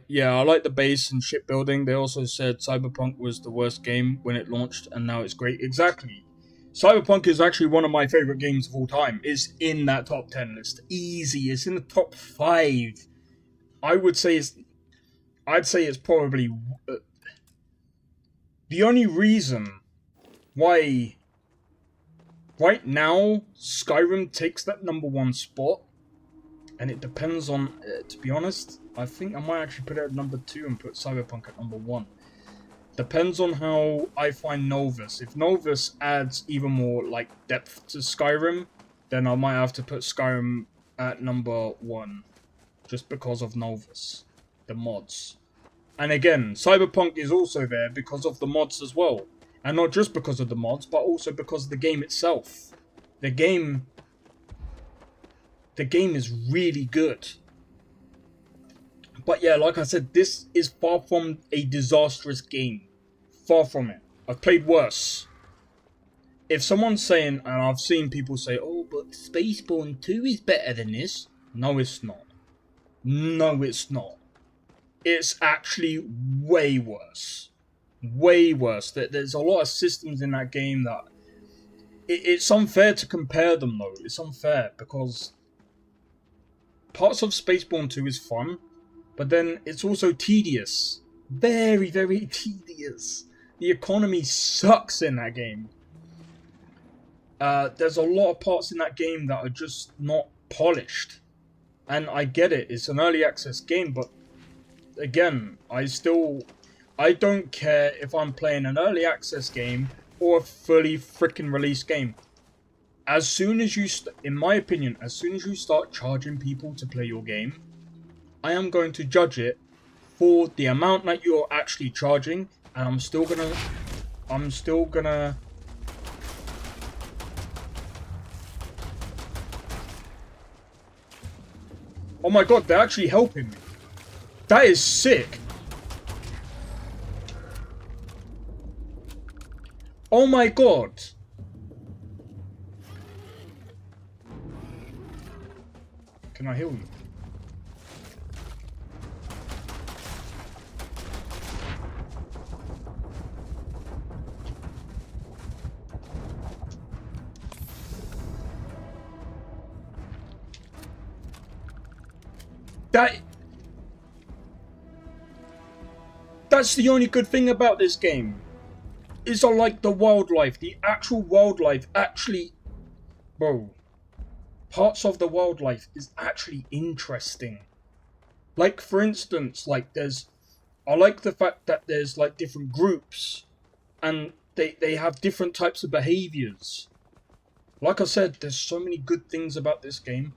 Yeah, I like the base and shipbuilding. They also said Cyberpunk was the worst game when it launched, and now it's great. Exactly. Cyberpunk is actually one of my favorite games of all time. It's in that top 10 list. Easy. It's in the top 5. I'd say it's probably... the only reason why right now Skyrim takes that #1 spot, and it depends on, to be honest, I think I might actually put it at #2 and put Cyberpunk at #1. Depends on how I find Novus. If Novus adds even more like depth to Skyrim, then I might have to put Skyrim at #1. just because of Novus, the mods. And again, Cyberpunk is also there because of the mods as well. And not just because of the mods, but also because of the game itself. The game is really good. But yeah, like I said, this is far from a disastrous game. Far from it. I've played worse. If someone's saying, and I've seen people say, oh, but Spaceborne 2 is better than this. No, it's not. No, it's not. It's actually way worse. Way worse. There's a lot of systems in that game that... It's unfair to compare them, though. It's unfair, because parts of Spaceborne 2 is fun, but then it's also tedious. Very, very tedious. The economy sucks in that game. There's a lot of parts in that game that are just not polished. And I get it, it's an early access game, but again, I don't care if I'm playing an early access game or a fully freaking released game. As soon as you, in my opinion, as soon as you start charging people to play your game, I am going to judge it for the amount that you're actually charging, and I'm still gonna oh my god, they're actually helping me. That is sick. Oh my god. Can I heal you? That's the only good thing about this game. Is I like the wildlife. The actual wildlife actually... Bro. Parts of the wildlife is actually interesting. Like, for instance, like, there's... I like the fact that there's, like, different groups. And they have different types of behaviors. Like I said, there's so many good things about this game.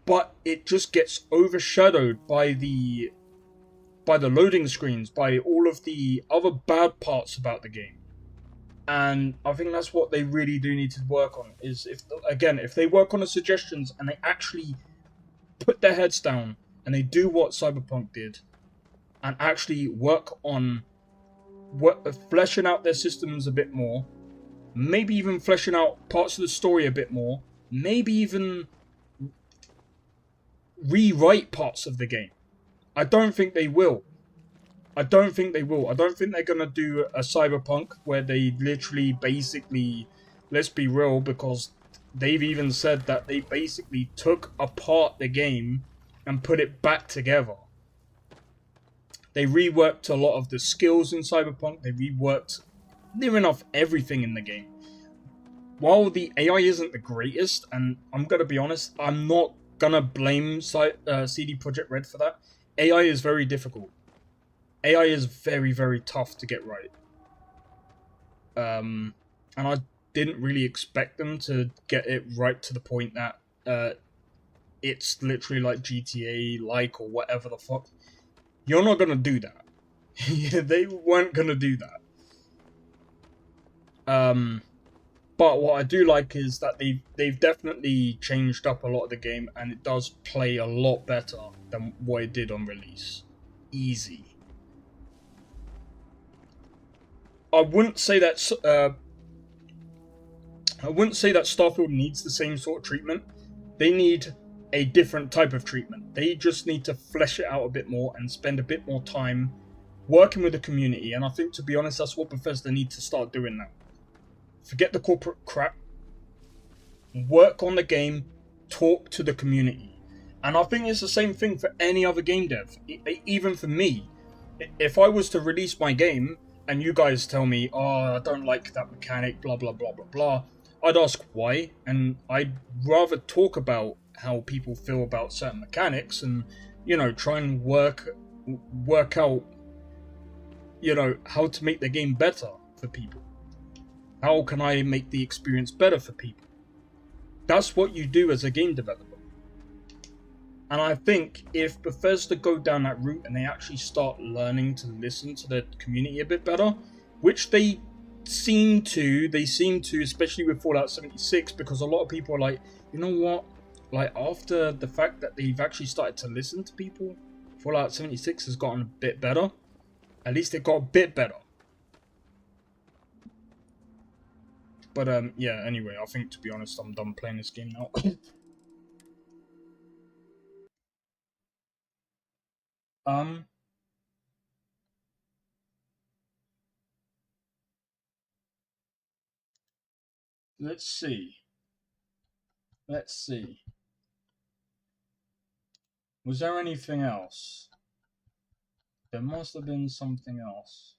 But it just gets overshadowed by the loading screens, by all of the other bad parts about the game. And I think that's what they really do need to work on, is if they work on the suggestions and they actually put their heads down and they do what Cyberpunk did and actually work on fleshing out their systems a bit more, maybe even fleshing out parts of the story a bit more, maybe even rewrite parts of the game. I don't think they will. I don't think they're going to do a Cyberpunk where they literally basically, let's be real, because they've even said that they basically took apart the game and put it back together. They reworked a lot of the skills in Cyberpunk. They reworked near enough everything in the game. While the AI isn't the greatest, and I'm going to be honest, I'm not going to blame CD Projekt Red for that. AI is very difficult. AI is very, very tough to get right. And I didn't really expect them to get it right to the point that it's literally like GTA, like, or whatever the fuck. You're not going to do that. They weren't going to do that. But what I do like is that they've definitely changed up a lot of the game, and it does play a lot better than what it did on release. Easy. I wouldn't say that Starfield needs the same sort of treatment. They need a different type of treatment. They just need to flesh it out a bit more and spend a bit more time working with the community. And I think, to be honest, that's what Bethesda need to start doing now. Forget the corporate crap. Work on the game. Talk to the community. And I think it's the same thing for any other game dev. Even for me. If I was to release my game and you guys tell me, oh, I don't like that mechanic, blah, blah, blah, blah, blah, I'd ask why. And I'd rather talk about how people feel about certain mechanics and, you know, try and work out, you know, how to make the game better for people. How can I make the experience better for people? That's what you do as a game developer. And I think if Bethesda go down that route and they actually start learning to listen to their community a bit better, which they seem to, especially with Fallout 76, because a lot of people are like, you know what? Like, after the fact that they've actually started to listen to people, Fallout 76 has gotten a bit better. At least it got a bit better. But, yeah, anyway, I think, to be honest, I'm done playing this game now. Let's see. Was there anything else? There must have been something else.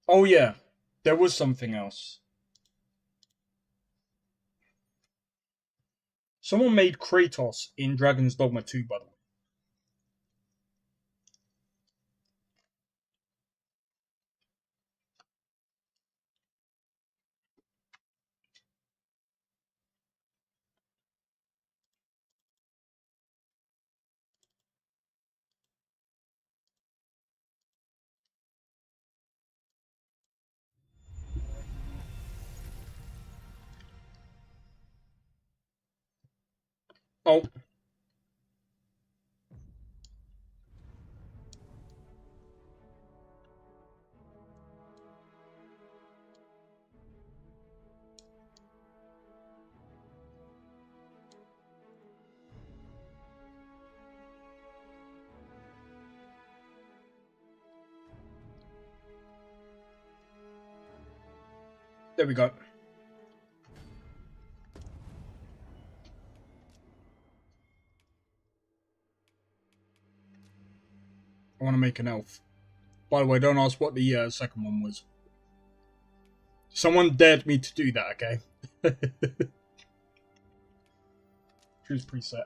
Oh yeah, there was something else. Someone made Kratos in Dragon's Dogma 2, by the way. Oh. There we go. I want to make an elf. By the way, don't ask what the second one was. Someone dared me to do that, okay? Choose preset.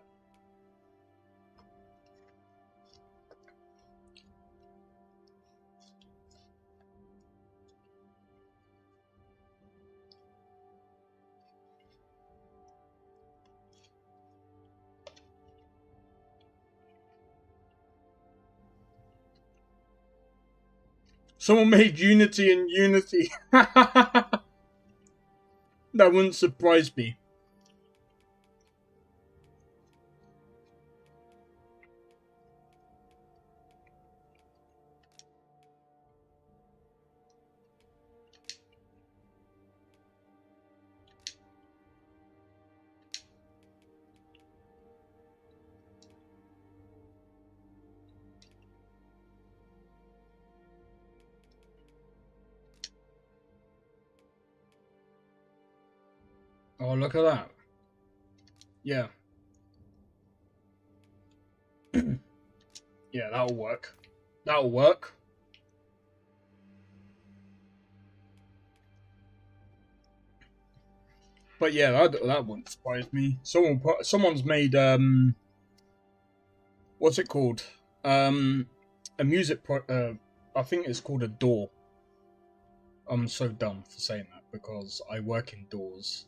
Someone made Unity in Unity. That wouldn't surprise me. Oh, look at that. Yeah. Yeah, that'll work. That'll work. But yeah, that wouldn't surprise me. Someone's made what's it called? A music I think it's called a DAW. I'm so dumb for saying that because I work in doors.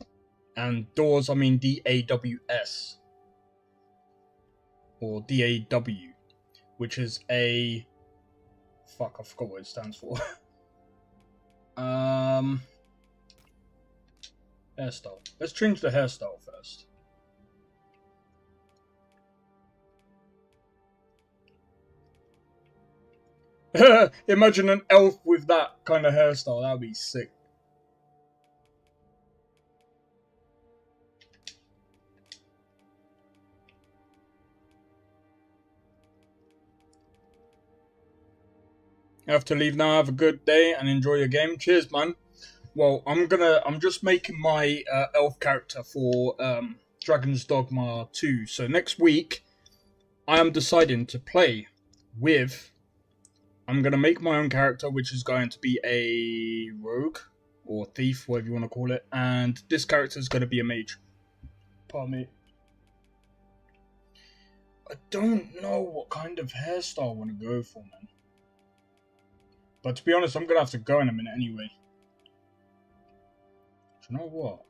And doors, I mean DAWS. Or DAW. Which is a... Fuck, I forgot what it stands for. Hairstyle. Let's change the hairstyle first. Imagine an elf with that kind of hairstyle. That would be sick. I have to leave now. Have a good day and enjoy your game. Cheers, man. Well, I'm just making my elf character for Dragon's Dogma 2. So next week, I am deciding to play with... I'm going to make my own character, which is going to be a rogue, or thief, whatever you want to call it. And this character is going to be a mage. Pardon me. I don't know what kind of hairstyle I want to go for, man. But to be honest, I'm going to have to go in a minute anyway. Do you know what?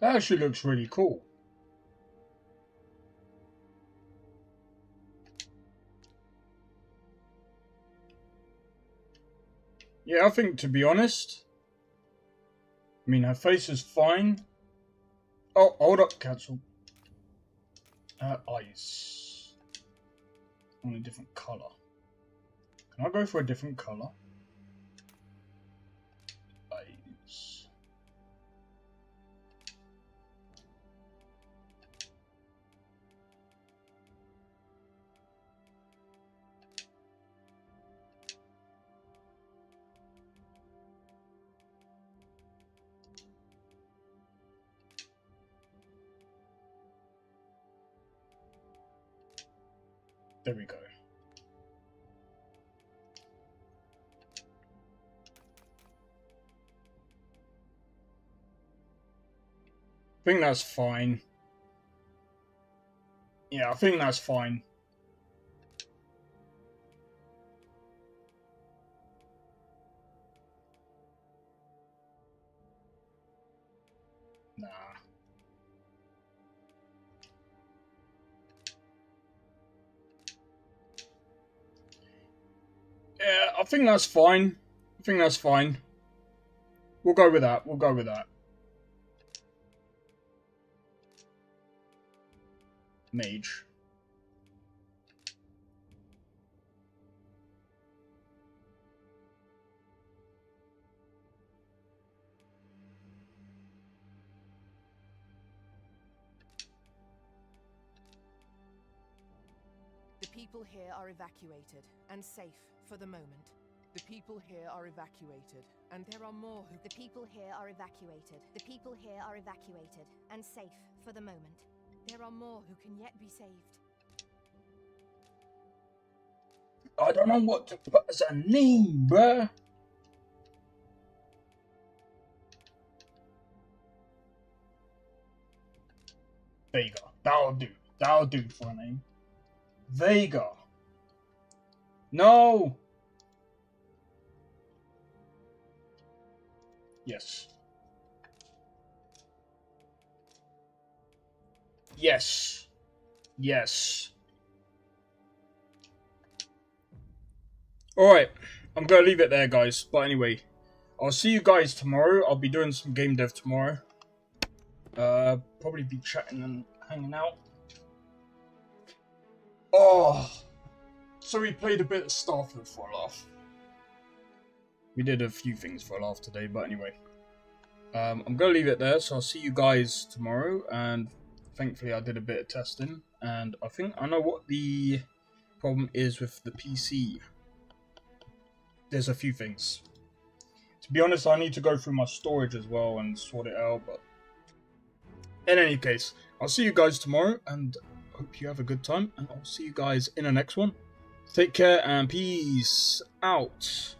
That actually looks really cool. Yeah, I think, to be honest, I mean, her face is fine. Oh, hold up, cancel. Her eyes. I want a different colour. Can I go for a different colour? Eyes. There we go. I think that's fine. Yeah, I think that's fine. Nah. Yeah, I think that's fine. I think that's fine. We'll go with that. We'll go with that. Mage. The people here are evacuated and safe for the moment. The people here are evacuated, and there are more who... The people here are evacuated. The people here are evacuated and safe for the moment. There are more who can yet be saved. I don't know what to put as a name, bruh. Vega. That'll do. That'll do for a name. Vega. No. Yes. Yes. Yes. Alright. I'm going to leave it there, guys. But anyway, I'll see you guys tomorrow. I'll be doing some game dev tomorrow. Probably be chatting and hanging out. Oh. So we played a bit of Starfield for a laugh. We did a few things for a laugh today, but anyway. I'm going to leave it there, so I'll see you guys tomorrow, and thankfully I did a bit of testing, and I think I know what the problem is with the PC. There's a few things. To be honest, I need to go through my storage as well and sort it out, but in any case, I'll see you guys tomorrow, and hope you have a good time, and I'll see you guys in the next one. Take care, and peace out.